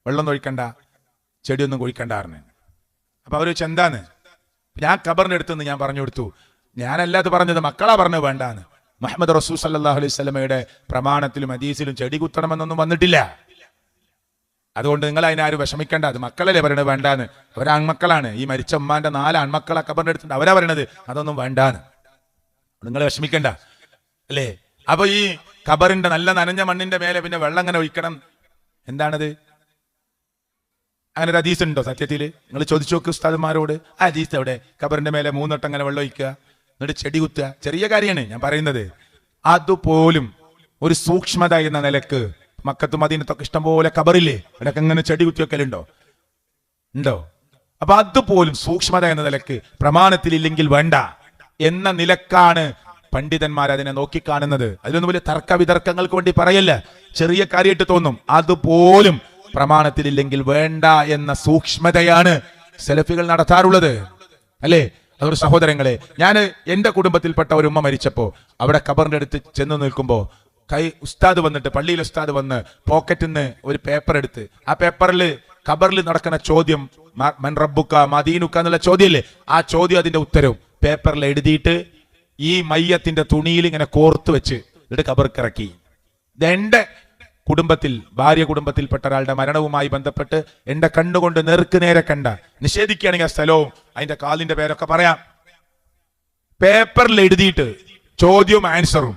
വെള്ളം ഒഴിക്കണ്ട, ചെടിയൊന്നും കുഴിക്കണ്ടാറിന്. അപ്പൊ അവര് ചെന്താന്ന് ഞാൻ ഖബറിന്റെ അടുത്തുനിന്ന് ഞാൻ പറഞ്ഞു കൊടുത്തു, ഞാനല്ലാതെ പറഞ്ഞത്, മക്കളാ പറഞ്ഞത് വേണ്ടാന്ന്. മുഹമ്മദ് റസൂൽ സല്ലല്ലാഹു അലൈഹി വസല്ലമയുടെ പ്രമാണത്തിലും ഹദീസിലും ചെടി കുത്തണമെന്നൊന്നും വന്നിട്ടില്ല. അതുകൊണ്ട് നിങ്ങൾ അതിനാരും വിഷമിക്കേണ്ട, അത് മക്കളല്ലേ പറയണത് വേണ്ടാന്ന്. അവരാൺമക്കളാണ്. ഈ മരിച്ച ഉമ്മാന്റെ 4 ആൺമക്കളെ ഖബറിന്റെ അടുത്തുണ്ട്, അവരാ പറയണത് അതൊന്നും വേണ്ടാന്ന്. നിങ്ങൾ വിഷമിക്കണ്ട അല്ലേ? അപ്പൊ ഈ ഖബറിന്റെ നല്ല നനഞ്ഞ മണ്ണിന്റെ മേലെ പിന്നെ വെള്ളം അങ്ങനെ ഒഴിക്കണം, എന്താണത്? അങ്ങനെ ഒരു ഹദീസ് ഉണ്ടോ സത്യത്തില്? നിങ്ങൾ ചോദിച്ചു നോക്ക് ഉസ്താദന്മാരോട്, ആ ഹദീസ് എവിടെ? ഖബറിന്റെ മേലെ 3 വട്ടം അങ്ങനെ വെള്ളം ഒഴിക്കുക, എന്നിട്ട് ചെടി കുത്തുക. ചെറിയ കാര്യമാണ് ഞാൻ പറയുന്നത്. അതുപോലും ഒരു സൂക്ഷ്മത എന്ന നിലക്ക് മക്കത്തും മദീനത്തൊക്കെ ഇഷ്ടംപോലെ ഖബറില്ലേ, അവിടെയൊക്കെ ഇങ്ങനെ ചെടി കുത്തി വെക്കലുണ്ടോ? ഉണ്ടോ? അപ്പൊ അതുപോലും സൂക്ഷ്മത എന്ന നിലക്ക് പ്രമാണത്തിലില്ലെങ്കിൽ വേണ്ട എന്ന നിലക്കാണ് പണ്ഡിതന്മാർ അതിനെ നോക്കിക്കാണുന്നത്. അതിലൊന്നും വലിയ തർക്ക വിതർക്കങ്ങൾക്ക് വേണ്ടി പറയല്ല, ചെറിയ കാര്യമായിട്ട് തോന്നും. അതുപോലും പ്രമാണത്തിലില്ലെങ്കിൽ വേണ്ട എന്ന സൂക്ഷ്മതയാണ് സലഫികൾ നടത്താറുള്ളത്, അല്ലേ? അതൊരു സഹോദരങ്ങളെ, ഞാൻ എന്റെ കുടുംബത്തിൽപ്പെട്ട ഒരു ഉമ്മ മരിച്ചപ്പോ അവിടെ ഖബറിന്റെ അടുത്ത് ചെന്ന് നിൽക്കുമ്പോ ഉസ്താദ് വന്നിട്ട്, പള്ളിയിൽ ഉസ്താദ് വന്ന് പോക്കറ്റിൽ നിന്ന് ഒരു പേപ്പർ എടുത്ത്, ആ പേപ്പറിൽ ഖബറിൽ നടക്കുന്ന ചോദ്യം, മൻ റബ്ബുക മദീനുക എന്നുള്ള ചോദ്യമില്ലേ, ആ ചോദ്യം അതിന്റെ ഉത്തരവും പേപ്പറിൽ എഴുതിയിട്ട് ഈ മയ്യത്തിന്റെ തുണിയിൽ ഇങ്ങനെ കോർത്ത് വെച്ച് എന്നിട്ട് ഖബർക്ക് ഇറക്കി. ഇതെന്റെ കുടുംബത്തിൽ, ഭാര്യ കുടുംബത്തിൽപ്പെട്ട ഒരാളുടെ മരണവുമായി ബന്ധപ്പെട്ട് എന്റെ കണ്ണുകൊണ്ട് നേർക്ക് നേരെ കണ്ട, നിഷേധിക്കുകയാണെങ്കിൽ ആ സ്ഥലവും അതിന്റെ കാലിന്റെ പേരൊക്കെ പറയാം, പേപ്പറിൽ എഴുതിയിട്ട് ചോദ്യവും ആൻസറും,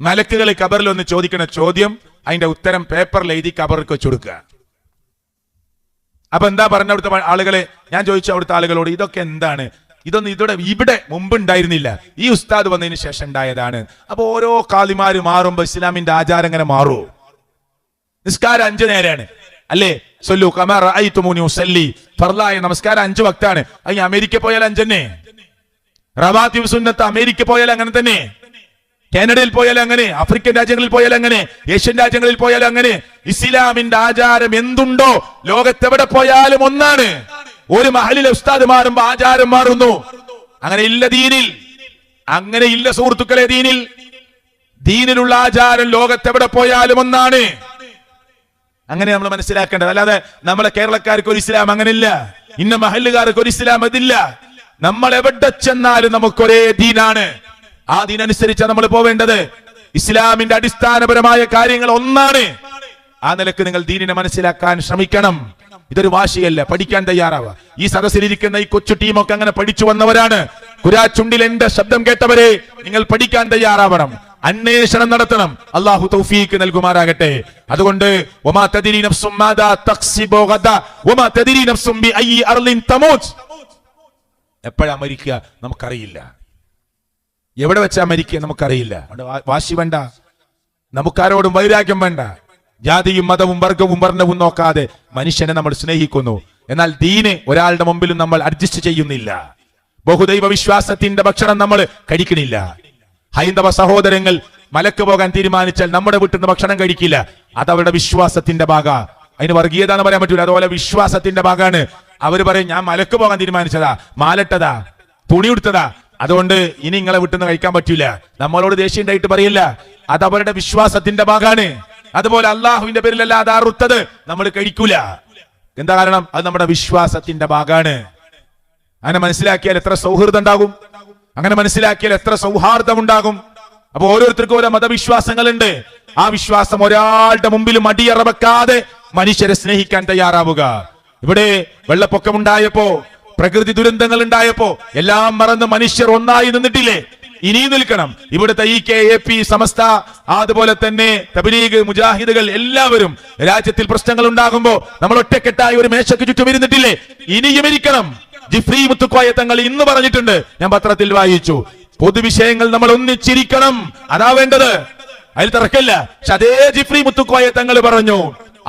മലക്കുകൾ ഖബറിൽ ഒന്ന് ചോദിക്കുന്ന ചോദ്യം അതിന്റെ ഉത്തരം പേപ്പറിൽ എഴുതി ഖബർക്ക് വെച്ച് കൊടുക്കുക. അപ്പൊ എന്താ പറഞ്ഞ അവിടുത്തെ ആളുകളെ, ഞാൻ ചോദിച്ചു അവിടുത്തെ ആളുകളോട്, ഇതൊക്കെ എന്താണ്, ഇതൊന്നും ഇവിടെ മുമ്പ് ഉണ്ടായിരുന്നില്ല, ഈ ഉസ്താദ് വന്നതിന് ശേഷം ഉണ്ടായതാണ്. അപ്പൊ ഓരോ കാലിമാര് മാറുമ്പോ ഇസ്ലാമിന്റെ ആചാരം എങ്ങനെ മാറൂ? നിസ്കാരം 5 നേരാണ് അല്ലേ? സല്ലു കമാ റഅയ്തുമൂനി ഉസല്ലി, ഫർളായ നമസ്കാരം 5 വക്താണ്. അത് അമേരിക്ക പോയാൽ 5 തന്നെ. റവാത്തിബ് സുന്നത്ത് അമേരിക്ക പോയാൽ അങ്ങനെ തന്നെ, കാനഡയിൽ പോയാൽ അങ്ങനെ, ആഫ്രിക്കൻ രാജ്യങ്ങളിൽ പോയാൽ അങ്ങനെ, ഏഷ്യൻ രാജ്യങ്ങളിൽ പോയാൽ അങ്ങനെ. ഇസ്ലാമിന്റെ ആചാരം എന്തുണ്ടോ ലോകത്തെവിടെ പോയാലും ഒന്നാണ്. ഒരു മഹലിലെ ഉസ്താദ് മാറുമ്പോ ആചാരം മാറുന്നു. അങ്ങനെ ഇല്ല ദീനിൽ, അങ്ങനെ ഇല്ല സുഹൃത്തുക്കളെ. ദീനിലുള്ള ആചാരം ലോകത്തെവിടെ പോയാലും ഒന്നാണ്. അങ്ങനെ നമ്മൾ മനസ്സിലാക്കേണ്ടത്. അല്ലാതെ നമ്മളെ കേരളക്കാർക്ക് ഒരു ഇസ്ലാം അങ്ങനെയില്ല, ഇന്ന മഹല്ലുകാർക്ക് ഒരു ഇസ്ലാം അതില്ല. നമ്മൾ എവിടെ ചെന്നാലും നമുക്കൊരേ ദീനാണ്. ആ ദീനനുസരിച്ചാണ് നമ്മൾ പോവേണ്ടത്. ഇസ്ലാമിന്റെ അടിസ്ഥാനപരമായ കാര്യങ്ങൾ ഒന്നാണ്. ആ നിലക്ക് നിങ്ങൾ ദീനിനെ മനസ്സിലാക്കാൻ ശ്രമിക്കണം. ഇതൊരു വാശിയല്ല, പഠിക്കാൻ തയ്യാറാവുക. ഈ സദസ്സിലിരിക്കുന്ന ഈ കൊച്ചു ടീമൊക്കെ അങ്ങനെ പഠിച്ചു വന്നവരാണ്. കുരാച്ചുണ്ടിൽ എന്റെ ശബ്ദം കേട്ടവരെ, നിങ്ങൾ പഠിക്കാൻ തയ്യാറാവണം, അന്വേഷണം നടത്തണം. അള്ളാഹു തൗഫീഖ് നൽകുമാറാകട്ടെ. അതുകൊണ്ട് വമാ തദ്രി നഫ്സും മാദാ തക്സിബു ഗദാ വമാ തദ്രി നഫ്സും ബിഅയ്യി അർളിൻ തമൂത്. എപ്പോഴാ മരിക്കുക നമുക്കറിയില്ല, എവിടെ വെച്ചാ മരിക്കുക നമുക്കറിയില്ല. വാശി വേണ്ട, നമുക്കാരോടും വൈരാഗ്യം വേണ്ട. ജാതിയും മതവും വർഗവും വർണ്ണവും നോക്കാതെ മനുഷ്യനെ നമ്മൾ സ്നേഹിക്കുന്നു. എന്നാൽ ദീന് ഒരാളുടെ മുമ്പിലും നമ്മൾ അഡ്ജസ്റ്റ് ചെയ്യുന്നില്ല. ബഹുദൈവ വിശ്വാസത്തിന്റെ ഭക്ഷണം നമ്മൾ കഴിക്കണില്ല. ഹൈന്ദവ സഹോദരങ്ങൾ മലക്ക് പോകാൻ തീരുമാനിച്ചാൽ നമ്മുടെ വീട്ടിൽ നിന്ന് ഭക്ഷണം കഴിക്കില്ല. അത് അവരുടെ വിശ്വാസത്തിന്റെ ഭാഗ. അതിന് വർഗീയത എന്ന് പറയാൻ പറ്റൂല. അതുപോലെ വിശ്വാസത്തിന്റെ ഭാഗമാണ്. അവർ പറയും, ഞാൻ മലക്ക് പോകാൻ തീരുമാനിച്ചതാ, മാലട്ടതാ, തുണി ഉടുത്തതാ, അതുകൊണ്ട് ഇനി നിങ്ങളെ വീട്ടിൽ നിന്ന് കഴിക്കാൻ പറ്റൂല. നമ്മളോട് ദേഷ്യം ഉണ്ടായിട്ട് പറയില്ല, അത് അവരുടെ വിശ്വാസത്തിന്റെ ഭാഗമാണ്. അതുപോലെ അള്ളാഹുവിന്റെ പേരിലല്ല അത് അറുത്തത് നമ്മൾ കഴിക്കൂല. എന്താ കാരണം? അത് നമ്മുടെ വിശ്വാസത്തിന്റെ ഭാഗമാണ്. അങ്ങനെ മനസ്സിലാക്കിയാൽ എത്ര സൗഹൃദം ഉണ്ടാകും, അങ്ങനെ മനസ്സിലാക്കിയാൽ എത്ര സൗഹാർദ്ദം ഉണ്ടാകും. അപ്പൊ ഓരോരുത്തർക്കും ഓരോ മതവിശ്വാസങ്ങളുണ്ട്. ആ വിശ്വാസം ഒരാളുടെ മുമ്പിലും അടിയറ വെക്കാതെ മനുഷ്യരെ സ്നേഹിക്കാൻ തയ്യാറാവുക. ഇവിടെ വെള്ളപ്പൊക്കമുണ്ടായപ്പോ, പ്രകൃതി ദുരന്തങ്ങൾ ഉണ്ടായപ്പോ എല്ലാം മറന്ന് മനുഷ്യർ ഒന്നായി നിന്നിട്ടില്ലേ? ഇനിയും നിൽക്കണം. ഇവിടുത്തെ EKAP സമസ്ത, അതുപോലെ തന്നെ തബ്ലീഗ് മുജാഹിദുകൾ എല്ലാവരും രാജ്യത്തിൽ പ്രശ്നങ്ങൾ ഉണ്ടാകുമ്പോ നമ്മൾ ഒറ്റക്കെട്ടായി ഒരു മേശയ്ക്ക് ചുറ്റും ഇരുന്നിട്ടില്ലേ? ഇനിയും ഇരിക്കണം. ജിഫ്രി മുത്തുക്കോയ തങ്ങൾ ഇന്ന് പറഞ്ഞിട്ടുണ്ട്, ഞാൻ പത്രത്തിൽ വായിച്ചു, പൊതുവിഷയങ്ങൾ നമ്മൾ ഒന്നിച്ചിരിക്കണം, അതാ വേണ്ടത്, അതിൽ തർക്കമില്ല. പക്ഷെ അതേ ജിഫ്രി മുത്തുക്കോയ തങ്ങൾ പറഞ്ഞു,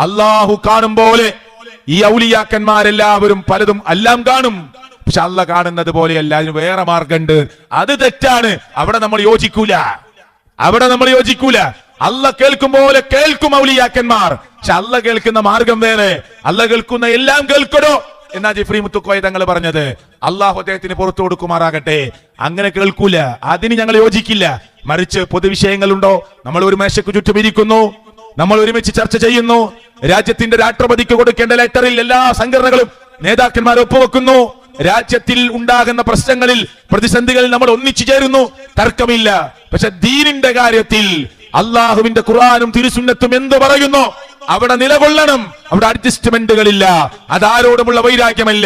അള്ളാഹു കാണും പോലെ ഈ ഔലിയാക്കന്മാരെല്ലാവരും പലതും എല്ലാം കാണും, പക്ഷെ അള്ള കാണുന്നത് പോലെയല്ല, അതിന് വേറെ മാർഗമുണ്ട്. അത് തെറ്റാണ്. അവിടെ നമ്മൾ യോജിക്കൂല. അള്ള കേൾക്കും പോലെ കേൾക്കും ഔലിയാക്കന്മാർ, പക്ഷെ അള്ള കേൾക്കുന്ന മാർഗം വേറെ. അള്ള കേൾക്കുന്ന എല്ലാം കേൾക്കണോ എന്നാ ജിഫ്രി മുത്തുക്കോയ തങ്ങൾ പറഞ്ഞത്. അള്ളാഹു അദ്ദേഹത്തിന് പുറത്തു കൊടുക്കുമാറാകട്ടെ. അങ്ങനെ കേൾക്കൂല, അതിന് ഞങ്ങൾ യോജിക്കില്ല. മറിച്ച് പൊതുവിഷയങ്ങളുണ്ടോ, നമ്മൾ ഒരു മേശയ്ക്ക് ചുറ്റും ഇരിക്കുന്നു, നമ്മൾ ഒരുമിച്ച് ചർച്ച ചെയ്യുന്നു, രാജ്യത്തിന്റെ രാഷ്ട്രപതിക്ക് കൊടുക്കേണ്ട ലെറ്ററിൽ എല്ലാ സംഘടനകളും നേതാക്കന്മാർ ഒപ്പുവെക്കുന്നു, രാജ്യത്തിൽ ഉണ്ടാകുന്ന പ്രശ്നങ്ങളിൽ പ്രതിസന്ധികളിൽ നമ്മൾ ഒന്നിച്ചു ചേരുന്നു, തർക്കമില്ല. പക്ഷെ ദീനിന്റെ കാര്യത്തിൽ അള്ളാഹുവിന്റെ ഖുർആനും തിരുസുന്നത്തും എന്ത് പറയുന്നു അവിടെ നിലകൊള്ളണം. അവിടെ അഡ്ജസ്റ്റ്മെന്റുകളില്ല. അതാരോടുമുള്ള വൈരാഗ്യമല്ല.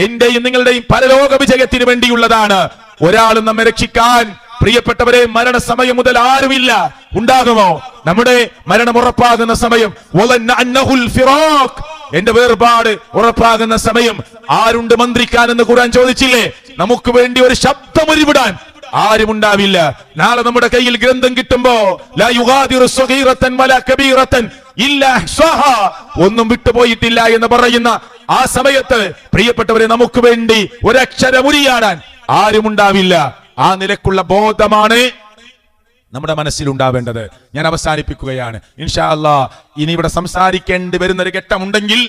എന്റെയും നിങ്ങളുടെയും പരലോക വിജയത്തിന് വേണ്ടിയുള്ളതാണ്. ഒരാളും നമ്മെ രക്ഷിക്കാൻ, പ്രിയപ്പെട്ടവരെ, മരണസമയം മുതൽ ആരുമില്ല. ഉണ്ടാകുമോ? നമ്മുടെ മരണം ഉറപ്പാകുന്ന സമയം, എന്റെ വേർപാട് ഉറപ്പാകുന്ന സമയം ആരുണ്ട് മന്ത്രിക്കാൻ എന്ന് ഖുർആൻ ചോദിച്ചില്ലേ? നമുക്ക് വേണ്ടി ഒരു ശബ്ദം ഉരുവിടാൻ ആരും ഉണ്ടാവില്ല. നാളെ നമ്മുടെ കയ്യിൽ ഗ്രന്ഥം കിട്ടുമ്പോ ലാ യുഗാദിറു സഗീറതൻ വലാ കബീറതൻ ഇല്ലാ അഹ്സാഹാ, ഒന്നും വിട്ടുപോയിട്ടില്ല എന്ന് പറയുന്ന ആ സമയത്ത് പ്രിയപ്പെട്ടവരെ, നമുക്ക് വേണ്ടി ഒരക്ഷരം ഉരിയാടാൻ ആരും ഉണ്ടാവില്ല. ആ നിലക്കുള്ള ബോധമാണ് നമ്മുടെ മനസ്സിലുണ്ടാവേണ്ടത്. ഞാൻ അവസാനിപ്പിക്കുകയാണ്. ഇൻഷാ അല്ലാഹ് ഇനി ഇവിടെ സംസാരിക്കേണ്ടി വരുന്ന ഒരു ഘട്ടമുണ്ടെങ്കിൽ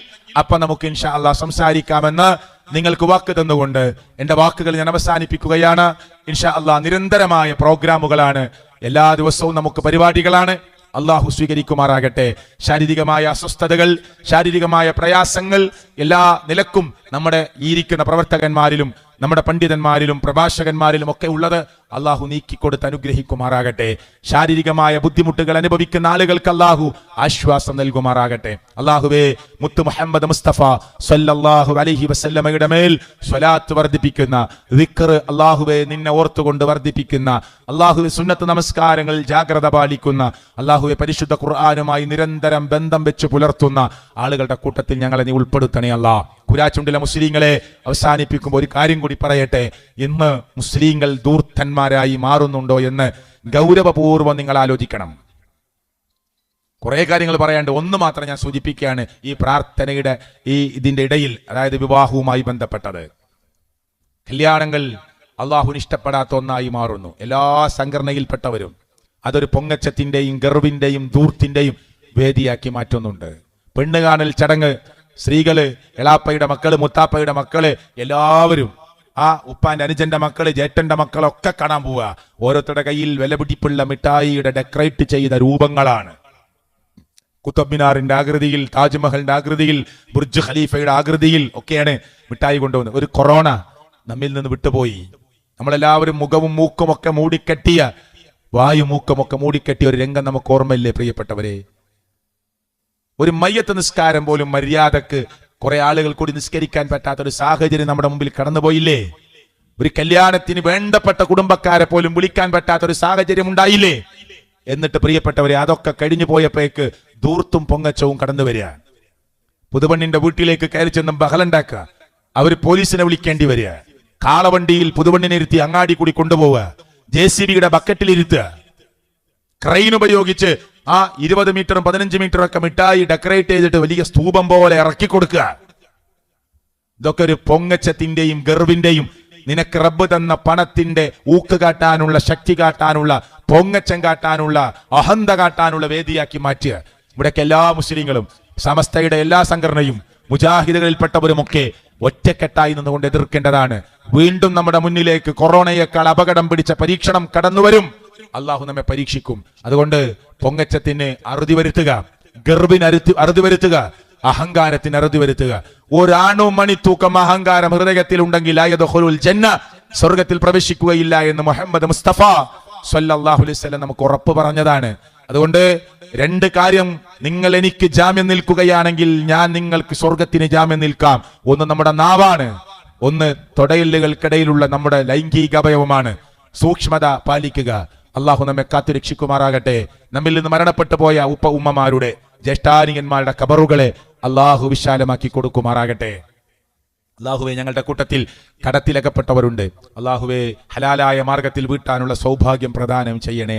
അപ്പൊ നമുക്ക് ഇൻഷാ അല്ലാഹ് സംസാരിക്കാമെന്ന് നിങ്ങൾക്ക് വാക്ക് തന്നുകൊണ്ട് എന്റെ വാക്കുകൾ ഞാൻ അവസാനിപ്പിക്കുകയാണ്. ഇൻഷാ അല്ലാഹ് നിരന്തരമായ പ്രോഗ്രാമുകളാണ്, എല്ലാ ദിവസവും നമുക്ക് പരിപാടികളാണ്. അള്ളാഹു സ്വീകരിക്കുമാറാകട്ടെ. ശാരീരികമായ അസ്വസ്ഥതകൾ, ശാരീരികമായ പ്രയാസങ്ങൾ എല്ലാ നിലക്കും നമ്മുടെ ഇരിക്കുന്ന പ്രവർത്തകന്മാരിലും നമ്മുടെ പണ്ഡിതന്മാരിലും പ്രഭാഷകന്മാരിലും ഒക്കെ ഉള്ളത് അള്ളാഹു നീക്കിക്കൊടുത്ത് അനുഗ്രഹിക്കുമാറാകട്ടെ. ശാരീരികമായ ബുദ്ധിമുട്ടുകൾ അനുഭവിക്കുന്ന ആളുകൾക്ക് അള്ളാഹു ആശ്വാസം നൽകുമാറാകട്ടെ. അള്ളാഹുവേ, മുത്ത് മുഹമ്മദ് മുസ്തഫ സല്ലല്ലാഹു അലൈഹി വസല്ലമയുടെ മേൽ സ്വലാത്ത് വർദ്ധിപ്പിക്കുന്ന, ദിക്ർ അള്ളാഹുവേ നിന്നെ ഓർത്തുകൊണ്ട് വർദ്ധിപ്പിക്കുന്ന, അള്ളാഹുവെ സുന്നത്ത് നമസ്കാരങ്ങൾ ജാഗ്രത പാലിക്കുന്ന, അള്ളാഹുവെ പരിശുദ്ധ ഖുർആനുമായി നിരന്തരം ബന്ധം വെച്ച് പുലർത്തുന്ന ആളുകളുടെ കൂട്ടത്തിൽ ഞങ്ങളെ നീ ഉൾപ്പെടുത്തണേ അല്ലാഹ്. കുരാച്ചുണ്ടിലെ മുസ്ലിങ്ങളെ അവസാനിപ്പിക്കുമ്പോൾ ഒരു കാര്യം കൂടി പറയട്ടെ. ഇന്ന് മുസ്ലിങ്ങൾ ധൂർത്തന്മാരായി മാറുന്നുണ്ടോ എന്ന് ഗൗരവപൂർവ്വം നിങ്ങൾ ആലോചിക്കണം. കുറെ കാര്യങ്ങൾ പറയാണ്ട്, ഒന്ന് മാത്രം ഞാൻ സൂചിപ്പിക്കുകയാണ്. ഈ പ്രാർത്ഥനയുടെ ഇതിന്റെ ഇടയിൽ, അതായത് വിവാഹവുമായി ബന്ധപ്പെട്ടത്, കല്യാണങ്ങൾ അള്ളാഹുവിന് ഇഷ്ടപ്പെടാത്ത ഒന്നായി മാറുന്നു. എല്ലാ സംഘടനയിൽപ്പെട്ടവരും അതൊരു പൊങ്ങച്ചത്തിന്റെയും ഗർവിന്റെയും ധൂർത്തിന്റെയും വേദിയാക്കി മാറ്റുന്നുണ്ട്. പെണ്ണ് കാണൽ ചടങ്ങ്, സ്ത്രീകള്, എളാപ്പയുടെ മക്കള്, മുത്താപ്പയുടെ മക്കള്, എല്ലാവരും ആ ഉപ്പാന്റെ അനുജന്റെ മക്കള്, ജേട്ടന്റെ മക്കളൊക്കെ കാണാൻ പോവുക. ഓരോരുത്തരുടെ കയ്യിൽ വിലപിടിപ്പുള്ള മിഠായിയുടെ ഡെക്കറേറ്റ് ചെയ്ത രൂപങ്ങളാണ്. കുത്തബ് മിനാറിന്റെ ആകൃതിയിൽ, താജ്മഹലിന്റെ ആകൃതിയിൽ, ബുർജ് ഖലീഫയുടെ ആകൃതിയിൽ ഒക്കെയാണ് മിഠായി കൊണ്ടുവന്നത്. ഒരു കൊറോണ നമ്മിൽ നിന്ന് വിട്ടുപോയി. നമ്മളെല്ലാവരും മുഖവും മൂക്കും ഒക്കെ മൂടിക്കെട്ടിയ, വായു മൂക്കുമൊക്കെ മൂടിക്കെട്ടിയ ഒരു രംഗം നമുക്ക് ഓർമ്മയില്ലേ പ്രിയപ്പെട്ടവരെ? ഒരു മയ്യത്ത് നിസ്കാരം പോലും മര്യാദക്ക് കുറെ ആളുകൾ കൂടി നിസ്കരിക്കാൻ പറ്റാത്ത ഒരു സാഹചര്യം നമ്മുടെ മുമ്പിൽ കടന്നുപോയില്ലേ? ഒരു കല്യാണത്തിന് വേണ്ടപ്പെട്ട കുടുംബക്കാരെ പോലും വിളിക്കാൻ പറ്റാത്ത ഒരു സാഹചര്യം ഉണ്ടായില്ലേ? എന്നിട്ട് പ്രിയപ്പെട്ടവരെ, അതൊക്കെ കഴിഞ്ഞു പോയപ്പോഴേക്ക് ധൂർത്തും പൊങ്ങച്ചവും കടന്നു വരിക. പുതുവണ്ണിന്റെ വീട്ടിലേക്ക് കയറി ചെന്നും ബഹളുണ്ടാക്കുക, അവർ പോലീസിനെ വിളിക്കേണ്ടി വരിക, കാളവണ്ടിയിൽ പുതുവണ്ണിനെ ഇരുത്തി അങ്ങാടി കൂടി കൊണ്ടുപോവുക, JCBയുടെ ബക്കറ്റിലിരുത്തുക, ക്രെയിൻ ഉപയോഗിച്ച് ആ 20 മീറ്ററും 15 മീറ്ററും ഒക്കെ മിഠായി ഡെക്കറേറ്റ് ചെയ്തിട്ട് വലിയ സ്തൂപം പോലെ ഇറക്കി കൊടുക്കുക. ഇതൊക്കെ ഒരു പൊങ്ങച്ചത്തിന്റെയും ഗർവിന്റെയും, നിനക്ക് റബ്ബ് തന്ന പണത്തിന്റെ ഊക്ക് കാട്ടാനുള്ള, ശക്തി കാട്ടാനുള്ള, പൊങ്ങച്ചം കാട്ടാനുള്ള, അഹന്ത കാട്ടാനുള്ള വേദിയാക്കി മാറ്റുക. ഇവിടേക്ക് എല്ലാ മുസ്ലിങ്ങളും, സമസ്തയുടെ എല്ലാ സംഘടനയും, മുജാഹിദുകളിൽപ്പെട്ടവരുമൊക്കെ ഒറ്റക്കെട്ടായി നിന്നുകൊണ്ട് എതിർക്കേണ്ടതാണ്. വീണ്ടും നമ്മുടെ മുന്നിലേക്ക് കൊറോണയേക്കാൾ അപകടം പിടിച്ച പരീക്ഷണം കടന്നുവരും. അള്ളാഹു നമ്മെ പരീക്ഷിക്കും. അതുകൊണ്ട് പൊങ്ങച്ചത്തിന് അറുതി വരുത്തുക, ഗർവിന് അറുതി വരുത്തുക, അഹങ്കാരത്തിന് അറുതി വരുത്തുക. ഒരാണു മണിത്തൂക്കം അഹങ്കാരം ഹൃദയത്തിൽ ഉണ്ടെങ്കിൽ സ്വർഗത്തിൽ പ്രവേശിക്കുകയില്ല എന്ന് മുഹമ്മദ് മുസ്തഫ സല്ലല്ലാഹു അലൈഹി വസല്ലം നമുക്ക് ഉറപ്പ് പറഞ്ഞതാണ്. അതുകൊണ്ട് രണ്ട് കാര്യം, നിങ്ങൾ എനിക്ക് ജാമ്യം നിൽക്കുകയാണെങ്കിൽ ഞാൻ നിങ്ങൾക്ക് സ്വർഗത്തിന് ജാമ്യം നിൽക്കാം. ഒന്ന് നമ്മുടെ നാവാണ്, ഒന്ന് തൊടയിലുകൾക്കിടയിലുള്ള നമ്മുടെ ലൈംഗിക അവയവമാണ്. സൂക്ഷ്മത പാലിക്കുക. അള്ളാഹു നമ്മെ കാത്തുരക്ഷിക്കുമാറാകട്ടെ. നമ്മിൽ നിന്ന് മരണപ്പെട്ടു പോയ ഉമ്മമാരുടെ, ജ്യേഷ്ഠാനികന്മാരുടെ ഖബറുകളെ അള്ളാഹു വിശാലമാക്കി കൊടുക്കുമാറാകട്ടെ. അള്ളാഹുവെ, ഞങ്ങളുടെ കൂട്ടത്തിൽ കടത്തിലകപ്പെട്ടവരുണ്ട്. അള്ളാഹുവെ, ഹലാലായ മാർഗത്തിൽ വീട്ടാനുള്ള സൗഭാഗ്യം പ്രദാനം ചെയ്യണേ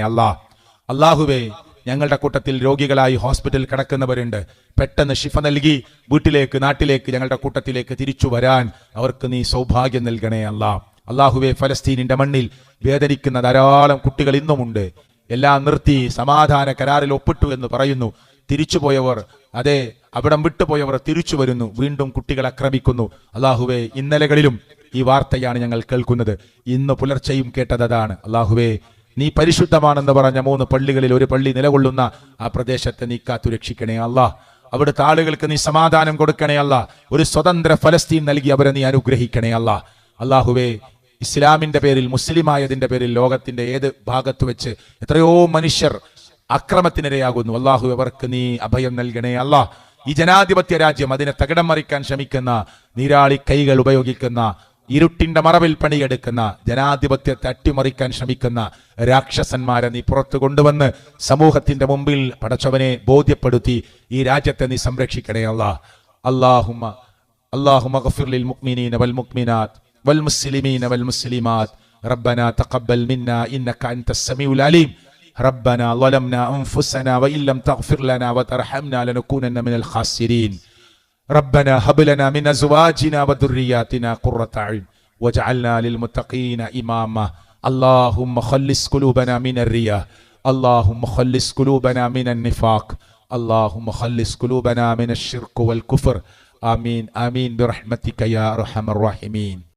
അള്ളാഹുവെ, ഞങ്ങളുടെ കൂട്ടത്തിൽ രോഗികളായി ഹോസ്പിറ്റലിൽ കിടക്കുന്നവരുണ്ട്. പെട്ടെന്ന് ശിഫ നൽകി വീട്ടിലേക്ക്, നാട്ടിലേക്ക്, ഞങ്ങളുടെ കൂട്ടത്തിലേക്ക് തിരിച്ചു വരാൻ അവർക്ക് നീ സൗഭാഗ്യം നൽകണേ അള്ളാഹുവെ, ഫലസ്തീനിന്റെ മണ്ണിൽ വേദനിക്കുന്ന ധാരാളം കുട്ടികൾ ഇന്നുമുണ്ട്. എല്ലാം നിർത്തി സമാധാന കരാറിൽ ഒപ്പിട്ടു എന്ന് പറയുന്നു. തിരിച്ചുപോയവർ, അതെ, അവിടം വിട്ടുപോയവർ തിരിച്ചു വരുന്നു. വീണ്ടും കുട്ടികൾ ആക്രമിക്കുന്നു. അള്ളാഹുവെ, ഇന്നലകളിലും ഈ വാർത്തയാണ് ഞങ്ങൾ കേൾക്കുന്നത്. ഇന്ന് പുലർച്ചെയും കേട്ടതാണ്. അള്ളാഹുവെ, നീ പരിശുദ്ധമാണെന്ന് പറഞ്ഞ 3 പള്ളികളിൽ ഒരു പള്ളി നിലകൊള്ളുന്ന ആ പ്രദേശത്തെ നീ കാത്തുരക്ഷിക്കണേ അവിടുത്തെ ആളുകൾക്ക് നീ സമാധാനം കൊടുക്കണേ ഒരു സ്വതന്ത്ര ഫലസ്തീൻ നൽകി അവരെ നീ അനുഗ്രഹിക്കണേ അള്ളാഹുവേ, ഇസ്ലാമിന്റെ പേരിൽ, മുസ്ലിമായതിന്റെ പേരിൽ ലോകത്തിന്റെ ഏത് ഭാഗത്ത് വെച്ച് എത്രയോ മനുഷ്യർ അക്രമത്തിനിരയാകുന്നു. അള്ളാഹു അവർക്ക് നീ അഭയം നൽകണേ ഈ ജനാധിപത്യ രാജ്യം, അതിനെ തകിടം മറിക്കാൻ ശ്രമിക്കുന്ന, നീരാളി കൈകൾ ഉപയോഗിക്കുന്ന, ഇരുട്ടിന്റെ മറവിൽ പണിയെടുക്കുന്ന, ജനാധിപത്യത്തെ അട്ടിമറിക്കാൻ ശ്രമിക്കുന്ന രാക്ഷസന്മാരെ നീ പുറത്തു കൊണ്ടുവന്ന് സമൂഹത്തിന്റെ മുമ്പിൽ പടച്ചവനെ ബോധ്യപ്പെടുത്തി ഈ രാജ്യത്തെ നീ സംരക്ഷിക്കണേ അല്ലാഹുമ്മ ഗഫിർ ലിൽ മുഅ്മിനീന വൽ മുഅ്മിനാത്ത് വൽ മുസ്ലിമീന വൽ മുസ്ലിമാത്ത് റബ്ബനാ തഖബ്ബൽ മിന്നാ ഇന്നക അൻതസ് സമീഉൽ അലീം ربنا ظلمنا أنفسنا وإن لم تغفر لنا وترحمنا لنكونن من الخاسرين ربنا هب لنا من أزواجنا وذرياتنا قرة أعين واجعلنا للمتقين إماما اللهم خلص قلوبنا من الرياء اللهم خلص قلوبنا من النفاق اللهم خلص قلوبنا من الشرك والكفر آمين آمين برحمتك يا أرحم الراحمين.